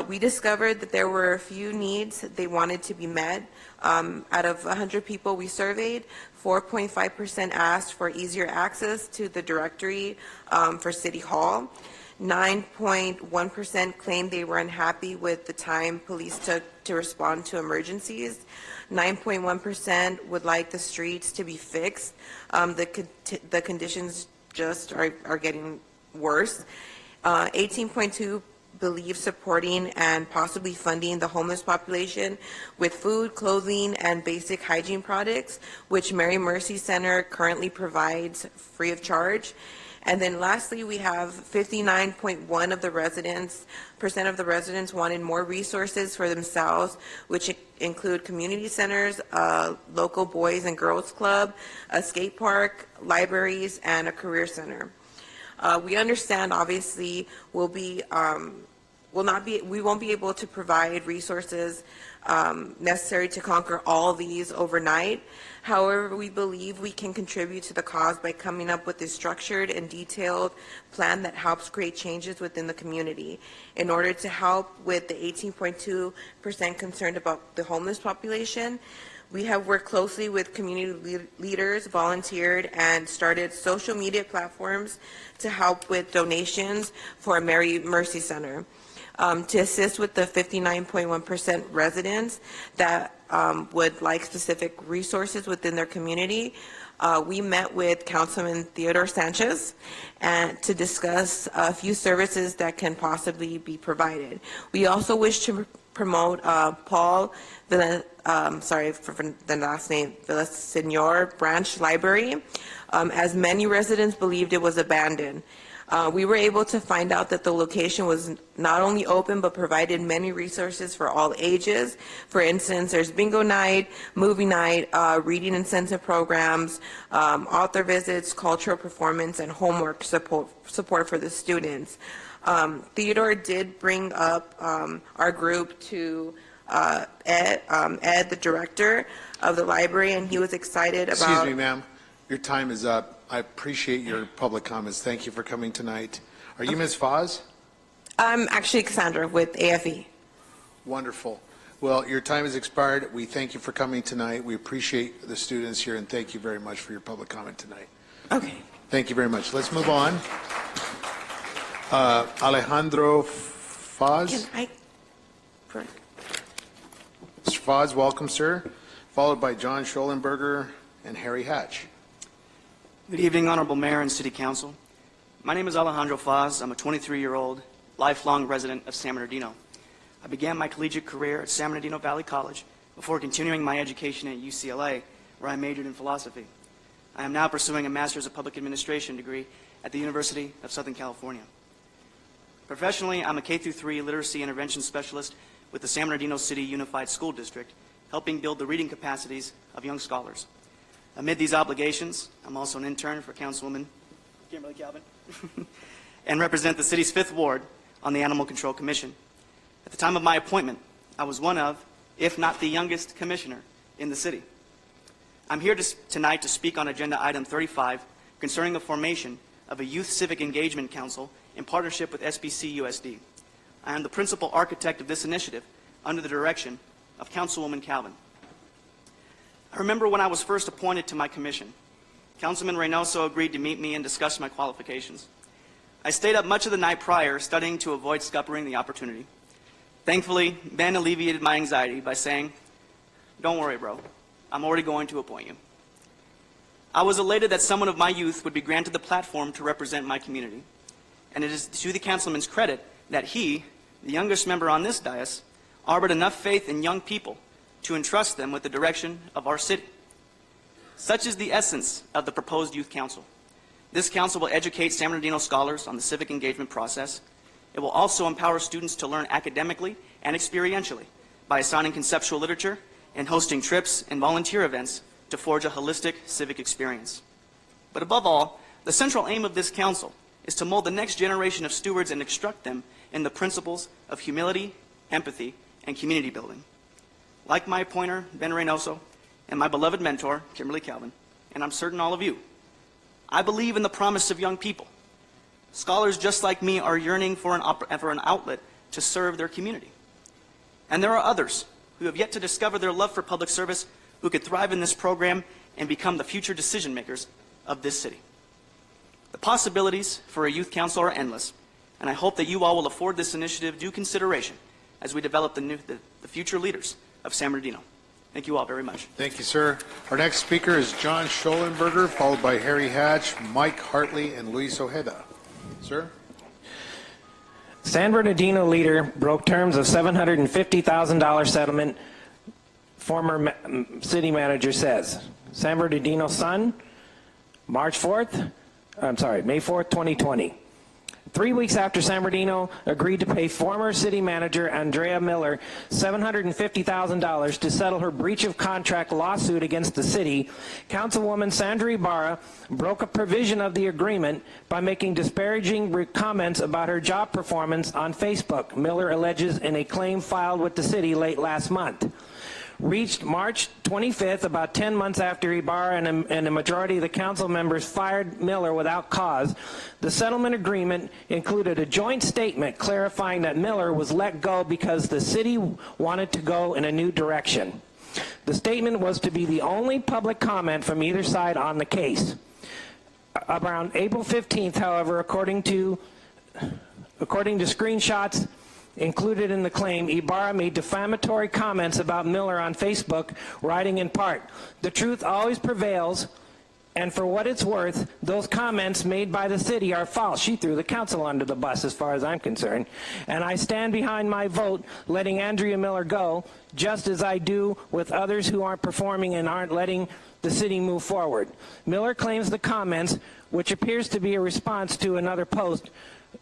We discovered that there were a few needs they wanted to be met. Out of 100 people we surveyed, 4.5% asked for easier access to the directory for City Hall. 9.1% claimed they were unhappy with the time police took to respond to emergencies. 9.1% would like the streets to be fixed. The conditions just are getting worse. 18.2% believe supporting and possibly funding the homeless population with food, clothing, and basic hygiene products, which Mary Mercy Center currently provides free of charge. And then lastly, we have 59.1% of the residents wanted more resources for themselves, which include community centers, a local boys and girls club, a skate park, libraries, and a career center. We understand, obviously, we won't be able to provide resources necessary to conquer all these overnight. However, we believe we can contribute to the cause by coming up with a structured and detailed plan that helps create changes within the community. In order to help with the 18.2% concerned about the homeless population, we have worked closely with community leaders, volunteered, and started social media platforms to help with donations for Mary Mercy Center. To assist with the 59.1% residents that would like specific resources within their community, we met with Councilman Theodore Sanchez to discuss a few services that can possibly be provided. We also wish to promote Paul sorry for the last name, Villaseñor Branch Library, as many residents believed it was abandoned. We were able to find out that the location was not only open, but provided many resources for all ages. For instance, there's bingo night, movie night, reading incentive programs, author visits, cultural performance, and homework support for the students. Theodore did bring up our group to Ed, the director of the library, and he was excited about... Excuse me, ma'am. Your time is up. I appreciate your public comments. Thank you for coming tonight. Are you Ms. Foz? I'm actually Cassandra with AFE. Wonderful. Well, your time has expired. We thank you for coming tonight. We appreciate the students here, and thank you very much for your public comment tonight. Okay. Thank you very much. Let's move on. Alejandro Faz. Mr. Faz, welcome, sir. Followed by John Schollenberger and Harry Hatch. Good evening, Honorable Mayor and City Council. My name is Alejandro Faz. I'm a 23-year-old, lifelong resident of San Bernardino. I began my collegiate career at San Bernardino Valley College before continuing my education at UCLA, where I majored in philosophy. I am now pursuing a Master's of Public Administration degree at the University of Southern California. Professionally, I'm a K-3 literacy intervention specialist with the San Bernardino City Unified School District, helping build the reading capacities of young scholars. Amid these obligations, I'm also an intern for Councilwoman Kimberly Calvin and represent the city's 5th Ward on the Animal Control Commission. At the time of my appointment, I was one of, if not the youngest commissioner in the city. I'm here tonight to speak on Agenda Item 35 concerning the formation of a Youth Civic Engagement Council in partnership with SBC USD. I am the principal architect of this initiative under the direction of Councilwoman Calvin. I remember when I was first appointed to my commission, Councilman Reynoso agreed to meet me and discuss my qualifications. I stayed up much of the night prior studying to avoid scuppering the opportunity. Thankfully, Ben alleviated my anxiety by saying, "Don't worry, bro. I'm already going to appoint you." I was elated that someone of my youth would be granted the platform to represent my community. And it is to the councilman's credit that he, the youngest member on this dais, harbored enough faith in young people to entrust them with the direction of our city. Such is the essence of the proposed youth council. This council will educate San Bernardino scholars on the civic engagement process. It will also empower students to learn academically and experientially by assigning conceptual literature and hosting trips and volunteer events to forge a holistic civic experience. But above all, the central aim of this council is to mold the next generation of stewards and instruct them in the principles of humility, empathy, and community building. Like my appointer, Ben Reynoso, and my beloved mentor, Kimberly Calvin, and I'm certain all of you, I believe in the promise of young people. Scholars just like me are yearning for an outlet to serve their community. And there are others who have yet to discover their love for public service who could thrive in this program and become the future decision makers of this city. The possibilities for a youth council are endless, and I hope that you all will afford this initiative due consideration as we develop the future leaders of San Bernardino. Thank you all very much. Thank you, sir. Our next speaker is John Schollenberger, followed by Harry Hatch, Mike Hartley, and Luis Ojeda. Sir? San Bernardino leader broke terms of $750,000 settlement, former city manager says. San Bernardino Sun, May 4th, 2020. 3 weeks after San Bernardino agreed to pay former city manager Andrea Miller $750,000 to settle her breach of contract lawsuit against the city, Councilwoman Sandra Ibarra broke a provision of the agreement by making disparaging comments about her job performance on Facebook, Miller alleges in a claim filed with the city late last month. Reached March 25th, about 10 months after Ibarra and a majority of the council members fired Miller without cause, the settlement agreement included a joint statement clarifying that Miller was let go because the city wanted to go in a new direction. The statement was to be the only public comment from either side on the case. Around April 15th, however, according to screenshots included in the claim, Ibarra made defamatory comments about Miller on Facebook, writing in part, "The truth always prevails, and for what it's worth, those comments made by the city are false." She threw the council under the bus as far as I'm concerned. "And I stand behind my vote letting Andrea Miller go, just as I do with others who aren't performing and aren't letting the city move forward." Miller claims the comments, which appears to be a response to another post,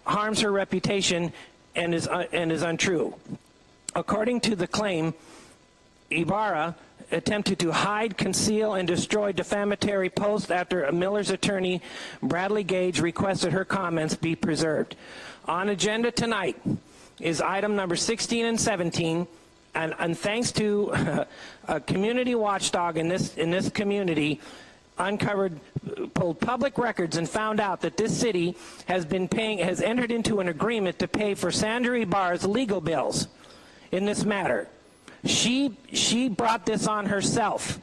harms her reputation and is untrue. According to the claim, Ibarra attempted to hide, conceal, and destroy defamatory posts after Miller's attorney, Bradley Gage, requested her comments be preserved. On agenda tonight is item number 16 and 17, and thanks to a community watchdog in this community, pulled public records and found out that this city has entered into an agreement to pay for Sandra Ibarra's legal bills in this matter. She brought this on herself.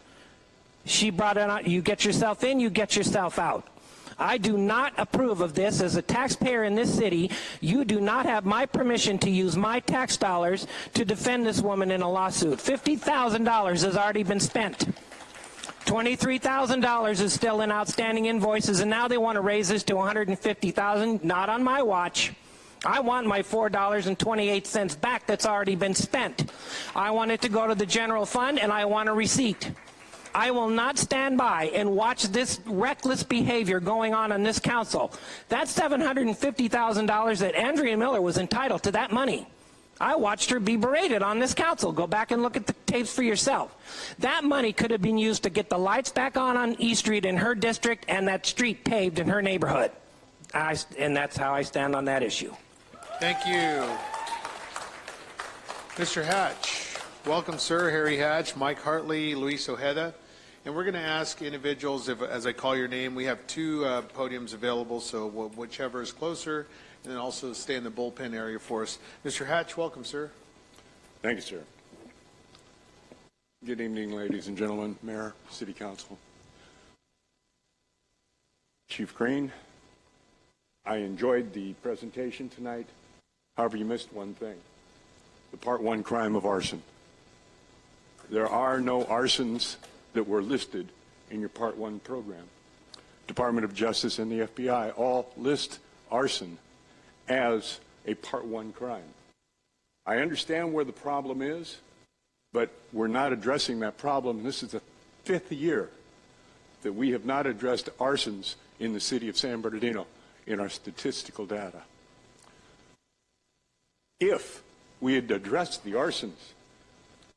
She brought it on. You get yourself in, you get yourself out. I do not approve of this. As a taxpayer in this city, you do not have my permission to use my tax dollars to defend this woman in a lawsuit. $50,000 has already been spent. $23,000 is still in outstanding invoices, and now they want to raise this to $150,000. Not on my watch. I want my $4.28 back that's already been spent. I want it to go to the general fund, and I want a receipt. I will not stand by and watch this reckless behavior going on in this council. That's $750,000 that Andrea Miller was entitled to that money. I watched her be berated on this council. Go back and look at the tapes for yourself. That money could have been used to get the lights back on East Street in her district and that street paved in her neighborhood. And that's how I stand on that issue. Thank you. Mr. Hatch. Welcome, sir. Harry Hatch, Mike Hartley, Luis Ojeda. And we're going to ask individuals, as I call your name, we have two podiums available, so whichever is closer, and then also stay in the bullpen area for us. Mr. Hatch, welcome, sir. Thank you, sir. Good evening, ladies and gentlemen, Mayor, City Council. Chief Crane, I enjoyed the presentation tonight. However, you missed one thing, the Part 1 crime of arson. There are no arsons that were listed in your Part 1 program. Department of Justice and the FBI all list arson as a Part 1 crime. I understand where the problem is, but we're not addressing that problem. This is the 5th year that we have not addressed arsons in the city of San Bernardino in our statistical data. If we had addressed the arsons,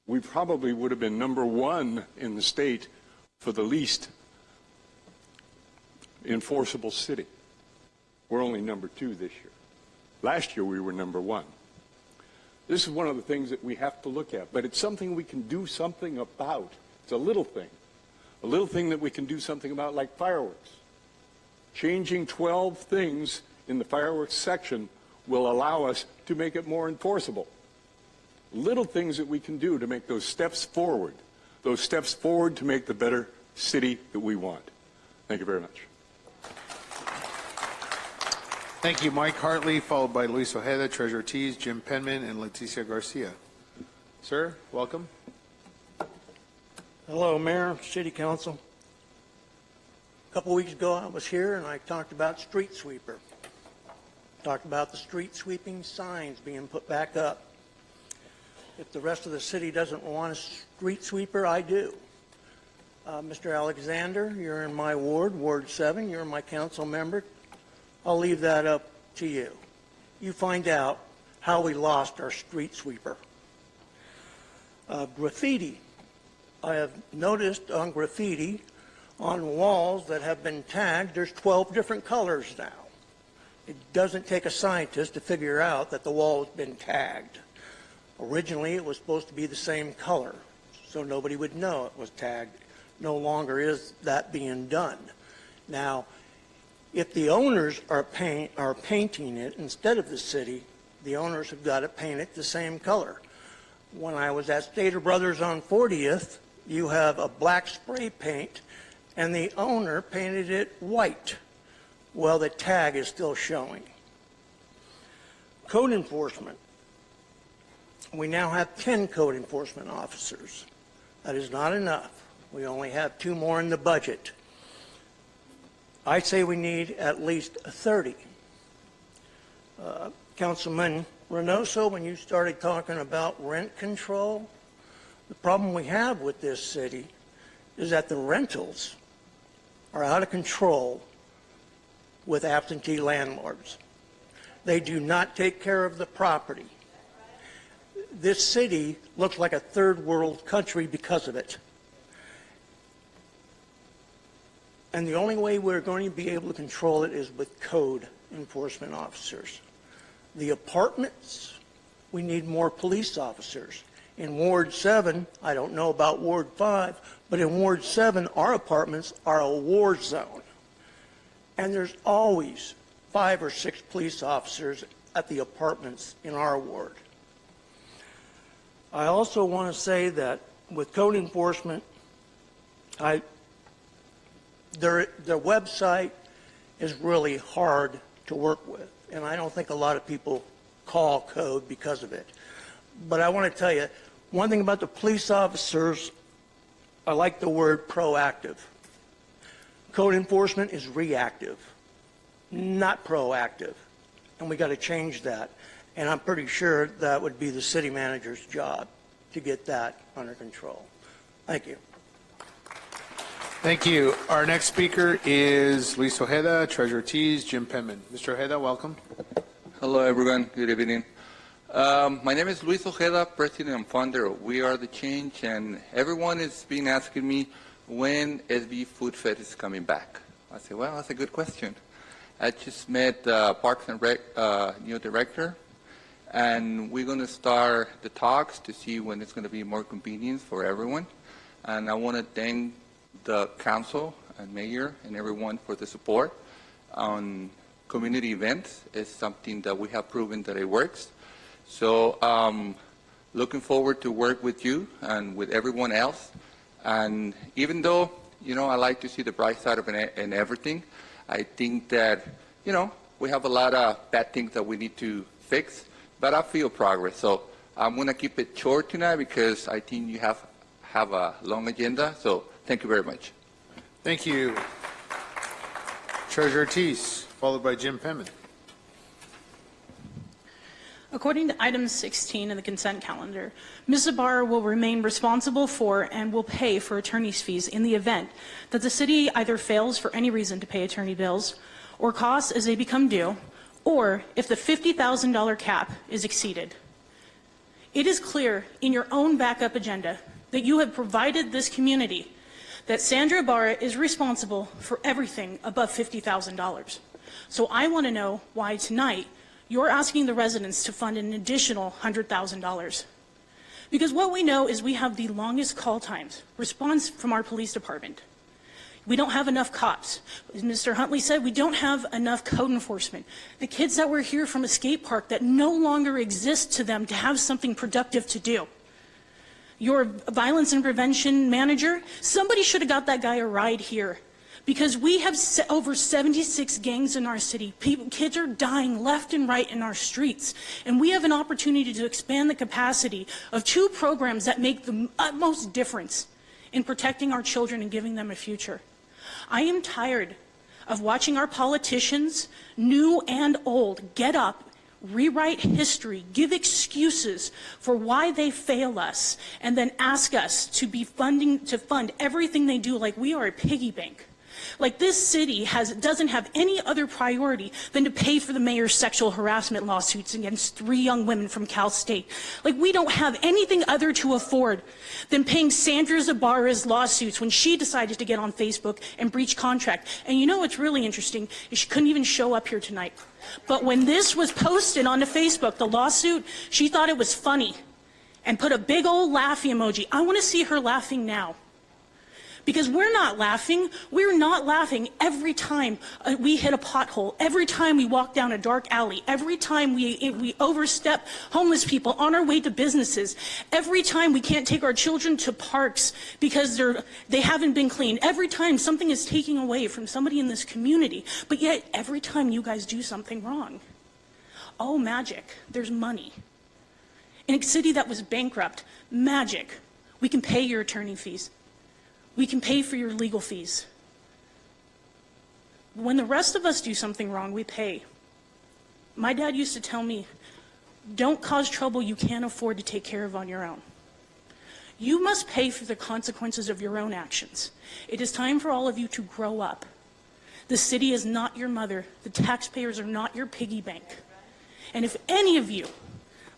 we probably would have been #1 in the state for the least enforceable city. We're only #2 this year. Last year we were #1. This is one of the things that we have to look at, but it's something we can do something about. It's a little thing that we can do something about, like fireworks. Changing 12 things in the fireworks section will allow us to make it more enforceable. Little things that we can do to make those steps forward to make the better city that we want. Thank you very much. Thank you, Mike Hartley, followed by Luis Ojeda, Treasurer Tees, Jim Penman, and Leticia Garcia. Sir, welcome. Hello, Mayor, City Council. A couple weeks ago, I was here and I talked about street sweeper. Talked about the street sweeping signs being put back up. If the rest of the city doesn't want a street sweeper, I do. Mr. Alexander, you're in my ward, Ward 7. You're my council member. I'll leave that up to you. You find out how we lost our street sweeper. Graffiti. I have noticed on graffiti on walls that have been tagged, there's 12 different colors now. It doesn't take a scientist to figure out that the wall has been tagged. Originally, it was supposed to be the same color, so nobody would know it was tagged. No longer is that being done. Now, if the owners are painting it instead of the city, the owners have got to paint it the same color. When I was at Stater Brothers on 40th, you have a black spray paint, and the owner painted it white. Well, the tag is still showing. Code enforcement. We now have 10 code enforcement officers. That is not enough. We only have 2 more in the budget. I say we need at least 30. Councilman Reynoso, when you started talking about rent control, the problem we have with this city is that the rentals are out of control with absentee landlords. They do not take care of the property. This city looks like a third world country because of it. And the only way we're going to be able to control it is with code enforcement officers. The apartments, we need more police officers. In Ward 7, I don't know about Ward 5, but in Ward 7, our apartments are a war zone. And there's always 5 or 6 police officers at the apartments in our ward. I also want to say that with code enforcement, their website is really hard to work with, and I don't think a lot of people call code because of it. But I want to tell you, one thing about the police officers, I like the word proactive. Code enforcement is reactive, not proactive, and we got to change that. And I'm pretty sure that would be the city manager's job to get that under control. Thank you. Thank you. Our next speaker is Luis Ojeda, Treasurer Tees, Jim Penman. Mr. Ojeda, welcome. Hello, everyone. Good evening. My name is Luis Ojeda, President and founder of We Are the Change, and everyone has been asking me when SB Food Fed is coming back. I say, well, that's a good question. I just met Parks and Rec new director, and we're going to start the talks to see when it's going to be more convenient for everyone. And I want to thank the council and mayor and everyone for the support on community events. It's something that we have proven that it works. So looking forward to work with you and with everyone else. And even though, you know, I like to see the bright side of it and everything, I think that, you know, we have a lot of bad things that we need to fix, but I feel progress. So I'm going to keep it short tonight because I think you have a long agenda. So thank you very much. Thank you. Treasurer Tees, followed by Jim Penman. According to item 16 in the consent calendar, Ms. Ibarra will remain responsible for and will pay for attorney's fees in the event that the city either fails for any reason to pay attorney bills or costs as they become due, or if the $50,000 cap is exceeded. It is clear in your own backup agenda that you have provided this community that Sandra Ibarra is responsible for everything above $50,000. So I want to know why tonight you're asking the residents to fund an additional $100,000. Because what we know is we have the longest call times, response from our police department. We don't have enough cops. As Mr. Huntley said, we don't have enough code enforcement. The kids that were here from a skate park that no longer exist to them to have something productive to do. Your violence and prevention manager, somebody should have got that guy a ride here. Because we have over 76 gangs in our city. Kids are dying left and right in our streets. And we have an opportunity to expand the capacity of 2 programs that make the utmost difference in protecting our children and giving them a future. I am tired of watching our politicians, new and old, get up, rewrite history, give excuses for why they fail us, and then ask us to fund everything they do like we are a piggy bank. Like this city doesn't have any other priority than to pay for the mayor's sexual harassment lawsuits against 3 young women from Cal State. Like we don't have anything other to afford than paying Sandra Ibarra's lawsuits when she decided to get on Facebook and breach contract. And you know what's really interesting is she couldn't even show up here tonight. But when this was posted onto Facebook, the lawsuit, she thought it was funny and put a big old laughy emoji. I want to see her laughing now. Because we're not laughing. We're not laughing every time we hit a pothole, every time we walk down a dark alley, every time we overstep homeless people on our way to businesses, every time we can't take our children to parks because they haven't been cleaned, every time something is taken away from somebody in this community, but yet every time you guys do something wrong. Oh, magic, there's money. In a city that was bankrupt, magic, we can pay your attorney fees. We can pay for your legal fees. When the rest of us do something wrong, we pay. My dad used to tell me, don't cause trouble you can't afford to take care of on your own. You must pay for the consequences of your own actions. It is time for all of you to grow up. The city is not your mother. The taxpayers are not your piggy bank. And if any of you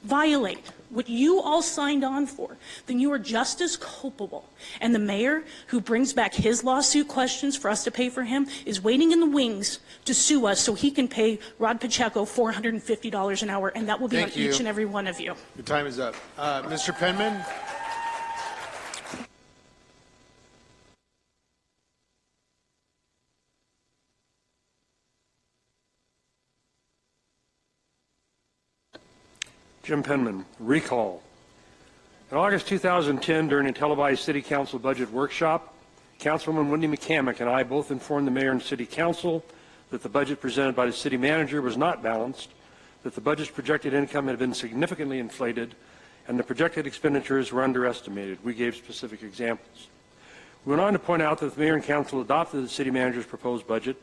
violate what you all signed on for, then you are just as culpable. And the mayor, who brings back his lawsuit questions for us to pay for him, is waiting in the wings to sue us so he can pay Rod Pacheco $450 an hour, and that will be on each and every one of you. Your time is up. Mr. Penman? Jim Penman, recall. In August 2010, during a televised City Council budget workshop, Councilwoman Wendy McCamick and I both informed the Mayor and City Council that the budget presented by the city manager was not balanced, that the budget's projected income had been significantly inflated, and the projected expenditures were underestimated. We gave specific examples. We went on to point out that if the mayor and council adopted the city manager's proposed budget,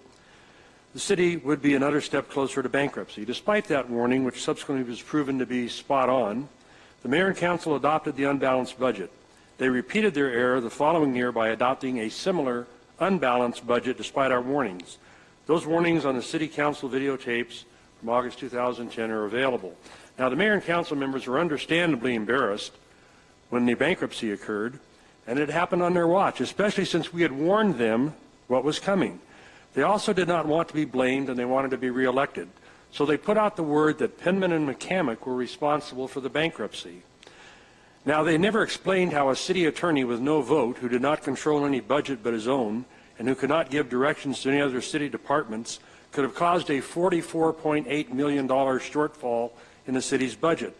the city would be another step closer to bankruptcy. Despite that warning, which subsequently was proven to be spot on, the mayor and council adopted the unbalanced budget. They repeated their error the following year by adopting a similar unbalanced budget despite our warnings. Those warnings on the city council videotapes from August 2010 are available. Now, the mayor and council members were understandably embarrassed when the bankruptcy occurred, and it happened on their watch, especially since we had warned them what was coming. They also did not want to be blamed, and they wanted to be reelected. So they put out the word that Penman and McCamick were responsible for the bankruptcy. Now, they never explained how a city attorney with no vote, who did not control any budget but his own, and who could not give directions to any other city departments, could have caused a $44.8 million shortfall in the city's budget.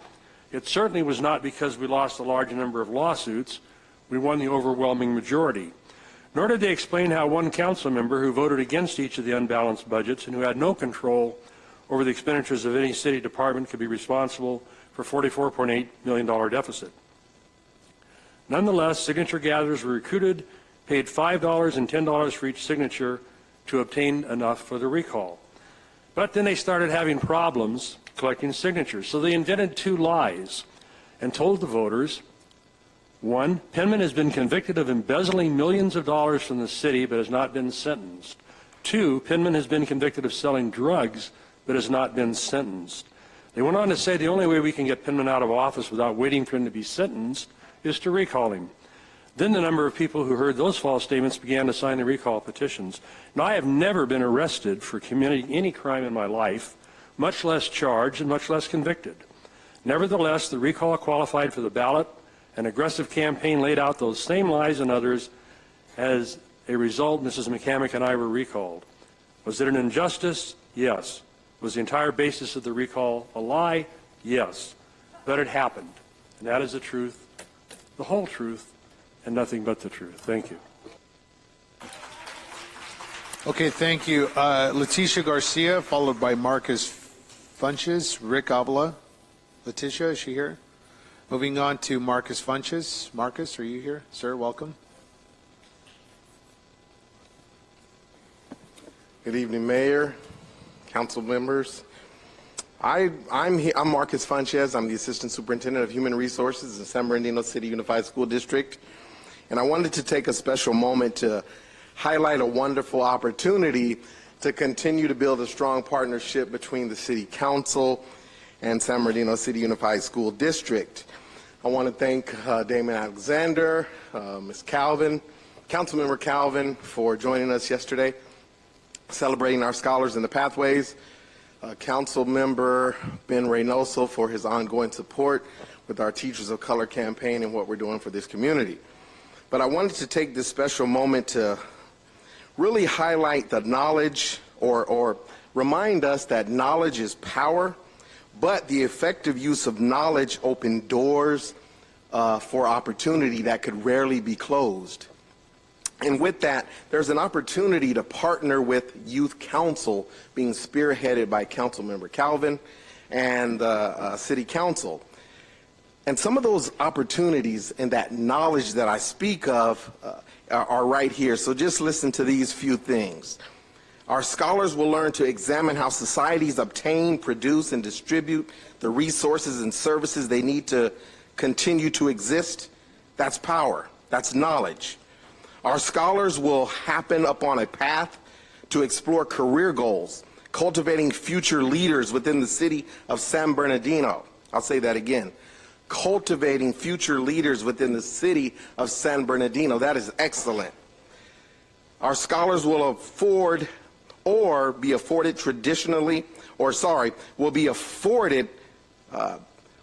It certainly was not because we lost a large number of lawsuits. We won the overwhelming majority. Nor did they explain how one council member who voted against each of the unbalanced budgets and who had no control over the expenditures of any city department could be responsible for $44.8 million deficit. Nonetheless, signature gatherers were recruited, paid $5 and $10 for each signature to obtain enough for the recall. But then they started having problems collecting signatures, so they invented two lies and told the voters, one, Penman has been convicted of embezzling millions of dollars from the city but has not been sentenced. Two, Penman has been convicted of selling drugs but has not been sentenced. They went on to say the only way we can get Penman out of office without waiting for him to be sentenced is to recall him. Then the number of people who heard those false statements began to sign the recall petitions. Now, I have never been arrested for committing any crime in my life, much less charged and much less convicted. Nevertheless, the recall qualified for the ballot. An aggressive campaign laid out those same lies and others. As a result, Mrs. McCamick and I were recalled. Was it an injustice? Yes. Was the entire basis of the recall a lie? Yes. But it happened. And that is the truth, the whole truth, and nothing but the truth. Thank you. Okay, thank you. Leticia Garcia, followed by Marcus Funches, Rick Avila. Leticia, is she here? Moving on to Marcus Funches. Marcus, are you here? Sir, welcome. Good evening, Mayor, council members. I'm Marcus Funches. I'm the Assistant Superintendent of Human Resources in San Bernardino City Unified School District. And I wanted to take a special moment to highlight a wonderful opportunity to continue to build a strong partnership between the City Council and San Bernardino City Unified School District. I want to thank Damon Alexander, Ms. Calvin, Councilmember Calvin, for joining us yesterday, celebrating our scholars in the pathways. Councilmember Ben Reynoso for his ongoing support with our Teachers of Color campaign and what we're doing for this community. But I wanted to take this special moment to really highlight the knowledge or remind us that knowledge is power, but the effective use of knowledge opened doors for opportunity that could rarely be closed. And with that, there's an opportunity to partner with Youth Council being spearheaded by Councilmember Calvin and City Council. And some of those opportunities and that knowledge that I speak of are right here. So just listen to these few things. Our scholars will learn to examine how societies obtain, produce, and distribute the resources and services they need to continue to exist. That's power. That's knowledge. Our scholars will happen upon a path to explore career goals, cultivating future leaders within the city of San Bernardino. I'll say that again. Cultivating future leaders within the city of San Bernardino. That is excellent. Our scholars will afford or be afforded traditionally, will be afforded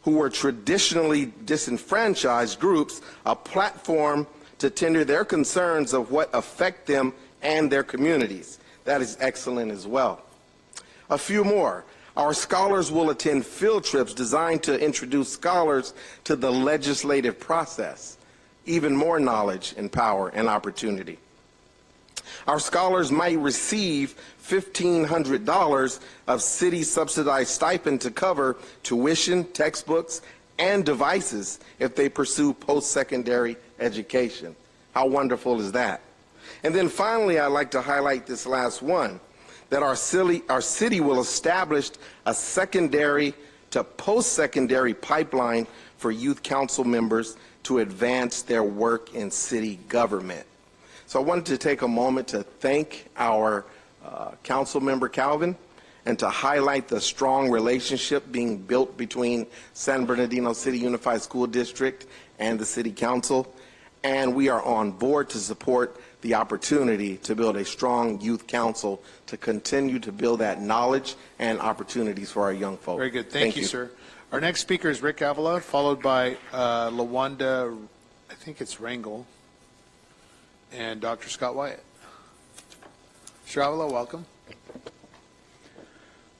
who were traditionally disenfranchised groups a platform to tender their concerns of what affect them and their communities. That is excellent as well. A few more. Our scholars will attend field trips designed to introduce scholars to the legislative process. Even more knowledge and power and opportunity. Our scholars might receive $1,500 of city subsidized stipend to cover tuition, textbooks, and devices if they pursue post-secondary education. How wonderful is that? And then finally, I'd like to highlight this last one, that our city will establish a secondary to post-secondary pipeline for youth council members to advance their work in city government. So I wanted to take a moment to thank our council member Calvin and to highlight the strong relationship being built between San Bernardino City Unified School District and the City Council. And we are on board to support the opportunity to build a strong youth council to continue to build that knowledge and opportunities for our young folks. Very good. Thank you, sir. Our next speaker is Rick Avila, followed by LaWanda, I think it's Rangel, and Dr. Scott Wyatt. Mr. Avila, welcome.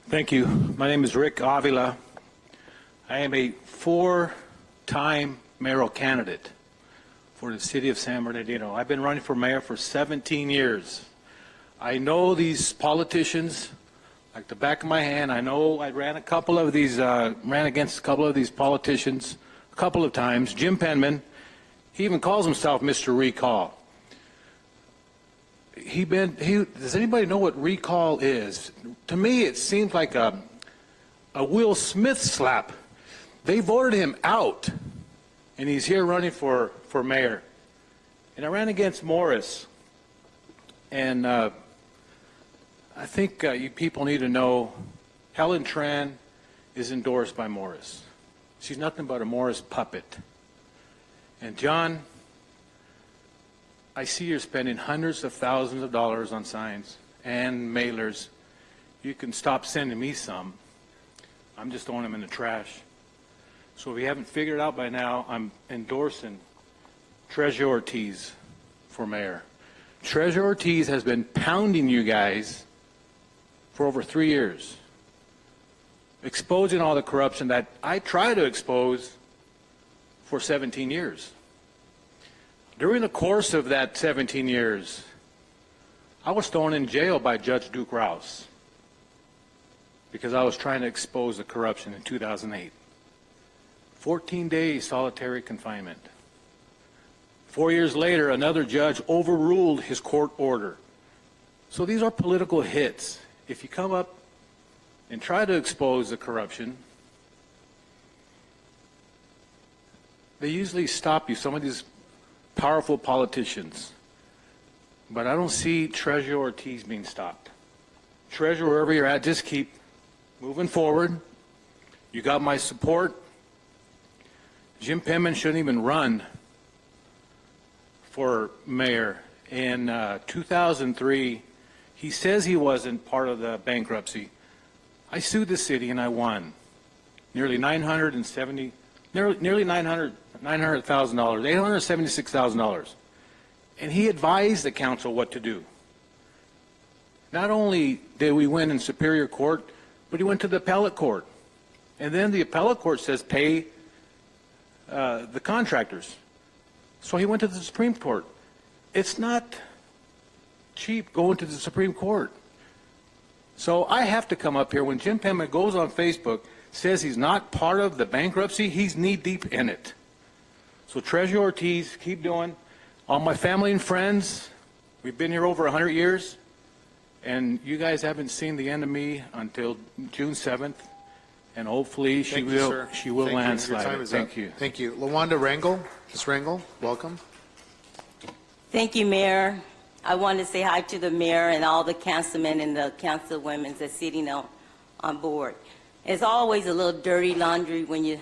Thank you. My name is Rick Avila. I am a four-time mayoral candidate for the city of San Bernardino. I've been running for mayor for 17 years. I know these politicians like the back of my hand. I know I ran against a couple of these politicians a couple of times. Jim Penman, he even calls himself Mr. Recall. Does anybody know what recall is? To me, it seems like a Will Smith slap. They voted him out, and he's here running for mayor. And I ran against Morris, and I think you people need to know Helen Tran is endorsed by Morris. She's nothing but a Morris puppet. And John, I see you're spending hundreds of thousands of dollars on signs and mailers. You can stop sending me some. I'm just throwing them in the trash. So if you haven't figured it out by now, I'm endorsing Treasurer Ortiz for mayor. Treasurer Ortiz has been pounding you guys for over 3 years, exposing all the corruption that I try to expose for 17 years. During the course of that 17 years, I was thrown in jail by Judge Duke Rouse because I was trying to expose the corruption in 2008. 14 days solitary confinement. 4 years later, another judge overruled his court order. So these are political hits. If you come up and try to expose the corruption, they usually stop you, some of these powerful politicians. But I don't see Treasurer Ortiz being stopped. Treasurer, wherever you're at, just keep moving forward. You got my support. Jim Penman shouldn't even run for mayor. In 2003, he says he wasn't part of the bankruptcy. I sued the city and I won. Nearly $900,000, $876,000. And he advised the council what to do. Not only did we win in Superior Court, but he went to the appellate court. And then the appellate court says pay the contractors. So he went to the Supreme Court. It's not cheap going to the Supreme Court. So I have to come up here when Jim Penman goes on Facebook, says he's not part of the bankruptcy, he's knee-deep in it. So Treasurer Ortiz, keep doing. All my family and friends, we've been here over 100 years, and you guys haven't seen the end of me until June 7th, and hopefully she will landslide it. Thank you. Thank you. LaWanda Rangel. Ms. Rangel, welcome. Thank you, Mayor. I want to say hi to the mayor and all the councilmen and the councilwomen that's sitting on board. It's always a little dirty laundry when you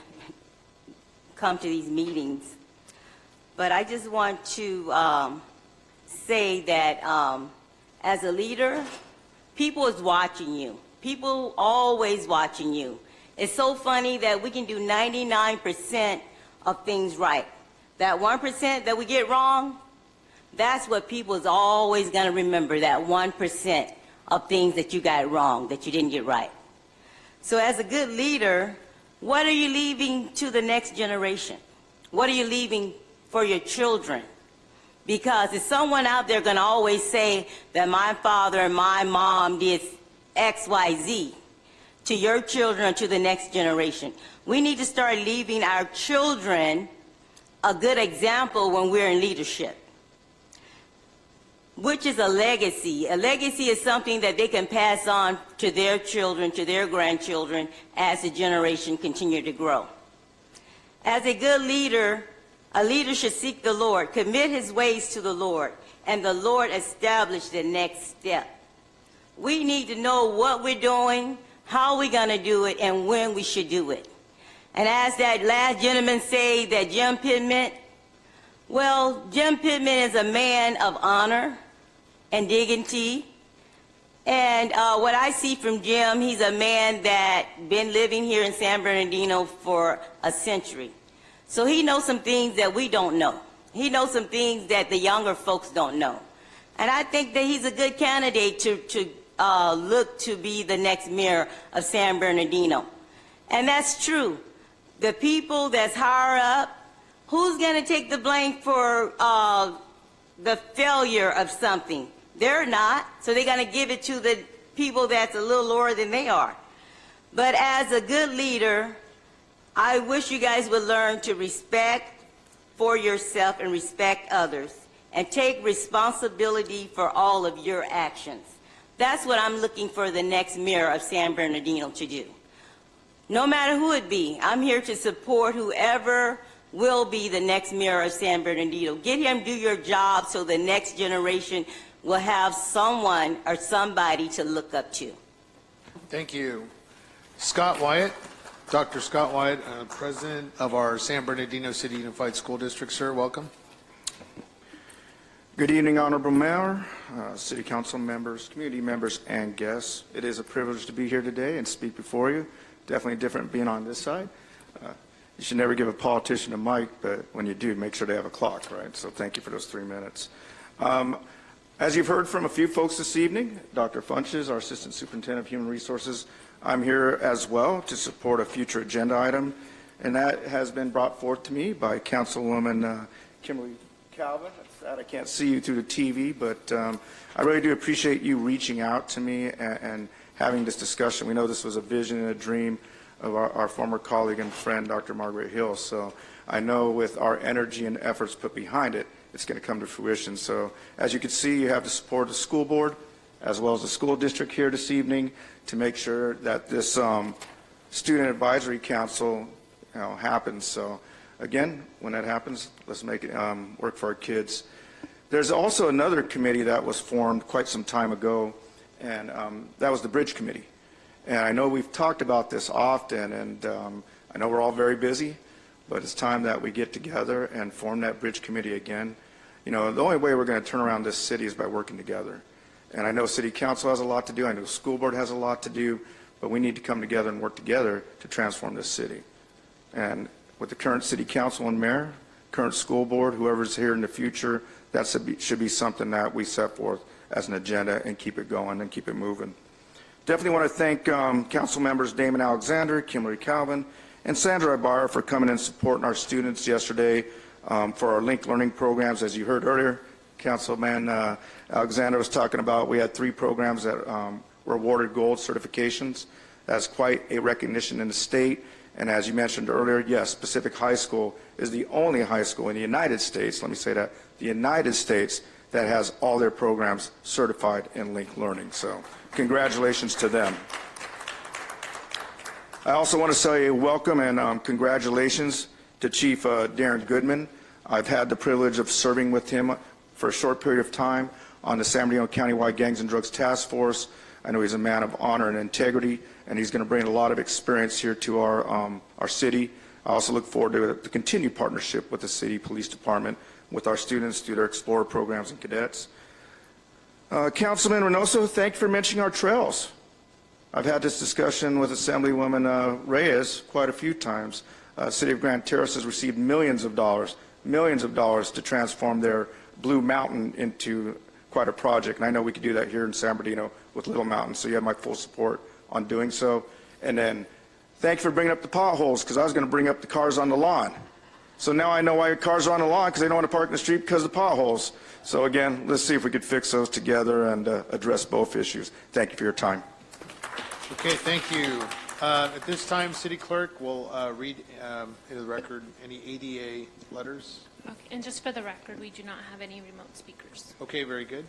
come to these meetings. But I just want to say that as a leader, people is watching you. People always watching you. It's so funny that we can do 99% of things right. That 1% that we get wrong, that's what people is always going to remember, that 1% of things that you got wrong, that you didn't get right. So as a good leader, what are you leaving to the next generation? What are you leaving for your children? Because there's someone out there going to always say that my father and my mom did X, Y, Z to your children or to the next generation. We need to start leaving our children a good example when we're in leadership, which is a legacy. A legacy is something that they can pass on to their children, to their grandchildren, as the generation continue to grow. As a good leader, a leader should seek the Lord, commit his ways to the Lord, and the Lord establish the next step. We need to know what we're doing, how we're going to do it, and when we should do it. And as that last gentleman said, that Jim Pittman, well, Jim Pittman is a man of honor and dignity. And what I see from Jim, he's a man that been living here in San Bernardino for a century. So he knows some things that we don't know. He knows some things that the younger folks don't know. And I think that he's a good candidate to look to be the next mayor of San Bernardino. And that's true. The people that's higher up, who's going to take the blame for the failure of something? They're not, so they're going to give it to the people that's a little lower than they are. But as a good leader, I wish you guys would learn to respect for yourself and respect others and take responsibility for all of your actions. That's what I'm looking for the next mayor of San Bernardino to do. No matter who it be, I'm here to support whoever will be the next mayor of San Bernardino. Get him to do your job so the next generation will have someone or somebody to look up to. Thank you. Scott Wyatt, Dr. Scott Wyatt, President of our San Bernardino City Unified School District. Sir, welcome. Good evening, Honorable Mayor, City Council members, community members, and guests. It is a privilege to be here today and speak before you. Definitely different being on this side. You should never give a politician a mic, but when you do, make sure they have a clock, right? So thank you for those 3 minutes. As you've heard from a few folks this evening, Dr. Funches, our Assistant Superintendent of Human Resources, I'm here as well to support a future agenda item, and that has been brought forth to me by Councilwoman Kimberly Calvin. It's sad I can't see you through the TV, but I really do appreciate you reaching out to me and having this discussion. We know this was a vision and a dream of our former colleague and friend, Dr. Margaret Hill. So I know with our energy and efforts put behind it, it's going to come to fruition. So as you can see, you have the support of the school board as well as the school district here this evening to make sure that this student advisory council happens. So again, when that happens, let's make it work for our kids. There's also another committee that was formed quite some time ago, and that was the Bridge Committee. And I know we've talked about this often, and I know we're all very busy, but it's time that we get together and form that Bridge Committee again. You know, the only way we're going to turn around this city is by working together. And I know City Council has a lot to do, I know the school board has a lot to do, but we need to come together and work together to transform this city. And with the current City Council and Mayor, current school board, whoever's here in the future, that should be something that we set forth as an agenda and keep it going and keep it moving. Definitely want to thank Council members Damon Alexander, Kimberly Calvin, and Sandra Ibarra for coming and supporting our students yesterday for our linked learning programs. As you heard earlier, Councilman Alexander was talking about, we had 3 programs that were awarded gold certifications. That's quite a recognition in the state. And as you mentioned earlier, yes, Pacific High School is the only high school in the United States, let me say that, the United States, that has all their programs certified in linked learning. So congratulations to them. I also want to say welcome and congratulations to Chief Darren Goodman. I've had the privilege of serving with him for a short period of time on the San Bernardino Countywide Gangs and Drugs Task Force. I know he's a man of honor and integrity, and he's going to bring a lot of experience here to our city. I also look forward to the continued partnership with the City Police Department, with our students through their Explorer programs and cadets. Councilman Reynoso, thank you for mentioning our trails. I've had this discussion with Assemblywoman Reyes quite a few times. City of Grand Terrace has received millions of dollars to transform their Blue Mountain into quite a project, and I know we could do that here in San Bernardino with Little Mountain, so you have my full support on doing so. And then thank you for bringing up the potholes, because I was going to bring up the cars on the lawn. So now I know why cars are on the lawn, because they don't want to park in the street because of the potholes. So again, let's see if we could fix those together and address both issues. Thank you for your time. Okay, thank you. At this time, City Clerk will read into the record any ADA letters. Okay, and just for the record, we do not have any remote speakers. Okay, very good.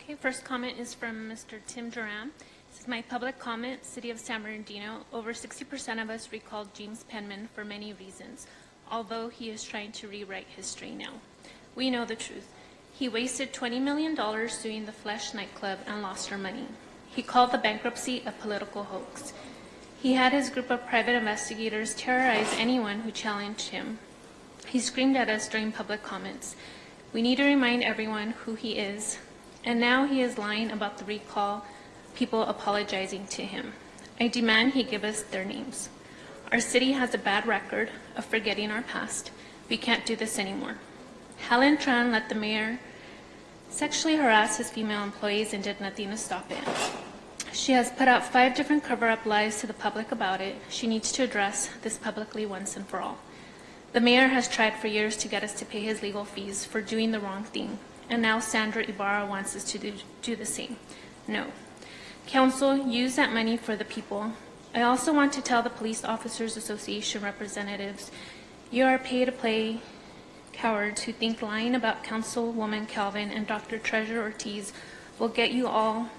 Okay, first comment is from Mr. Tim Duran. This is my public comment. City of San Bernardino, over 60% of us recalled James Penman for many reasons, although he is trying to rewrite history now. We know the truth. He wasted $20 million suing the Flesh nightclub and lost our money. He called the bankruptcy a political hoax. He had his group of private investigators terrorize anyone who challenged him. He screamed at us during public comments. We need to remind everyone who he is. And now he is lying about the recall, people apologizing to him. I demand he give us their names. Our city has a bad record of forgetting our past. We can't do this anymore. Helen Tran let the mayor sexually harass his female employees and did nothing to stop it. She has put out 5 different cover-up lies to the public about it. She needs to address this publicly once and for all. The mayor has tried for years to get us to pay his legal fees for doing the wrong thing, and now Sandra Ibarra wants us to do the same. No. Council, use that money for the people. I also want to tell the Police Officers Association representatives, you are paid to play cowards who think lying about Councilwoman Calvin and Dr. Treasure Ortiz will get you all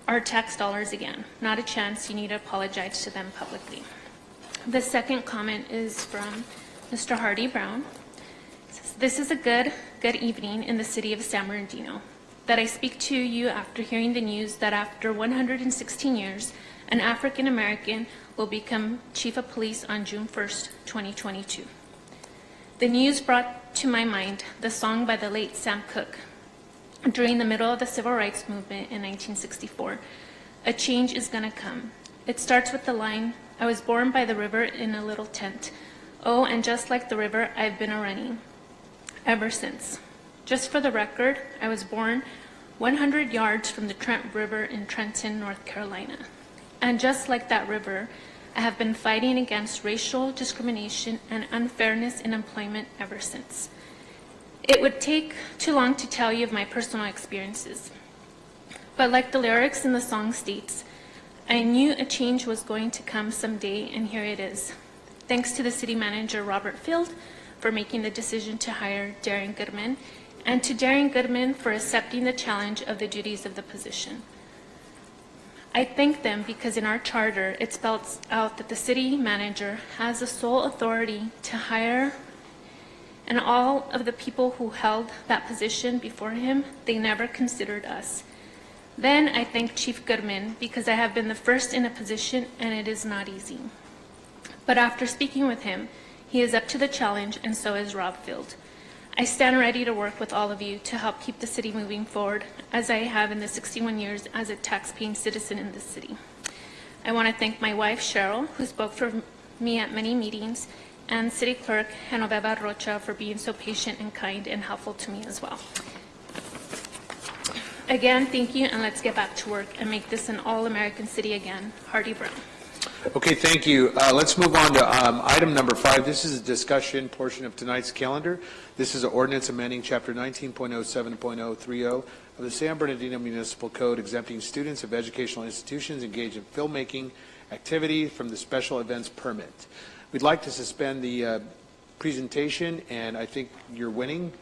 our tax dollars again. Not a chance. You need to apologize to them publicly. The second comment is from Mr. Hardy Brown. It says, this is a good evening in the city of San Bernardino. That I speak to you after hearing the news that after 116 years, an African American will become Chief of Police on June 1st, 2022. The news brought to my mind the song by the late Sam Cooke during the middle of the Civil Rights Movement in 1964. A change is gonna come. It starts with the line, I was born by the river in a little tent. Oh, and just like the river, I've been a-running ever since. Just for the record, I was born 100 yards from the Trent River in Trenton, North Carolina. And just like that river, I have been fighting against racial discrimination and unfairness in employment ever since. It would take too long to tell you of my personal experiences. But like the lyrics in the song states, I knew a change was going to come someday, and here it is. Thanks to the city manager, Robert Field, for making the decision to hire Darren Goodman, and to Darren Goodman for accepting the challenge of the duties of the position. I thank them because in our charter, it spells out that the city manager has the sole authority to hire, and all of the people who held that position before him, they never considered us. Then I thank Chief Goodman because I have been the first in a position and it is not easy. But after speaking with him, he is up to the challenge and so is Rob Field. I stand ready to work with all of you to help keep the city moving forward as I have in the 61 years as a tax-paying citizen in this city. I want to thank my wife, Cheryl, who spoke for me at many meetings, and City Clerk Genoveva Rocha for being so patient and kind and helpful to me as well. Again, thank you, and let's get back to work and make this an all-American city again. Hardy Brown. Okay, thank you. Let's move on to item number 5. This is a discussion portion of tonight's calendar. This is an ordinance amending Chapter 19.07.030 of the San Bernardino Municipal Code exempting students of educational institutions engaged in filmmaking activity from the special events permit. We'd like to suspend the presentation, and I think you're winning.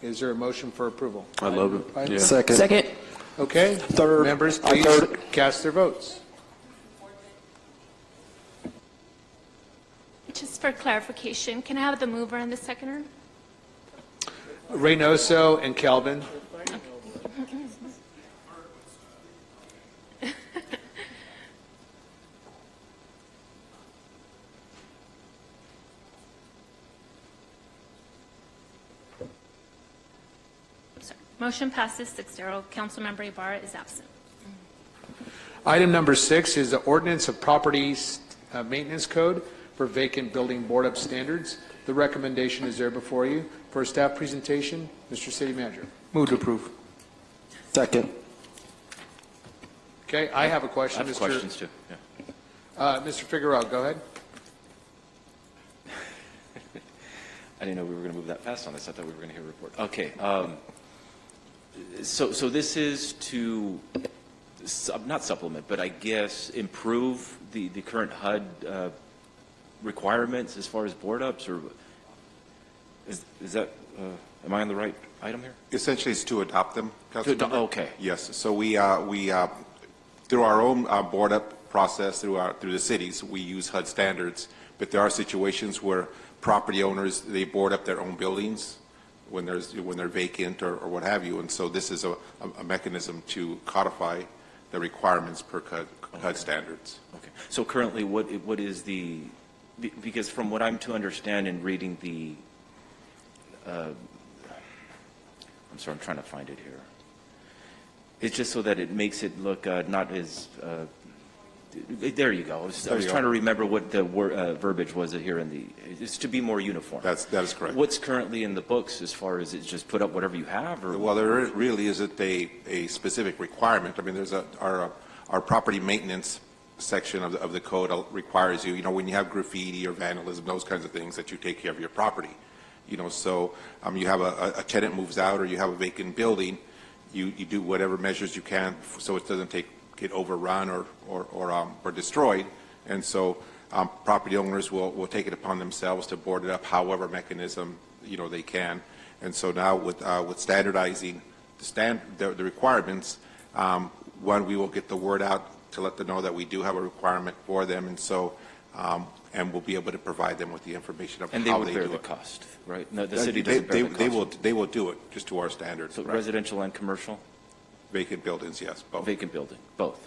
Is there a motion for approval? I love it. Right? Yeah. Second. Okay. Third. Members, please cast their votes. Just for clarification, can I have the mover and the seconder? Reynoso and Calvin. Motion passes 6-0. Councilmember Ibarra is absent. Item number 6 is the ordinance of property maintenance code for vacant building board-up standards. The recommendation is there before you. For a staff presentation, Mr. City Manager. Move to approve. Second. Okay, I have a question. I have questions too. Yeah. Mr. Figueroa, go ahead. I didn't know we were going to move that fast on this. I thought we were going to hear a report. Okay. So this is to, not supplement, but I guess improve the current HUD requirements as far as board ups, or is that, am I on the right item here? Essentially, it's to adopt them, Councilmember. Okay. Yes. So we through our own board up process through the cities, we use HUD standards. But there are situations where property owners, they board up their own buildings when they're vacant or what have you. And so this is a mechanism to codify the requirements per HUD standards. Okay. So currently, what is the, because from what I'm to understand in reading the, I'm sorry, I'm trying to find it here. It's just so that it makes it look not as, there you go. I was trying to remember what the verbiage was here in the, it's to be more uniform. That is correct. What's currently in the books as far as it's just put up whatever you have? Or? Well, there really isn't a specific requirement. I mean, there's our property maintenance section of the code requires you, when you have graffiti or vandalism, those kinds of things, that you take care of your property. So you have a tenant moves out or you have a vacant building, you do whatever measures you can so it doesn't get overrun or destroyed. And so property owners will take it upon themselves to board it up however mechanism they can. And so now with standardizing the requirements, one, we will get the word out to let them know that we do have a requirement for them, and so and we'll be able to provide them with the information of how they do it. And they will bear the cost, right? No, the city doesn't bear the cost. They will do it just to our standards. So right. Residential and commercial? Vacant buildings, yes, both. Vacant building, both.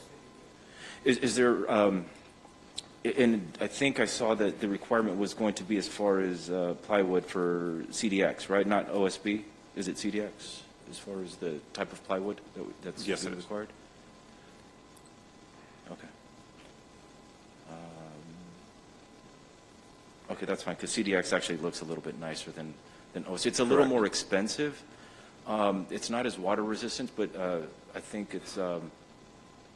Is there, and I think I saw that the requirement was going to be as far as plywood for CDX, right? Not OSB? Is it CDX as far as the type of plywood that's yes, required? Okay. Okay, that's fine, because CDX actually looks a little bit nicer than OSB. It's a little more expensive. It's not as water resistant, but I think it's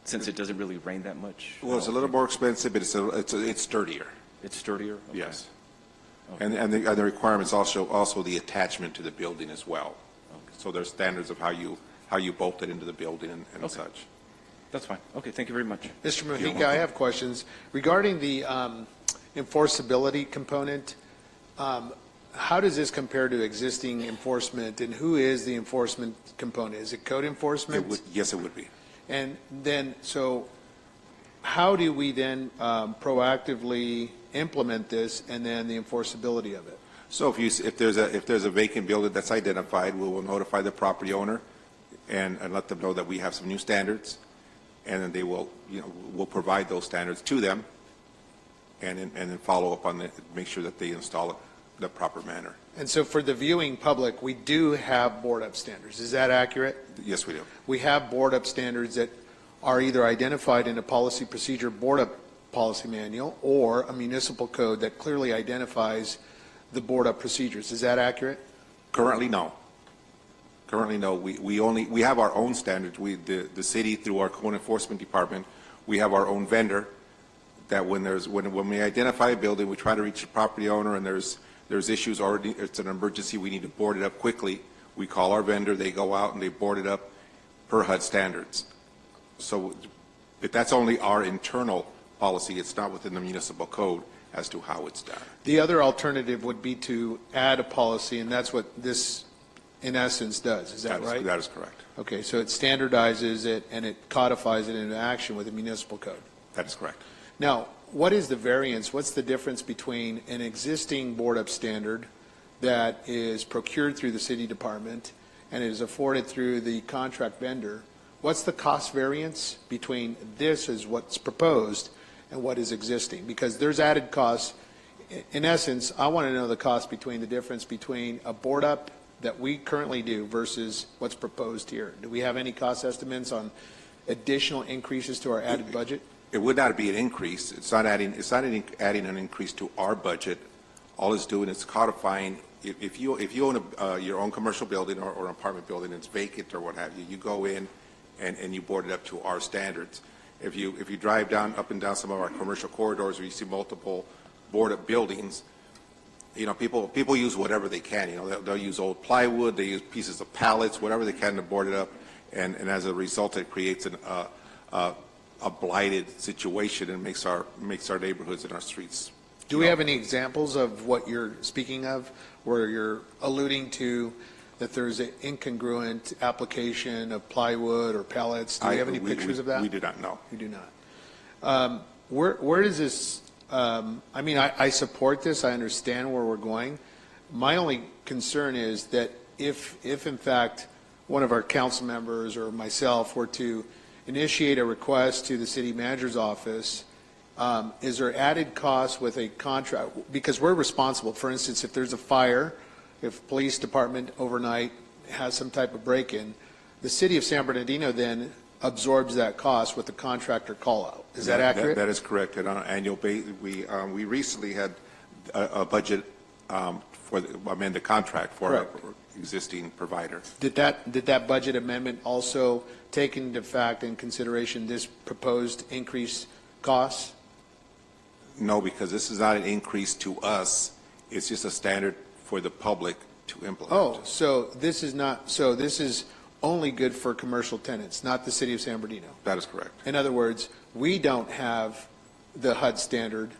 since it doesn't really rain that much. Well, it's a little more expensive, but it's sturdier. It's sturdier. Okay. Yes. Okay. And the requirements also the attachment to the building as well. Okay. So there's standards of how you bolt it into the building and okay. such. That's fine. Okay, thank you very much. Mr. Mojica, I have questions regarding the enforceability component. How does this compare to existing enforcement, and who is the enforcement component? Is it code enforcement? Yes, it would be. And then, so how do we then proactively implement this and then the enforceability of it? So if there's a vacant building that's identified, we will notify the property owner and let them know that we have some new standards, and then they will, we'll provide those standards to them, and then follow up on it, make sure that they install it the proper manner. And so for the viewing public, we do have board-up standards. Is that accurate? Yes, we do. We have board-up standards that are either identified in a policy procedure board-up policy manual or a municipal code that clearly identifies the board-up procedures. Is that accurate? Currently, no. Currently, no. We have our own standards. The city, through our code enforcement department, we have our own vendor that when we identify a building, we try to reach the property owner and there's issues already, it's an emergency, we need to board it up quickly. We call our vendor, they go out and they board it up per HUD standards. So but that's only our internal policy. It's not within the municipal code as to how it's done. The other alternative would be to add a policy, and that's what this, in essence, does. Is that right? That is correct. Okay, so it standardizes it and it codifies it into action with the municipal code. That is correct. Now, what is the variance? What's the difference between an existing board-up standard that is procured through the city department and is afforded through the contract vendor? What's the cost variance between this as what's proposed and what is existing? Because there's added costs. In essence, I want to know the cost between the difference between a board-up that we currently do versus what's proposed here. Do we have any cost estimates on additional increases to our added budget? It would not be an increase. It's not adding an increase to our budget. All it's doing is codifying. If you own your own commercial building or an apartment building, it's vacant or what have you, you go in and you board it up to our standards. If you drive up and down some of our commercial corridors where you see multiple board-up buildings, you know, people use whatever they can. You know, they'll use old plywood, they use pieces of pallets, whatever they can to board it up, and as a result, it creates a blighted situation and makes our neighborhoods and our streets. Do we have any examples of what you're speaking of, where you're alluding to that there's an incongruent application of plywood or pallets? Do we have any pictures of that? We do not know. You do not. Where does this, I mean, I support this, I understand where we're going. My only concern is that if in fact one of our council members or myself were to initiate a request to the city manager's office, is there added cost with a contract? Because we're responsible. For instance, if there's a fire, if police department overnight has some type of break-in, the city of San Bernardino then absorbs that cost with the contractor call-out. Is that accurate? That is correct. And on an annual basis, we recently had a budget for amend the contract for our existing provider. Did that budget amendment also take into fact in consideration this proposed increased costs? No, because this is not an increase to us. It's just a standard for the public to implement. Oh, so this is not, so this is only good for commercial tenants, not the city of San Bernardino? That is correct. In other words, we don't have the HUD standard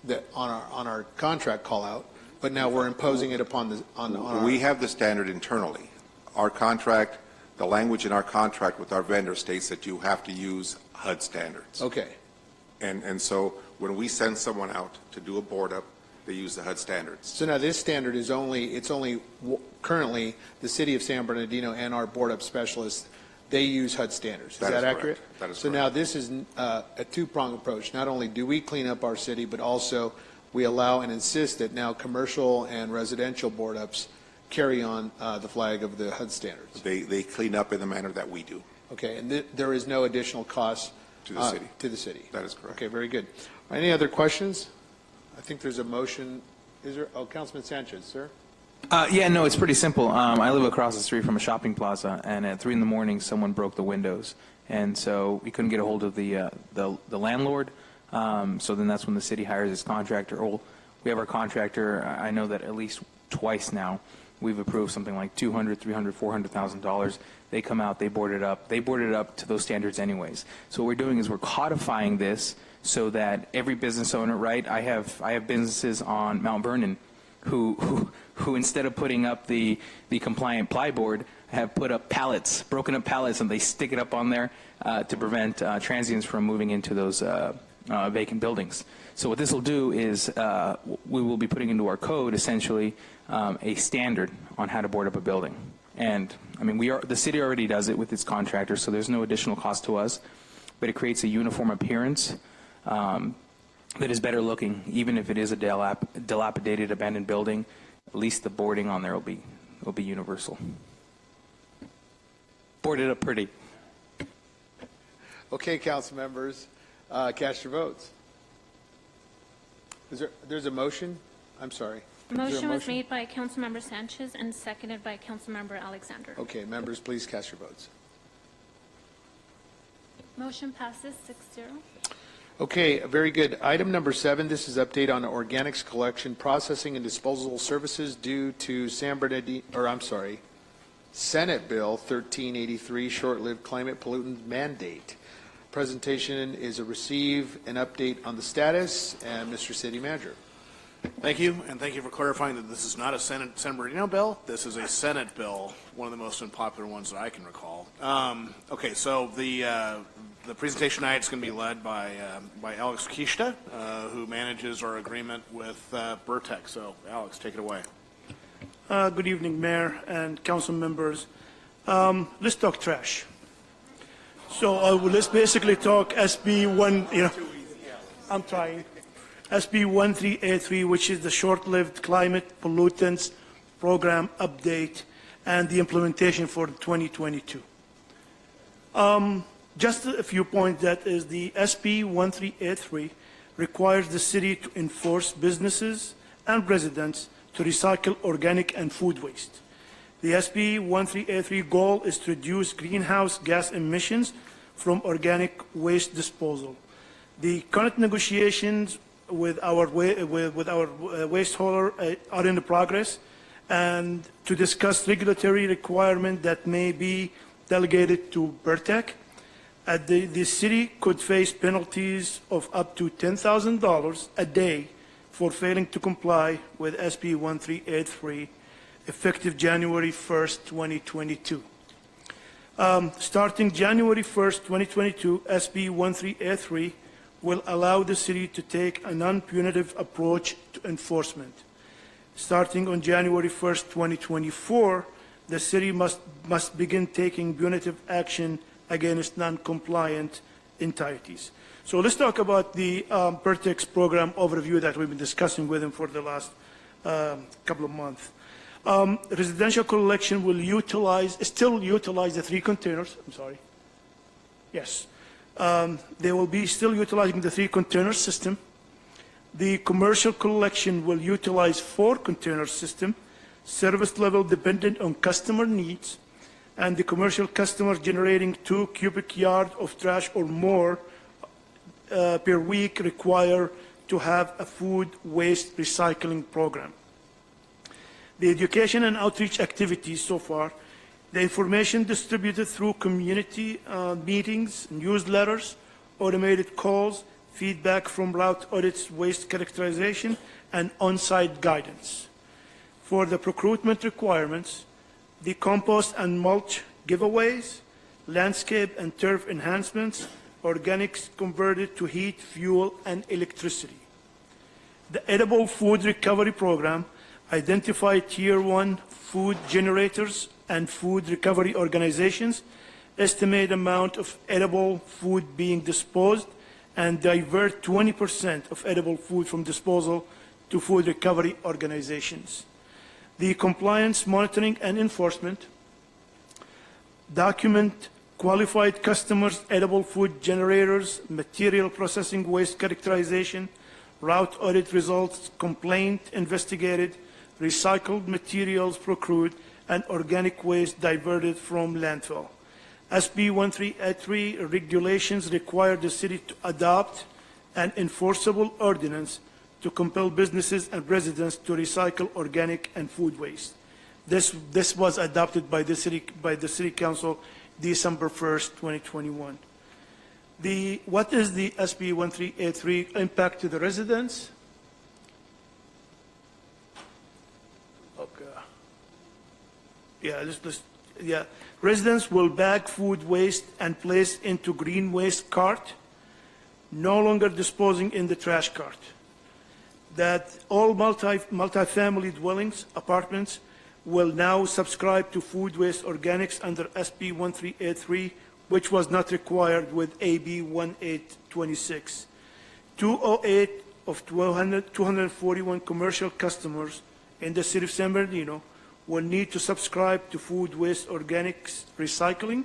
that on our contract call out, but now we're imposing it upon the, on our. We have the standard internally. Our contract, the language in our contract with our vendor states that you have to use HUD standards. Okay. And so when we send someone out to do a board up, they use the HUD standards. So now this standard is only, it's only currently the city of San Bernardino and our board up specialists, they use HUD standards. Is that accurate? That is so correct. now this is a two-pronged approach. Not only do we clean up our city, but also we allow and insist that now commercial and residential board ups carry on the flag of the HUD standards. They clean up in the manner that we do. Okay, and there is no additional cost to the city. To the city. That is correct. Okay, very good. Any other questions? I think there's a motion. Is there? Oh, Councilman Sanchez, sir. Yeah, no, it's pretty simple. I live across the street from a shopping plaza, and at 3 in the morning, someone broke the windows, and so we couldn't get a hold of the landlord. So then that's when the city hires its contractor. Well, we have our contractor. I know that at least twice now we've approved something like $200,000, $300,000, $400,000. They come out, they board it up. They board it up to those standards anyways. So what we're doing is we're codifying this so that every business owner, right? I have businesses on Mount Vernon who instead of putting up the compliant plyboard have put up pallets, broken up pallets, and they stick it up on there to prevent transients from moving into those vacant buildings. So what this will do is we will be putting into our code essentially a standard on how to board up a building. And I mean, the city already does it with its contractors, so there's no additional cost to us, but it creates a uniform appearance that is better looking, even if it is a dilapidated, abandoned building. At least the boarding on there will be universal. Boarded up pretty. Okay, council members, cast your votes. There's a motion? I'm sorry. Motion was made by Councilmember Sanchez and seconded by Councilmember Alexander. Okay, members, please cast your votes. Motion passes 6-0. Okay, very good. Item number 7, this is update on organics collection, processing, and disposal services due to Senate Bill 1383, short-lived climate pollutant mandate. Presentation is a receive an update on the status, and Mr. City Manager. Thank you, and thank you for clarifying that this is not a San Bernardino bill. This is a Senate bill, one of the most unpopular ones that I can recall. Okay, so the presentation tonight is going to be led by Alex Kishta, who manages our agreement with Burtech. So, Alex, take it away. Good evening, Mayor and council members. Let's talk trash. So let's basically talk SB 1. I'm trying. SB 1383, which is the short-lived climate pollutants program update and the implementation for 2022. Just a few points, that is the SB 1383 requires the city to enforce businesses and residents to recycle organic and food waste. The SB 1383 goal is to reduce greenhouse gas emissions from organic waste disposal. The current negotiations with our waste hauler are in the progress, and to discuss regulatory requirement that may be delegated to Bertec. The city could face penalties of up to $10,000 a day for failing to comply with SB 1383, effective January 1st, 2022. Starting January 1st, 2022, SB 1383 will allow the city to take a non-punitive approach to enforcement. Starting on January 1st, 2024, the city must begin taking punitive action against non-compliant entities. So let's talk about the Bertec's program overview that we've been discussing with him for the last couple of months. Residential collection will still utilize the 3 containers. I'm sorry. Yes. They will be still utilizing the 3 container system. The commercial collection will utilize 4 container system, service level dependent on customer needs, and the commercial customer generating 2 cubic yards of trash or more per week require to have a food waste recycling program. The education and outreach activities so far, the information distributed through community meetings, newsletters, automated calls, feedback from route audits, waste characterization, and on-site guidance. For the procurement requirements, the compost and mulch giveaways, landscape and turf enhancements, organics converted to heat, fuel, and electricity. The edible food recovery program identified Tier 1 food generators and food recovery organizations, estimate amount of edible food being disposed, and divert 20% of edible food from disposal to food recovery organizations. The compliance monitoring and enforcement, document qualified customers, edible food generators, material processing waste characterization, route audit results, complaint investigated, recycled materials procured, and organic waste diverted from landfill. SB 1383 regulations require the city to adopt an enforceable ordinance to compel businesses and residents to recycle organic and food waste. This was adopted by the City Council December 1st, 2021. What is the SB 1383 impact to the residents? Okay. Residents will bag food waste and place into green waste cart, no longer disposing in the trash cart. That all multifamily dwellings, apartments, will now subscribe to food waste organics under SB 1383, which was not required with AB 1826. 208 of 241 commercial customers in the city of San Bernardino will need to subscribe to food waste organics recycling.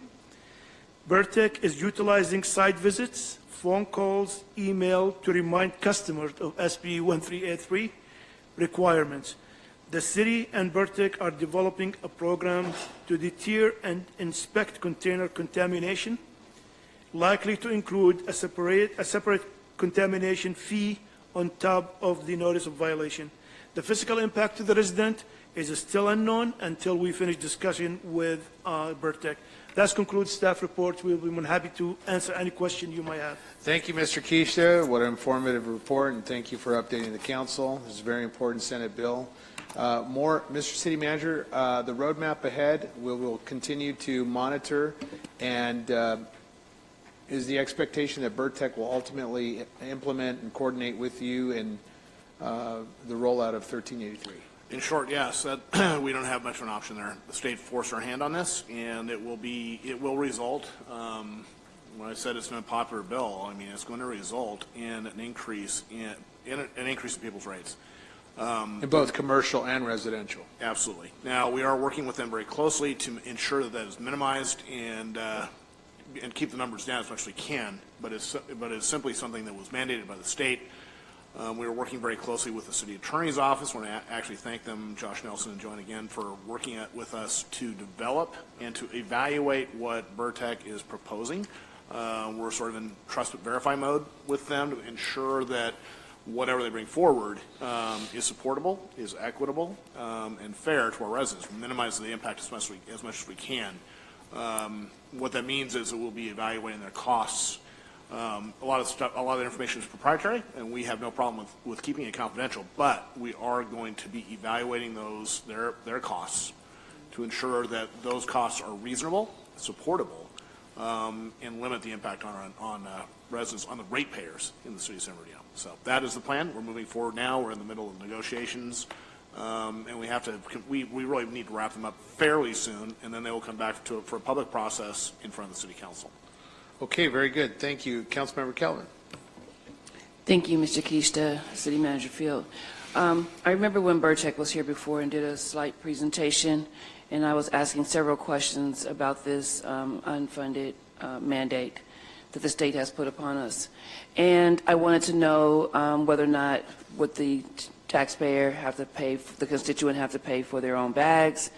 Bertec is utilizing site visits, phone calls, email to remind customers of SB 1383 requirements. The city and Bertec are developing a program to deter and inspect container contamination, likely to include a separate contamination fee on top of the notice of violation. The physical impact to the resident is still unknown until we finish discussion with Bertec. That concludes staff reports. We'll be more than happy to answer any question you might have. Thank you, Mr. Keisha. What an informative report, and thank you for updating the council. This is a very important Senate bill. Mr. City Manager, the roadmap ahead, we will continue to monitor, and is the expectation that Bertec will ultimately implement and coordinate with you in the rollout of 1383? In short, yes. We don't have much of an option there. The state forced our hand on this, and it will result. When I said it's an unpopular bill, I mean it's going to result in an increase in people's rates. In both commercial and residential. Absolutely. Now, we are working with them very closely to ensure that that is minimized and keep the numbers down as much as we can, but it's simply something that was mandated by the state. We are working very closely with the city attorney's office. I want to actually thank them, Josh Nelson and Joan, again, for working with us to develop and to evaluate what Bertec is proposing. We're sort of in trust but verify mode with them to ensure that whatever they bring forward is supportable, is equitable, and fair to our residents. We minimize the impact as much as we can. What that means is that we'll be evaluating their costs. A lot of the information is proprietary, and we have no problem with keeping it confidential. But we are going to be evaluating their costs to ensure that those costs are reasonable, supportable, and limit the impact on residents, on the ratepayers in the city of San Bernardino. So that is the plan. We're moving forward now. We're in the middle of negotiations, and we really need to wrap them up fairly soon, and then they will come back for a public process in front of the city council. Okay, very good. Thank you. Councilmember Kelvin. Thank you, Mr. Kista, City Manager Field. I remember when Burchek was here before and did a slight presentation, and I was asking several questions about this unfunded mandate that the state has put upon us. And I wanted to know whether or not would the taxpayer have to pay, the constituent have to pay for their own bags?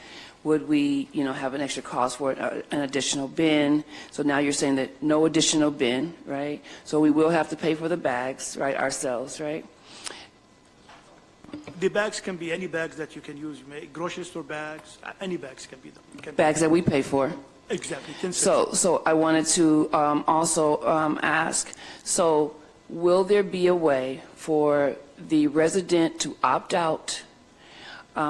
Would we, have an extra cost for an additional bin? So now you're saying that no additional bin, right? So we will have to pay for the bags, right, ourselves, right? The bags can be any bags that you can use, grocery store bags, any bags can be them. Bags that we pay for. Exactly. So I wanted to also ask, so will there be a way for the resident to opt out?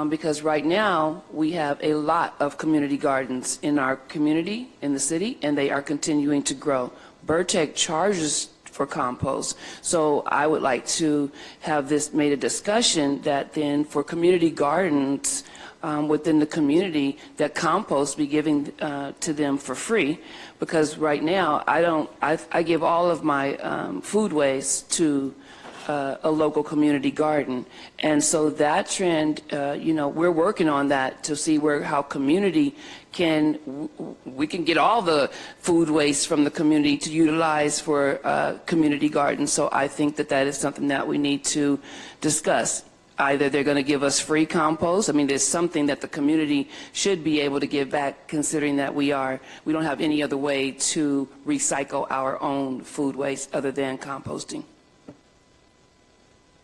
Because right now, we have a lot of community gardens in our community, in the city, and they are continuing to grow. Burtech charges for compost. So I would like to have this made a discussion that then for community gardens within the community, that compost be given to them for free. Because right now, I give all of my food waste to a local community garden. And so that trend, we're working on that to see how community we can get all the food waste from the community to utilize for community gardens. So I think that is something that we need to discuss. Either they're going to give us free compost. I mean, there's something that the community should be able to give back, considering that we don't have any other way to recycle our own food waste other than composting.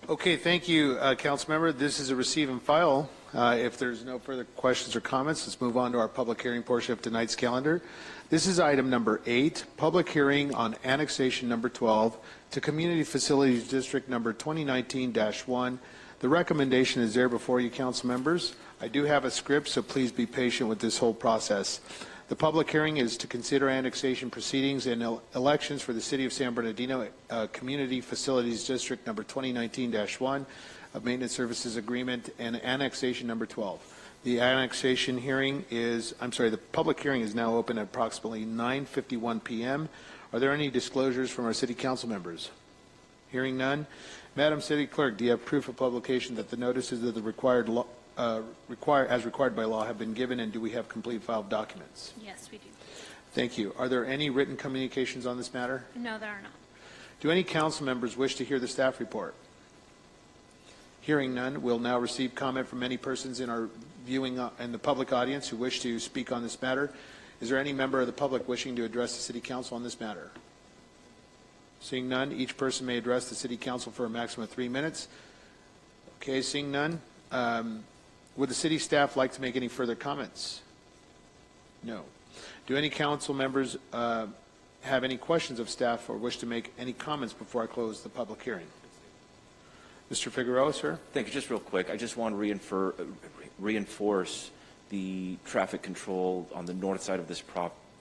Okay, thank you, Councilmember. This is a receive and file. If there's no further questions or comments, let's move on to our public hearing portion of tonight's calendar. This is item number 8, public hearing on annexation number 12 to Community Facilities District number 2019-1. The recommendation is there before you, council members. I do have a script, so please be patient with this whole process. The public hearing is to consider annexation proceedings and elections for the City of San Bernardino Community Facilities District number 2019-1 of Maintenance Services Agreement and annexation number 12. The annexation hearing the public hearing is now open at approximately 9:51 p.m. Are there any disclosures from our City Council members? Hearing none. Madam City Clerk, do you have proof of publication that the notices of the as required by law have been given, and do we have complete filed documents? Yes, we do. Thank you. Are there any written communications on this matter? No, there are not. Do any council members wish to hear the staff report? Hearing none, we'll now receive comment from any persons in our viewing and the public audience who wish to speak on this matter. Is there any member of the public wishing to address the City Council on this matter? Seeing none, each person may address the City Council for a maximum of 3 minutes. Okay, seeing none. Would the city staff like to make any further comments? No. Do any council members have any questions of staff or wish to make any comments before I close the public hearing? Mr. Figueroa, sir? Thank you. Just real quick, I just want to reinforce the traffic control on the north side of this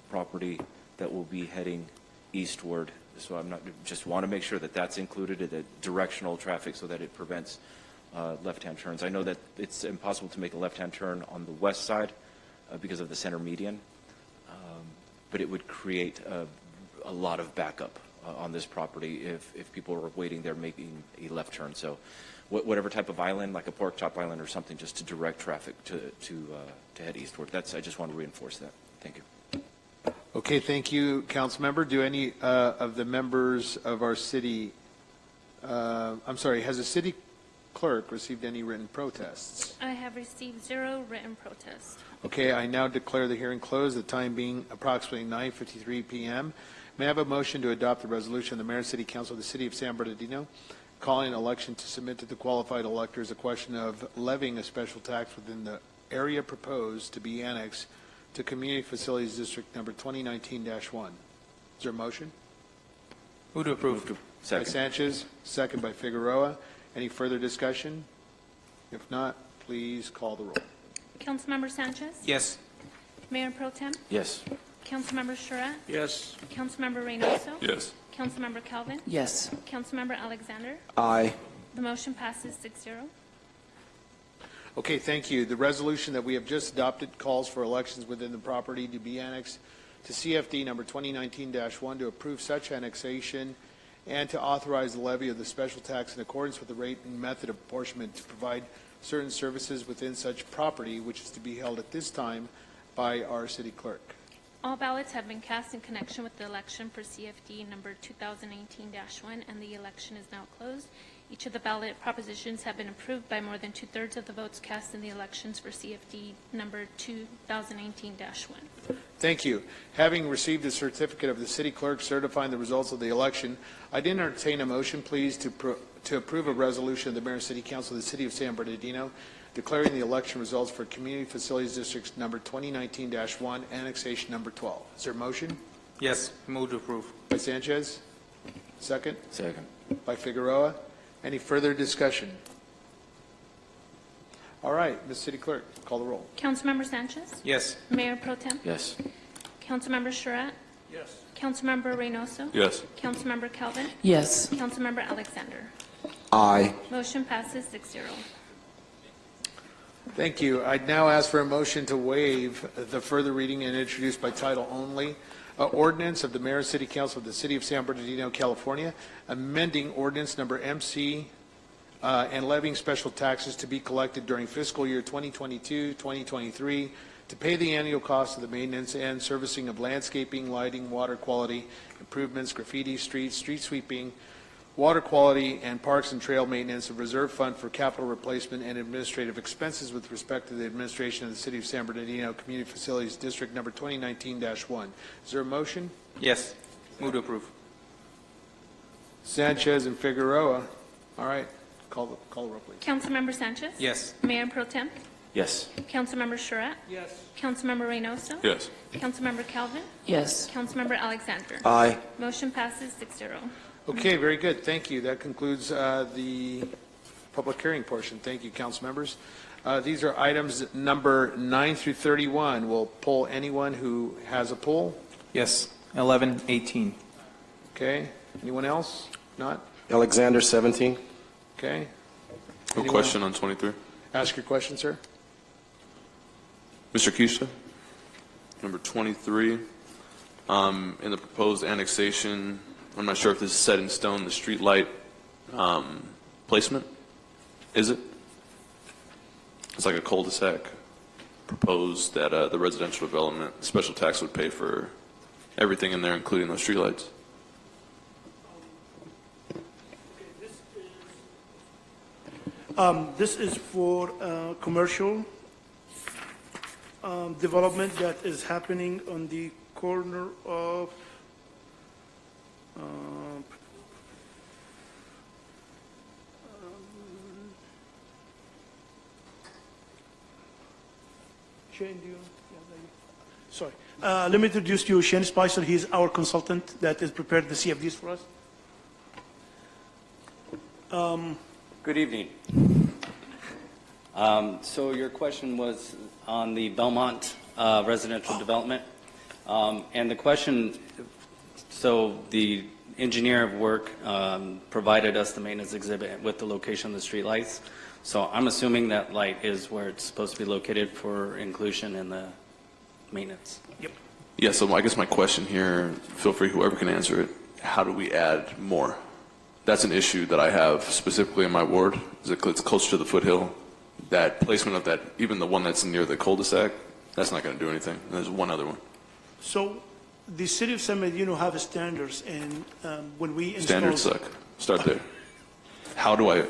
property that will be heading eastward. So just want to make sure that that's included in the directional traffic so that it prevents left-hand turns. I know that it's impossible to make a left-hand turn on the west side because of the center median, but it would create a lot of backup on this property if people are waiting there making a left turn. So whatever type of island, like a pork chop island or something, just to direct traffic to head eastward. I just want to reinforce that. Thank you. Okay, thank you, council member. Do any of the members of our city, has the city clerk received any written protests? I have received 0 written protests. Okay, I now declare the hearing closed, the time being approximately 9:53 p.m. May I have a motion to adopt the resolution of the Mayor and City Council of the City of San Bernardino calling an election to submit to the qualified electors a question of levying a special tax within the area proposed to be annexed to Community Facilities District number 2019-1. Is there a motion? Move to approve. By Sanchez, second by Figueroa. Any further discussion? If not, please call the roll. Councilmember Sanchez? Yes. Mayor Pro Tem? Yes. Councilmember Surratt? Yes. Councilmember Reynoso? Yes. Councilmember Calvin? Yes. Councilmember Alexander? Aye. The motion passes 6-0. Okay, thank you. The resolution that we have just adopted calls for elections within the property to be annexed to CFD number 2019-1 to approve such annexation and to authorize the levy of the special tax in accordance with the rate and method of apportionment to provide certain services within such property, which is to be held at this time by our city clerk. All ballots have been cast in connection with the election for CFD number 2018-1, and the election is now closed. Each of the ballot propositions have been approved by more than 2/3 of the votes cast in the elections for CFD number 2018-1. Thank you. Having received a certificate of the city clerk certifying the results of the election, I'd entertain a motion, please, to approve a resolution of the Mayor and City Council of the City of San Bernardino declaring the election results for Community Facilities District number 2019-1, annexation number 12. Is there a motion? Yes. Move to approve. By Sanchez? Second? Second. By Figueroa. Any further discussion? All right, Ms. City Clerk, call the roll. Councilmember Sanchez? Yes. Mayor Pro Tem? Yes. Councilmember Surratt? Yes. Councilmember Reynoso? Yes. Councilmember Calvin? Yes. Councilmember Alexander? Aye. Motion passes 6-0. Thank you. I'd now ask for a motion to waive the further reading and introduce by title only ordinance of the Mayor and City Council of the City of San Bernardino, California, amending ordinance number MC and levying special taxes to be collected during fiscal year 2022-2023 to pay the annual cost of the maintenance and servicing of landscaping, lighting, water quality improvements, graffiti, streets, street sweeping, water quality, and parks and trail maintenance, a reserve fund for capital replacement and administrative expenses with respect to the administration of the City of San Bernardino Community Facilities District number 2019-1. Is there a motion? Yes. Move to approve. Sanchez and Figueroa. All right. Call the roll, please. Councilmember Sanchez? Yes. Mayor Pro Tem? Yes. Councilmember Surratt? Yes. Councilmember Reynoso? Yes. Councilmember Calvin? Yes. Councilmember Alexander? Aye. Motion passes 6-0. Okay, very good. Thank you. That concludes the public hearing portion. Thank you, council members. These are items number 9 through 31. We'll poll anyone who has a poll. Yes. 11, 18. Okay. Anyone else? Not? Alexander, 17. Okay. No Anyone? question on 23. Ask your question, sir. Mr. Keisha, number 23, in the proposed annexation, I'm not sure if this is set in stone, the street light placement, is it? It's like a cul-de-sac proposed that the residential development special tax would pay for everything in there, including those street lights. This is for commercial development that is happening on the corner of Shane, do you? Sorry. Let me introduce you Shane Spicer. He's our consultant that has prepared the CFDs for us. Good evening. So your question was on the Belmont residential development. And the question, so the engineer of work provided us the maintenance exhibit with the location of the streetlights. So I'm assuming that light is where it's supposed to be located for inclusion in the maintenance. Yep. Yeah, so I guess my question here, feel free, whoever can answer it, how do we add more? That's an issue that I have specifically in my ward, is that it's close to the foothill. That placement of that, even the one that's near the cul-de-sac, that's not going to do anything. And there's one other one. So the city of San Bernardino have standards, and when we install... Standards suck. Start there. How do I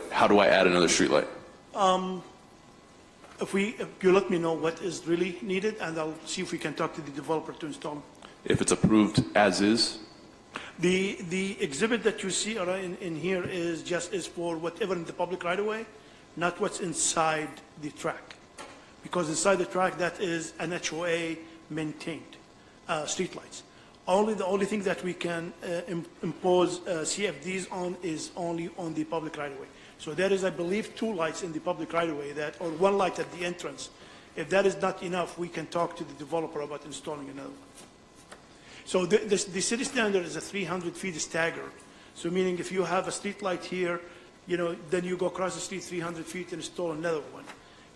add another streetlight? If you let me know what is really needed, and I'll see if we can talk to the developer to install them. If it's approved as is? The exhibit that you see in here is for whatever in the public right of way, not what's inside the track. Because inside the track, that is an HOA maintained streetlights. The only thing that we can impose CFDs on is only on the public right of way. So there is, I believe, 2 lights in the public right of way or 1 light at the entrance. If that is not enough, we can talk to the developer about installing another one. So the city standard is a 300 feet staggered. So meaning if you have a street light here, then you go across the street 300 feet and install another one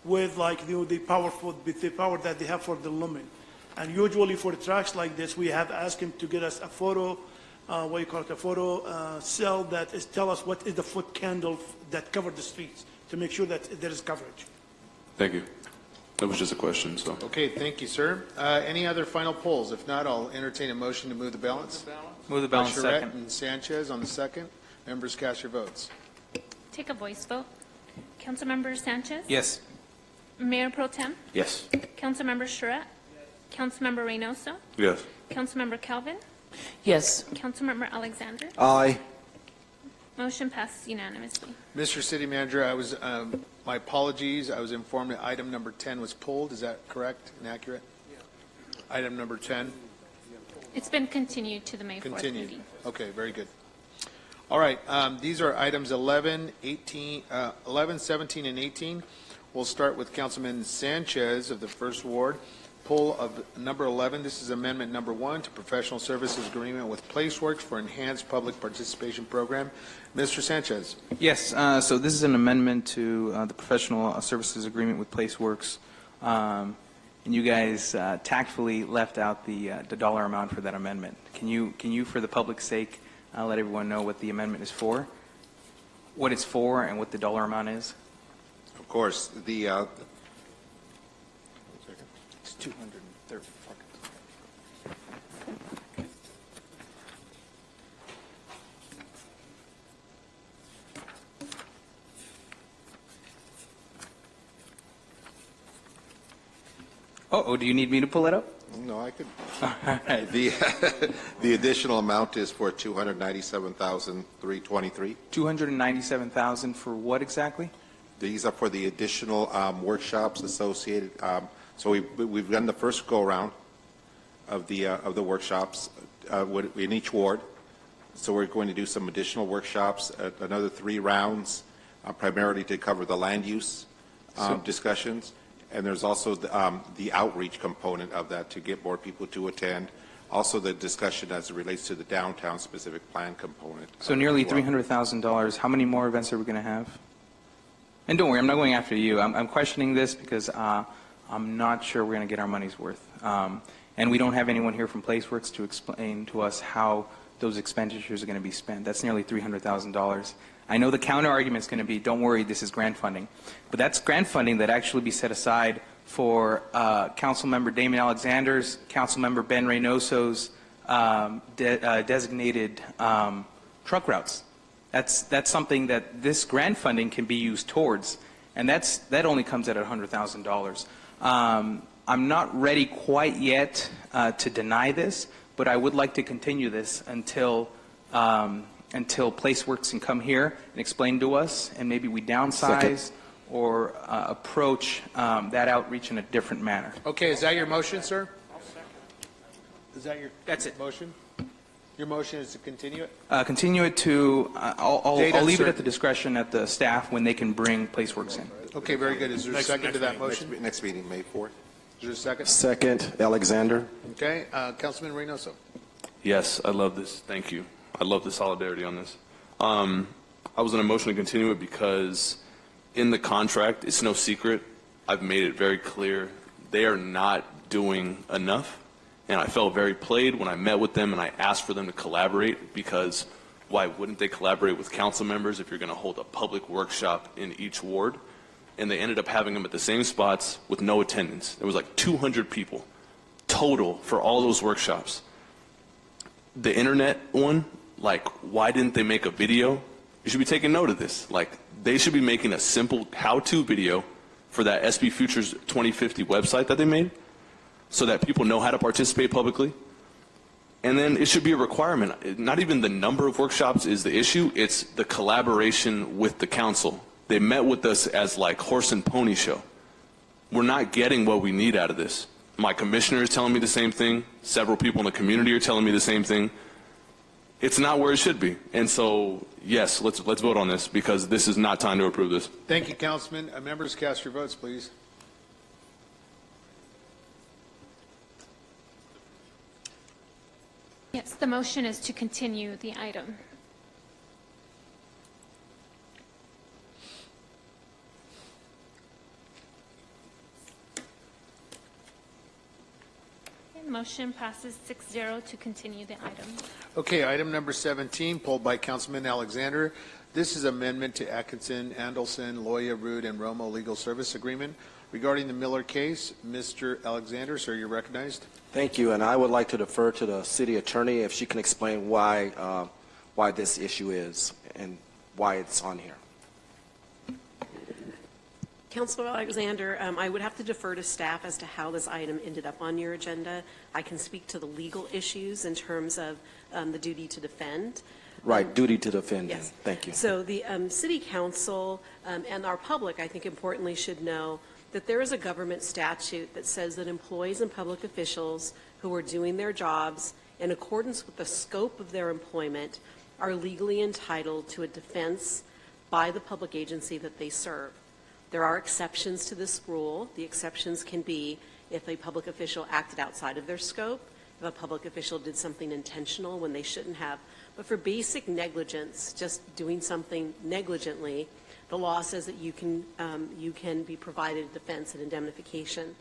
with like the power that they have for the lumen. And usually for tracks like this, we have asked him to get us a photo, a photo cell that tell us what is the foot candle that covered the streets to make sure that there is coverage. Thank you. That was just a question, so. Okay, thank you, sir. Any other final polls? If not, I'll entertain a motion to move the balance. Move the balance. Charette Second. and Sanchez on the second. Members, cast your votes. Take a voice vote. Councilmember Sanchez? Yes. Mayor Pro Tem? Yes. Councilmember Charette? Councilmember Reynoso? Yes. Councilmember Calvin? Yes. Councilmember Alexander? Aye. Motion passes unanimously. Mr. City Manager, my apologies. I was informed that item number 10 was pulled. Is that correct and accurate? Item number 10? It's been continued to the May 4th Continued. meeting. Okay, very good. All right, these are items 11, 17, and 18. We'll start with Councilman Sanchez of the First Ward. Pull of number 11. This is amendment number 1 to professional services agreement with PlaceWorks for enhanced public participation program. Mr. Sanchez. Yes, so this is an amendment to the professional services agreement with PlaceWorks. And you guys tactfully left out the dollar amount for that amendment. Can you, for the public's sake, let everyone know what the amendment is for, what it's for, and what the dollar amount is? Of course, It's 230. Oh, do you need me to pull it up? No, I could. The additional amount is for $297,323. $297,000 for what exactly? These are for the additional workshops associated. So we've done the first go-around of the workshops in each ward. So we're going to do some additional workshops, another 3 rounds, primarily to cover the land use discussions. And there's also the outreach component of that to get more people to attend. Also the discussion as it relates to the downtown specific plan component. So nearly $300,000. How many more events are we going to have? And don't worry, I'm not going after you. I'm questioning this because I'm not sure we're going to get our money's worth. And we don't have anyone here from PlaceWorks to explain to us how those expenditures are going to be spent. That's nearly $300,000. I know the counter argument is going to be, don't worry, this is grant funding. But that's grant funding that actually be set aside for Councilmember Damon Alexander's, Councilmember Ben Reynoso's designated truck routes. That's something that this grant funding can be used towards, and that only comes at $100,000. I'm not ready quite yet to deny this, but I would like to continue this until PlaceWorks can come here and explain to us, and maybe we downsize or approach that outreach in a different manner. Okay, is that your motion, sir? Is that your That's it. motion? Your motion is to continue it? Continue it to, I'll Date leave it uncertain. at the discretion at the staff when they can bring PlaceWorks in. Okay, very good. Is there a second to that motion? Next meeting, May 4th. Is there a second? Second, Alexander. Okay, Councilman Reynoso. Yes, I love this. Thank you. I love the solidarity on this. I was in a motion to continue it because in the contract, it's no secret, I've made it very clear, they are not doing enough. And I felt very played when I met with them and I asked for them to collaborate, because why wouldn't they collaborate with council members if you're going to hold a public workshop in each ward? And they ended up having them at the same spots with no attendance. There was like 200 people total for all those workshops. The internet one, like, why didn't they make a video? You should be taking note of this. Like, they should be making a simple how-to video for that SB Futures 2050 website that they made, so that people know how to participate publicly. And then it should be a requirement. Not even the number of workshops is the issue, it's the collaboration with the council. They met with us as like horse and pony show. We're not getting what we need out of this. My commissioner is telling me the same thing. Several people in the community are telling me the same thing. It's not where it should be. And so, yes, let's vote on this, because this is not time to approve this. Thank you, Councilman. Members, cast your votes, please. Yes, the motion is to continue the item. Okay, motion passes 6-0 to continue the item. Okay, item number 17, pulled by Councilman Alexander. This is amendment to Atkinson, Andelson, Loya, Root, and Romo Legal Service Agreement. Regarding the Miller case, Mr. Alexander, sir, you're recognized. Thank you, and I would like to defer to the city attorney if she can explain why this issue is and why it's on here. Councilor Alexander, I would have to defer to staff as to how this item ended up on your agenda. I can speak to the legal issues in terms of the duty to defend. Right, duty to defend. Yes. Thank you. So the city council and our public, I think importantly, should know that there is a government statute that says that employees and public officials who are doing their jobs in accordance with the scope of their employment are legally entitled to a defense by the public agency that they serve. There are exceptions to this rule. The exceptions can be if a public official acted outside of their scope, if a public official did something intentional when they shouldn't have. But for basic negligence, just doing something negligently, the law says that you can be provided a defense and indemnification.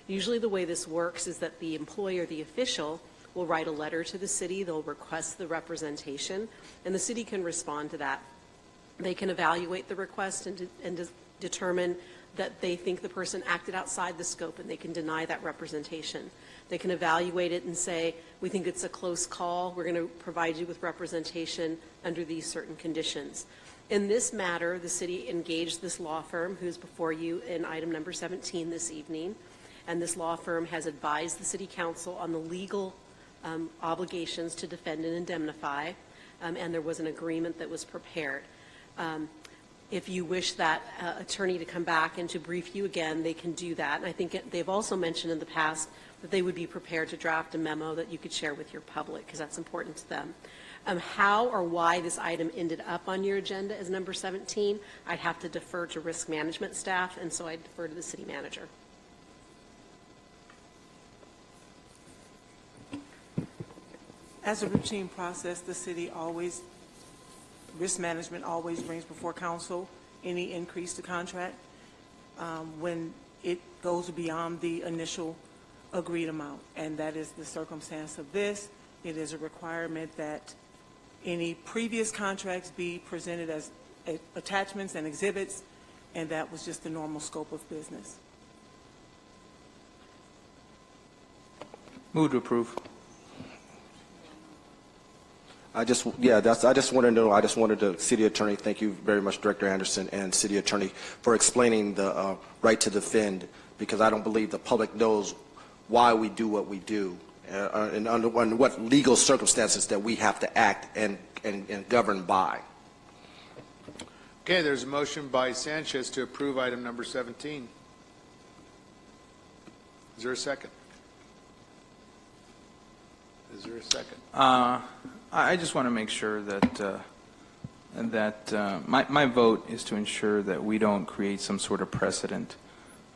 Usually the way this works is that the employee or the official will write a letter to the city, they'll request the representation, and the city can respond to that. They can evaluate the request and determine that they think the person acted outside the scope, and they can deny that representation. They can evaluate it and say, we think it's a close call, we're going to provide you with representation under these certain conditions. In this matter, the city engaged this law firm who's before you in item number 17 this evening, and this law firm has advised the city council on the legal obligations to defend and indemnify, and there was an agreement that was prepared. If you wish that attorney to come back and to brief you again, they can do that. And I think they've also mentioned in the past that they would be prepared to draft a memo that you could share with your public, because that's important to them. How or why this item ended up on your agenda as number 17, I'd have to defer to risk management staff, and so I'd defer to the city manager. As a routine process, the city always, risk management always brings before council any increase to contract when it goes beyond the initial agreed amount. And that is the circumstance of this. It is a requirement that any previous contracts be presented as attachments and exhibits, and that was just the normal scope of business. Move to approve. I just wanted to know, I just wanted to, city attorney, thank you very much, Director Anderson and city attorney, for explaining the right to defend, because I don't believe the public knows why we do what we do. And under what legal circumstances that we have to act and govern by. Okay, there's a motion by Sanchez to approve item number 17. Is there a second? Is there a second? I just want to make sure that my vote is to ensure that we don't create some sort of precedent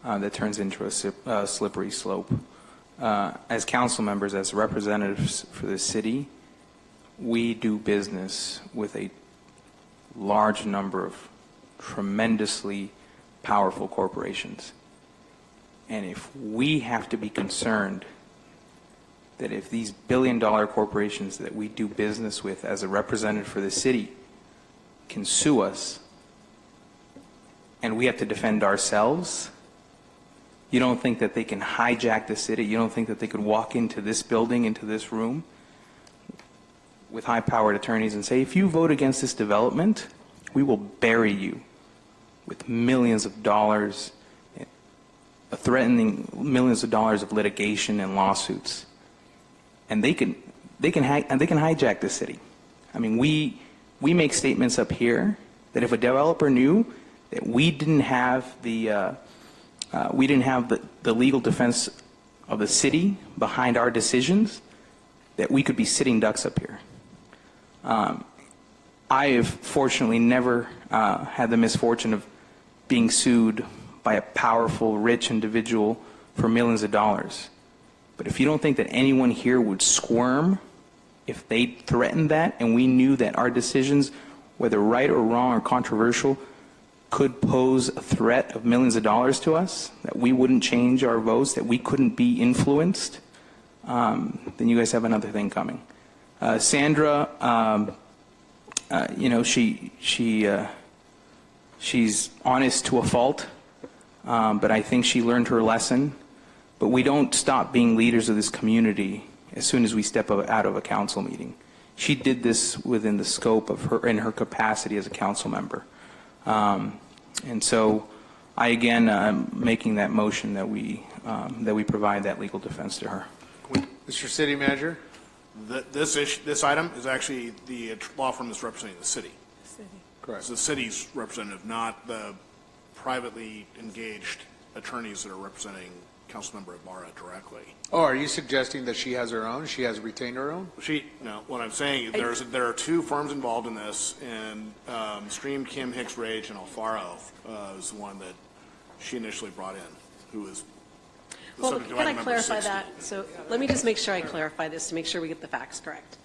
that turns into a slippery slope. As council members, as representatives for the city, we do business with a large number of tremendously powerful corporations. And if we have to be concerned that if these billion-dollar corporations that we do business with as a representative for the city can sue us and we have to defend ourselves, you don't think that they can hijack the city? You don't think that they could walk into this building, into this room with high-powered attorneys and say, if you vote against this development, we will bury you with millions of dollars, threatening millions of dollars of litigation and lawsuits. And they can they can hijack the city. I mean, we make statements up here that if a developer knew that we didn't have the legal defense of the city behind our decisions, that we could be sitting ducks up here. I have fortunately never had the misfortune of being sued by a powerful, rich individual for millions of dollars. But if you don't think that anyone here would squirm if they threatened that, and we knew that our decisions, whether right or wrong or controversial, could pose a threat of millions of dollars to us, that we wouldn't change our votes, that we couldn't be influenced, then you guys have another thing coming. Sandra, you know, she's honest to a fault, but I think she learned her lesson. But we don't stop being leaders of this community as soon as we step out of a council meeting. She did this within the scope of her, in her capacity as a council member. And so I, again, am making that motion that we provide that legal defense to her. Mr. City Manager? This item is actually the law firm that's representing the city. Correct. It's the city's representative, not the privately engaged attorneys that are representing Councilmember Ibarra directly. Oh, are you suggesting that she has her own? She has retained her own? No, what I'm saying, there are two firms involved in this, and Stream, Kim, Hicks, Rage, and Alfaro is the one that she initially brought in, who is the Well, subject of can I item number clarify 60. that? So let me just make sure I clarify this to make sure we get the facts correct.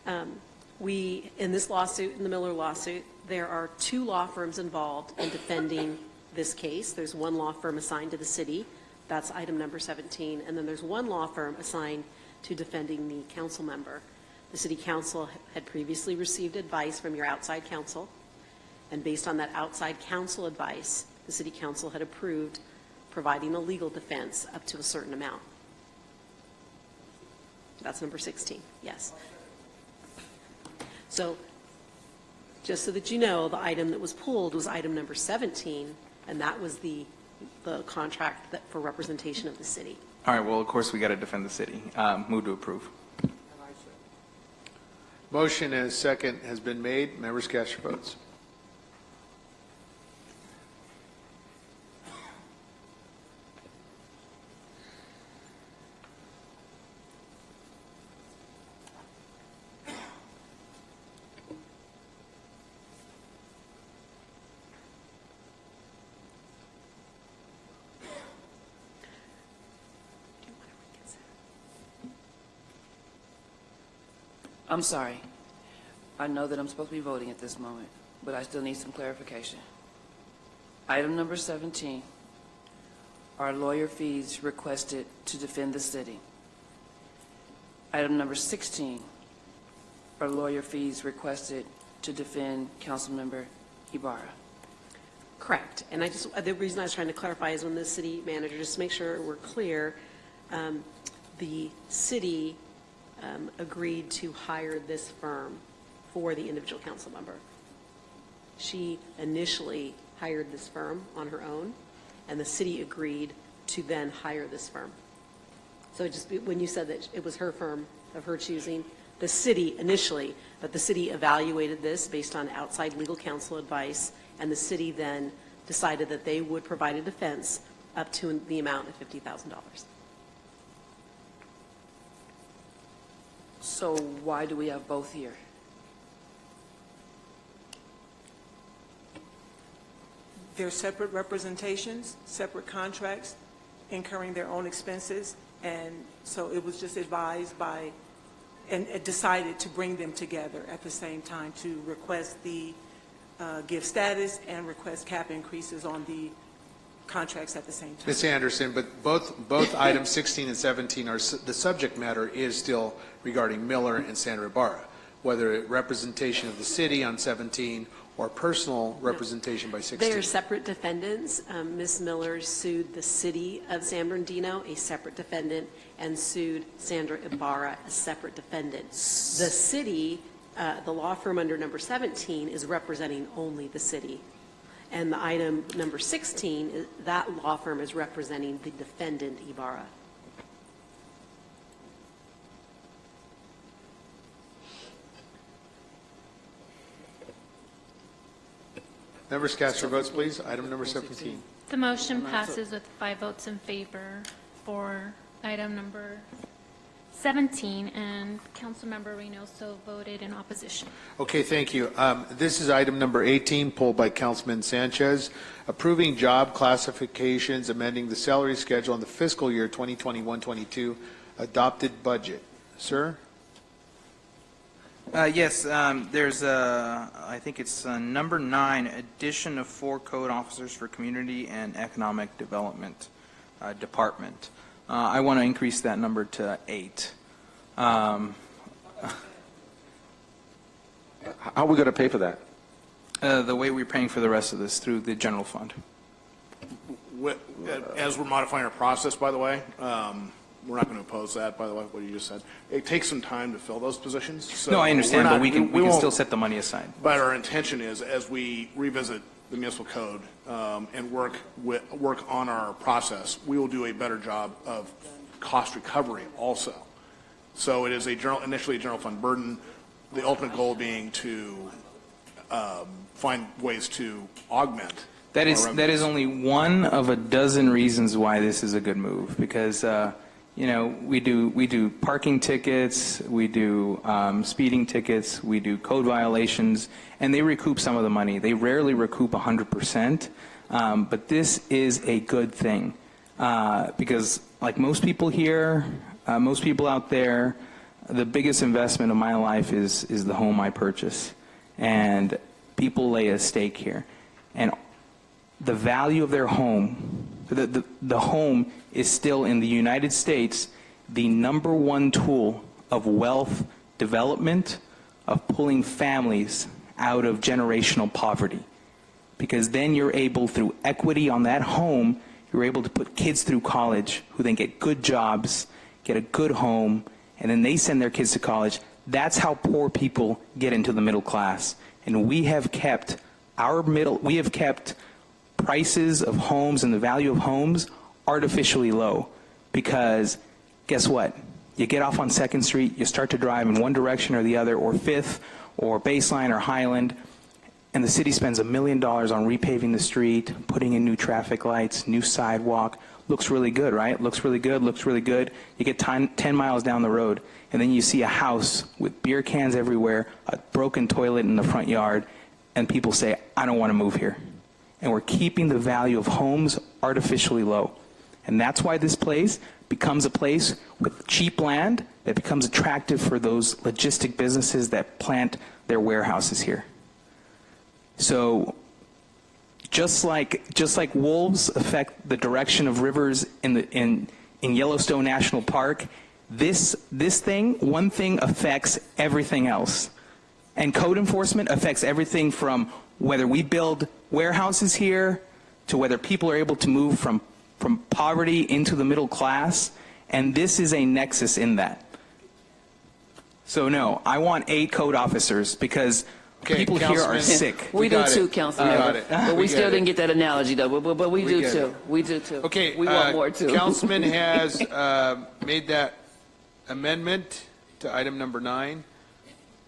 In this lawsuit, in the Miller lawsuit, there are two law firms involved in defending this case. There's one law firm assigned to the city. That's item number 17. And then there's one law firm assigned to defending the council member. The city council had previously received advice from your outside counsel. And based on that outside counsel advice, the city council had approved providing a legal defense up to a certain amount. That's number 16, yes. So just so that you know, the item that was pulled was item number 17, and that was the contract for representation of the city. All right, well, of course, we got to defend the city. Move to approve. Motion and a second has been made. Members, cast your votes. I'm sorry. I know that I'm supposed to be voting at this moment, but I still need some clarification. Item number 17 are lawyer fees requested to defend the city. Item number 16 are lawyer fees requested to defend Councilmember Ibarra. Correct. And the reason I was trying to clarify is when the city manager, just to make sure we're clear, the city agreed to hire this firm for the individual council member. She initially hired this firm on her own, and the city agreed to then hire this firm. So just when you said that it was her firm of her choosing, the city initially, but the city evaluated this based on outside legal counsel advice, and the city then decided that they would provide a defense up to the amount of $50,000. So why do we have both here? They're separate representations, separate contracts, incurring their own expenses, and so it was just advised by, and decided to bring them together at the same time to request the gift status and request cap increases on the contracts at the same time. Ms. Anderson, but both items 16 and 17 are, the subject matter is still regarding Miller and Sandra Ibarra, whether representation of the city on 17 or personal representation by 16. They are separate defendants. Ms. Miller sued the city of San Bernardino, a separate defendant, and sued Sandra Ibarra, a separate defendant. The city, the law firm under number 17, is representing only the city. And the item number 16, that law firm is representing the defendant, Ibarra. Members cast your votes, please. Item number 17. The motion passes with 5 votes in favor for item number 17, and Councilmember Reynoso voted in opposition. Okay, thank you. This is item number 18, pulled by Councilman Sanchez, approving job classifications, amending the salary schedule in the fiscal year 2021-22 adopted budget. Sir? Yes, there's I think it's number 9, addition of 4 code officers for community and economic development department. I want to increase that number to 8. How are we going to pay for that? The way we're paying for the rest of this, through the general fund. As we're modifying our process, by the way, we're not going to oppose that, by the way, what you just said. It takes some time to fill those positions. So No, I understand, we're not- but we can won't- still set the money aside. But our intention is, as we revisit the municipal code and work on our process, we will do a better job of cost recovery also. So it is initially a general fund burden, the ultimate goal being to find ways to augment. That our is revenues. only one of a dozen reasons why this is a good move, because we do parking tickets, we do speeding tickets, we do code violations, and they recoup some of the money. They rarely recoup 100%, but this is a good thing because, like most people here, most people out there, the biggest investment of my life is the home I purchase, and people lay a stake here, and the value of their home, the home is still in the United States the number one tool of wealth development, of pulling families out of generational poverty. Because then you're able, through equity on that home, you're able to put kids through college who then get good jobs, get a good home, and then they send their kids to college. That's how poor people get into the middle class. And we have kept prices of homes and the value of homes artificially low, because guess what? You get off on 2nd Street, you start to drive in one direction or the other, or 5th, or Baseline, or Highland, and the city spends $1 million on repaving the street, putting in new traffic lights, new sidewalk. Looks really good, right? Looks really good, looks really good. You get 10 miles down the road, and then you see a house with beer cans everywhere, a broken toilet in the front yard, and people say, I don't want to move here. And we're keeping the value of homes artificially low. And that's why this place becomes a place with cheap land that becomes attractive for those logistic businesses that plant their warehouses here. So just like wolves affect the direction of rivers in Yellowstone National Park, this one thing affects everything else. And code enforcement affects everything from whether we build warehouses here to whether people are able to move from poverty into the middle class, and this is a nexus in that. So no, I want 8 code officers because people here are sick. We do too, Councilman. But we still didn't get that analogy, though. But we do too. We do too. Okay. We want more too. Councilman has made that amendment to item number 9.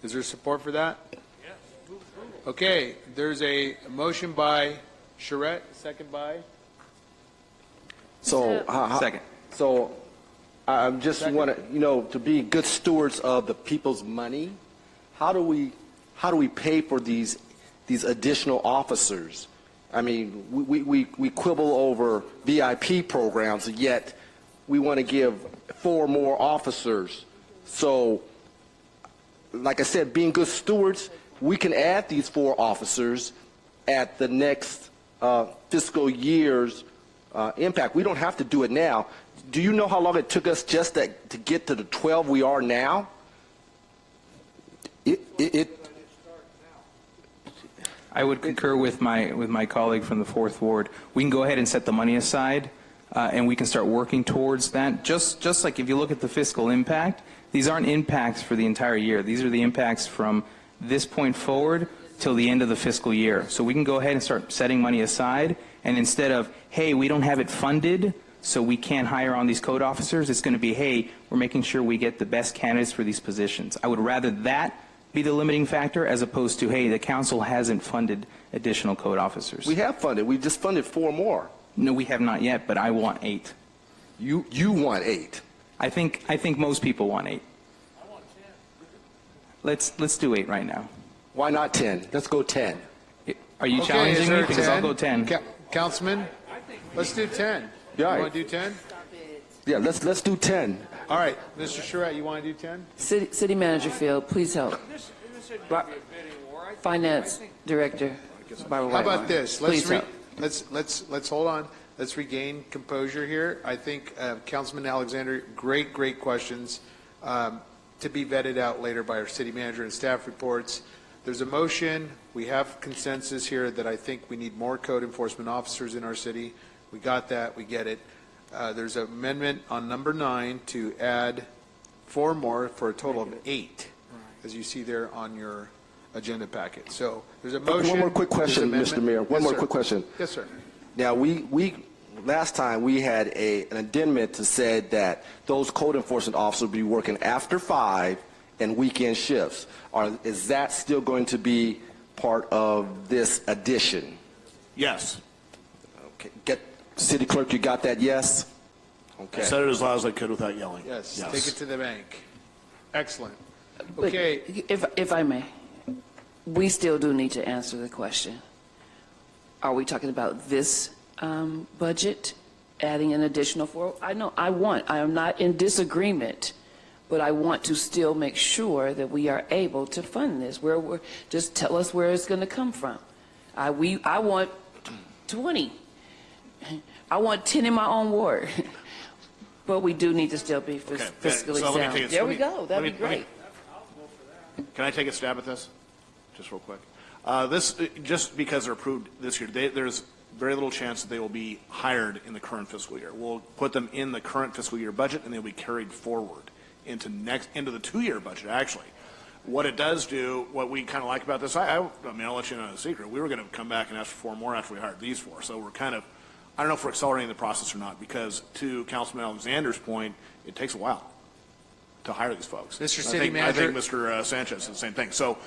Is there support for that? Yes. Okay. There's a motion by Charette, second by? Second. So I just want to, to be good stewards of the people's money. How do we pay for these additional officers? I mean, we quibble over VIP programs, yet we want to give 4 more officers. So, like I said, being good stewards, we can add these 4 officers at the next fiscal year's impact. We don't have to do it now. Do you know how long it took us just to get to the 12 we are now? I would concur with my colleague from the 4th Ward. We can go ahead and set the money aside, and we can start working towards that. Just like if you look at the fiscal impact, these aren't impacts for the entire year. These are the impacts from this point forward till the end of the fiscal year. So we can go ahead and start setting money aside, and instead of, hey, we don't have it funded, so we can't hire on these code officers, it's going to be, hey, we're making sure we get the best candidates for these positions. I would rather that be the limiting factor as opposed to, hey, the council hasn't funded additional code officers. We have funded. We just funded 4 more. No, we have not yet, but I want 8. You want 8. I think most people want 8. Let's do 8 right now. Why not 10? Let's go 10. Are you Okay, is challenging there me? a Because 10? I'll go 10. Councilman, let's do 10. Yeah. You want to do 10? Yeah, let's do 10. All right, Mr. Charette, you want to do 10? City Manager Field, please help. Finance Director Barbara How Whitewater. about this? Please help. Let's hold on. Let's regain composure here. I think Councilman Alexander, great questions to be vetted out later by our city manager and staff reports. There's a motion. We have consensus here that I think we need more code enforcement officers in our city. We got that. We get it. There's an amendment on number 9 to add 4 more for a total of 8, as you see there on your agenda packet. So there's a motion. One more quick question, Mr. Mayor. One more quick question. Yes, sir. Now, we last time we had an addendum to say that those code enforcement officers will be working after 5 and weekend shifts. Is that still going to be part of this addition? Yes. Okay. City Clerk, you got that? Yes? Okay. I said it as loud as I could without yelling. Yes. Take it to the bank. Excellent. But Okay. if I may, we still do need to answer the question. Are we talking about this budget, adding an additional 4? I am not in disagreement, but I want to still make sure that we are able to fund this. Just tell us where it's going to come from. I want 20. I want 10 in my own ward. But we do need to still be fiscally so let me sound. take it- There let we me- go. That'd be great. Can I take a stab at this? Just real quick. This, just because they're approved this year, there's very little chance that they will be hired in the current fiscal year. We'll put them in the current fiscal year budget, and they'll be carried forward into the 2-year budget, actually. What it does do, what we kind of like about this, I mean, I'll let you know the secret. We were going to come back and ask for 4 more after we hired these 4. So we're kind of, I don't know if we're accelerating the process or not, because to Councilman Alexander's point, it takes a while to hire these folks. Mr. I City think Manager. Mr. Sanchez said the same thing. So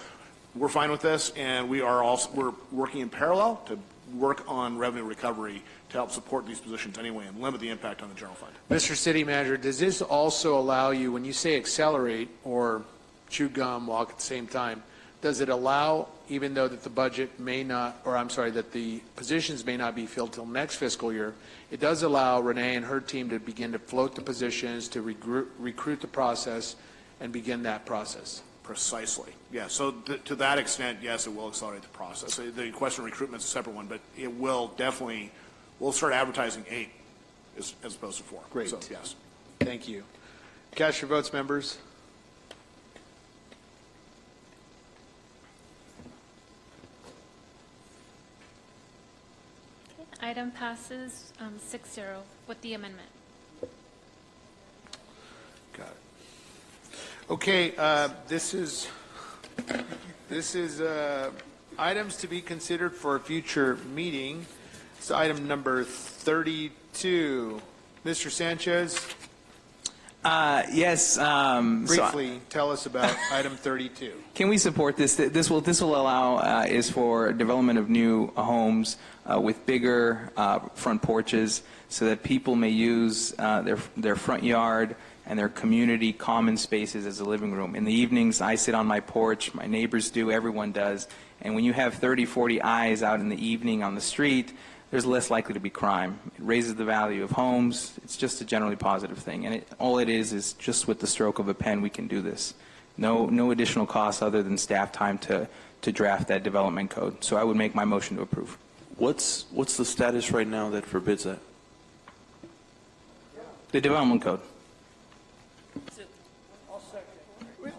we're fine with this, and we're working in parallel to work on revenue recovery to help support these positions anyway and limit the impact on the general fund. Mr. City Manager, does this also allow you, when you say accelerate or chew gum, walk at the same time, does it allow, even though that the budget may not, or I'm sorry, that the positions may not be filled till next fiscal year, it does allow Renee and her team to begin to float the positions, to recruit the process, and begin that process? Precisely. Yeah, so to that extent, yes, it will accelerate the process. The question of recruitment is a separate one, but it will definitely, we'll start advertising 8 as opposed to 4. Great. So, yes. Thank you. Cast your votes, members. Item passes 6-0 with the amendment. Got it. Okay, this is items to be considered for a future meeting. It's item number 32. Mr. Sanchez, Yes. briefly tell us about item 32. Can we support this? This will allow is for development of new homes with bigger front porches, so that people may use their front yard and their community common spaces as a living room. In the evenings, I sit on my porch. My neighbors do. Everyone does. And when you have 30, 40 eyes out in the evening on the street, there's less likely to be crime. It raises the value of homes. It's just a generally positive thing. And all it is just with the stroke of a pen, we can do this. No additional costs other than staff time to draft that development code. So I would make my motion to approve. What's the status right now that forbids that? The development code.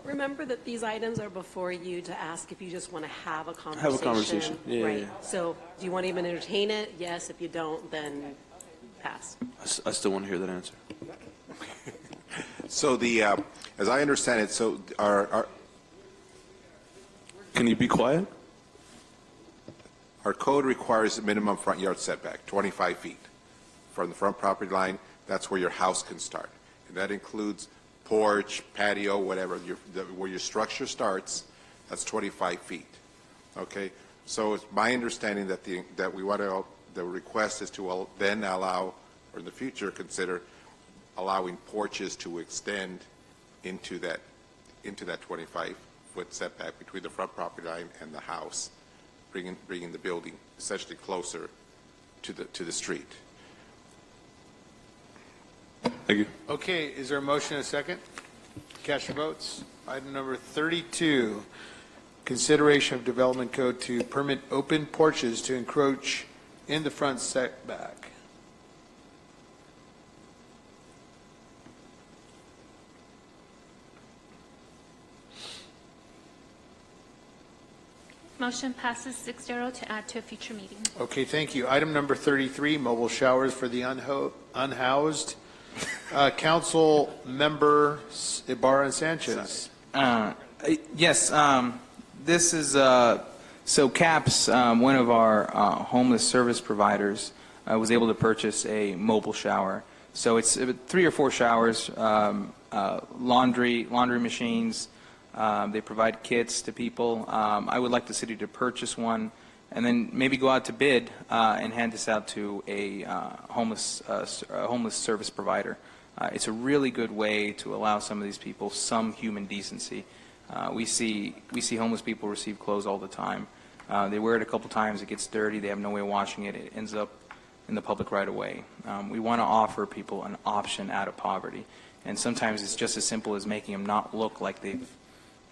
Remember that these items are before you to ask if you just want to have a conversation. Have a conversation. Yeah, Right. yeah. So do you want to even entertain it? Yes. If you don't, then pass. I still want to hear that answer. So as I understand it, so our Can you be quiet? Our code requires a minimum front yard setback, 25 feet from the front property line. That's where your house can start. And that includes porch, patio, whatever, where your structure starts. That's 25 feet. Okay? So it's my understanding that the request is to then allow, or in the future consider, allowing porches to extend into that 25-foot setback between the front property line and the house, bringing the building essentially closer to the street. Thank you. Okay, is there a motion and a second? Cast your votes. Item number 32, consideration of development code to permit open porches to encroach in the front setback. Motion passes 6-0 to add to a future meeting. Okay, thank you. Item number 33, mobile showers for the unhoused. Council member Ibarra and Sanchez. Yes, this is, so CAPS, one of our homeless service providers, was able to purchase a mobile shower. So it's 3 or 4 showers, laundry machines. They provide kits to people. I would like the city to purchase one and then maybe go out to bid and hand this out to a homeless service provider. It's a really good way to allow some of these people some human decency. We see homeless people receive clothes all the time. They wear it a couple times, it gets dirty, they have no way of washing it, it ends up in the public right away. We want to offer people an option out of poverty, and sometimes it's just as simple as making them not look like they've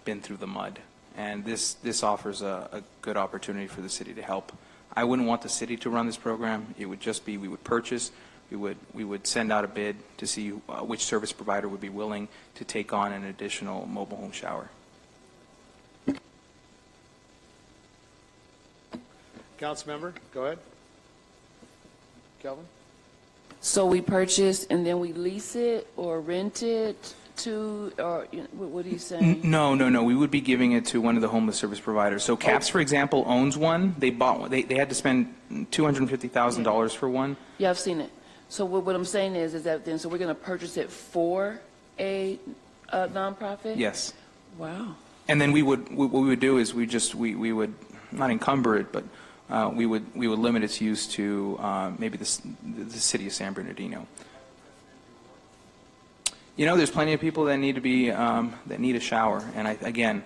been through the mud. And this offers a good opportunity for the city to help. I wouldn't want the city to run this program. It would just be, we would purchase, we would send out a bid to see which service provider would be willing to take on an additional mobile home shower. Council member, go ahead. Calvin? So we purchase and then we lease it or rent it to, or what are you saying? No. We would be giving it to one of the homeless service providers. So CAPS, for example, owns one. They bought one. They had to spend $250,000 for one. Yeah, I've seen it. So what I'm saying is that then, so we're going to purchase it for a nonprofit? Yes. Wow. And then what we would do is we would not encumber it, but we would limit its use to maybe the city of San Bernardino. You know, there's plenty of people that need to be that need a shower, and again,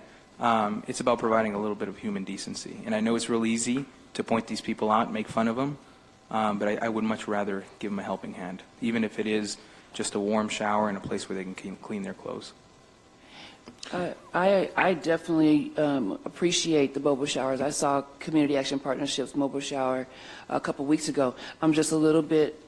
it's about providing a little bit of human decency. And I know it's real easy to point these people out and make fun of them, but I would much rather give them a helping hand, even if it is just a warm shower in a place where they can clean their clothes. I definitely appreciate the mobile showers. I saw Community Action Partnership's mobile shower a couple weeks ago. I'm just a little bit,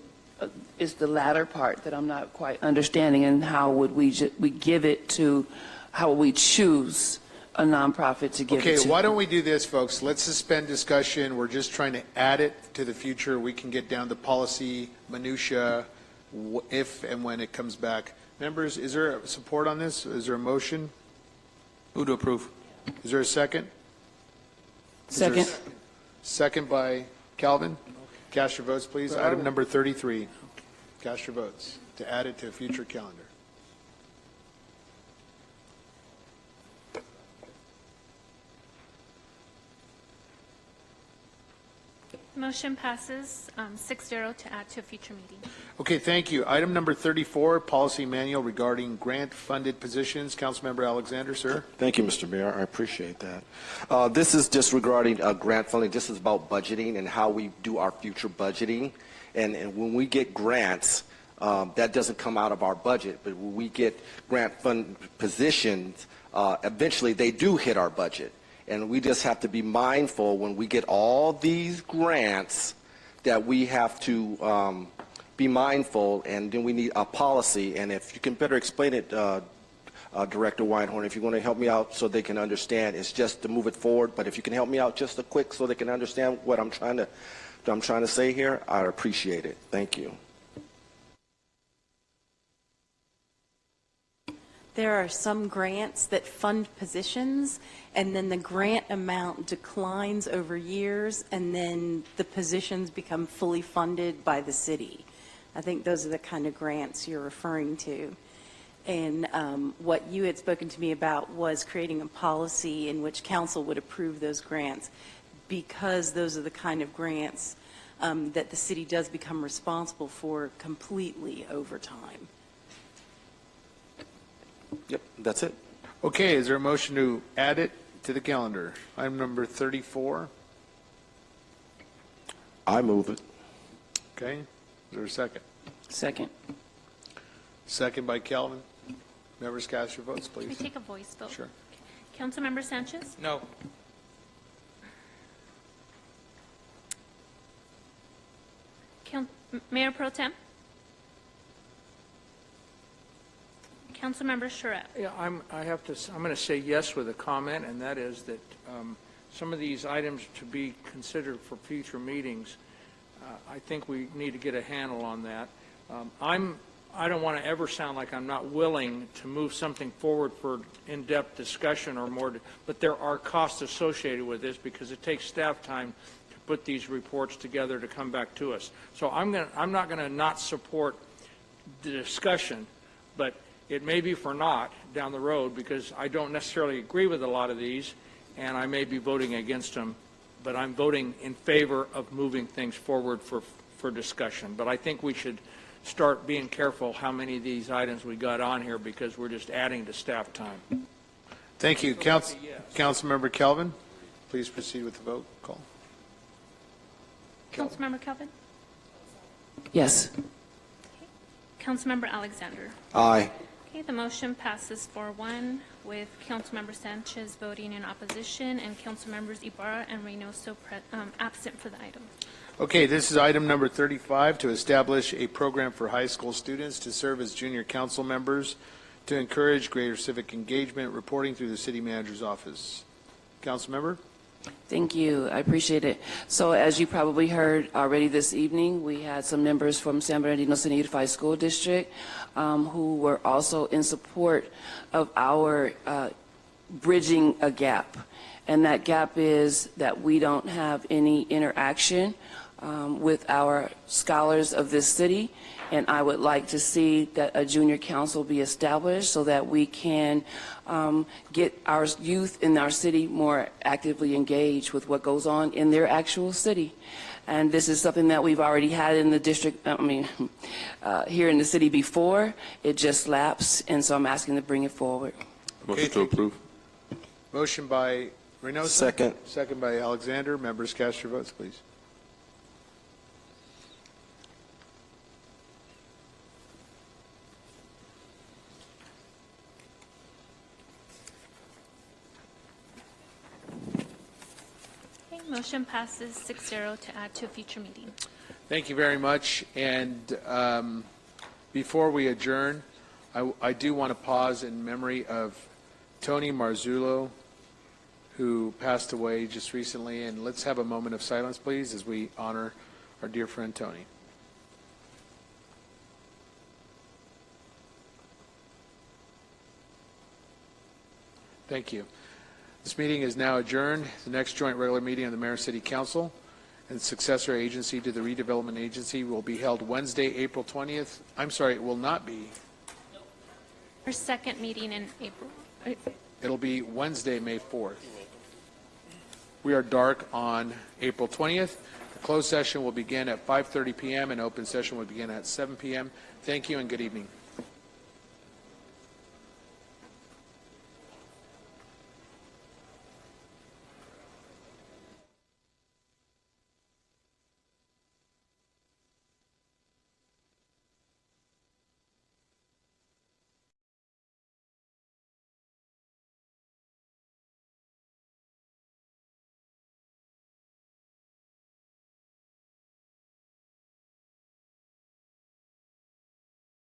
it's the latter part that I'm not quite understanding, and how would we give it to, how would we choose a nonprofit to give it to? Okay, why don't we do this, folks? Let's suspend discussion. We're just trying to add it to the future. We can get down to policy minutia if and when it comes back. Members, is there support on this? Is there a motion? Who to approve? Is there a second? Second. Second by Calvin. Cast your votes, please. Item number 33. Cast your votes to add it to a future calendar. Motion passes 6-0 to add to a future meeting. Okay, thank you. Item number 34, policy manual regarding grant-funded positions. Councilmember Alexander, sir. Thank you, Mr. Mayor. I appreciate that. This is just regarding grant funding. This is about budgeting and how we do our future budgeting. And when we get grants, that doesn't come out of our budget, but when we get grant fund positions, eventually they do hit our budget. And we just have to be mindful when we get all these grants that we have to be mindful, and then we need a policy. And if you can better explain it, Director Weinhorn, if you want to help me out so they can understand, it's just to move it forward. But if you can help me out just a quick so they can understand what I'm trying to say here, I'd appreciate it. Thank you. There are some grants that fund positions, and then the grant amount declines over years, and then the positions become fully funded by the city. I think those are the kind of grants you're referring to. And what you had spoken to me about was creating a policy in which council would approve those grants, because those are the kind of grants that the city does become responsible for completely over time. Yep, that's it. Okay, is there a motion to add it to the calendar? Item number 34. I move it. Okay, is there a second? Second. Second by Calvin. Members, cast your votes, Can we please. take a voice vote? Sure. Councilmember Sanchez? No. Mayor Pro Tem? Councilmember Charette? Yeah, I'm going to say yes with a comment, and that is that some of these items to be considered for future meetings, I think we need to get a handle on that. I don't want to ever sound like I'm not willing to move something forward for in-depth discussion or more, but there are costs associated with this because it takes staff time to put these reports together to come back to us. So I'm not going to not support the discussion, but it may be for naught down the road because I don't necessarily agree with a lot of these, and I may be voting against them, but I'm voting in favor of moving things forward for discussion. But I think we should start being careful how many of these items we got on here because we're just adding to staff time. Thank you. Councilmember Calvin, please proceed with the vote call. Councilmember Calvin? Yes. Councilmember Alexander? Aye. Okay, the motion passes 4-1 with Councilmember Sanchez voting in opposition and Councilmembers Ibarra and Reynoso absent for the item. Okay, this is item number 35, to establish a program for high school students to serve as junior council members to encourage greater civic engagement, reporting through the city manager's office. Council member? Thank you. I appreciate it. So as you probably heard already this evening, we had some members from San Bernardino City Unified School District who were also in support of our bridging a gap. And that gap is that we don't have any interaction with our scholars of this city, and I would like to see that a junior council be established so that we can get our youth in our city more actively engaged with what goes on in their actual city. And this is something that we've already had in the district, here in the city before. It just lapsed, and so I'm asking to bring it forward. Motion to approve. Motion by Reynoso. Second. Second by Alexander. Members, cast your votes, please. Okay, motion passes 6-0 to add to a future meeting. Thank you very much. And before we adjourn, I do want to pause in memory of Tony Marzullo, who passed away just recently. And let's have a moment of silence, please, as we honor our dear friend Tony. Thank you. This meeting is now adjourned. The next joint regular meeting of the Mayor City Council and successor agency to the redevelopment agency will be held Wednesday, April 20th. I'm sorry, it will not be. Our second meeting in April. It'll be Wednesday, May 4th. We are dark on April 20th. The closed session will begin at 5:30 p.m. and open session will begin at 7 p.m. Thank you and good evening.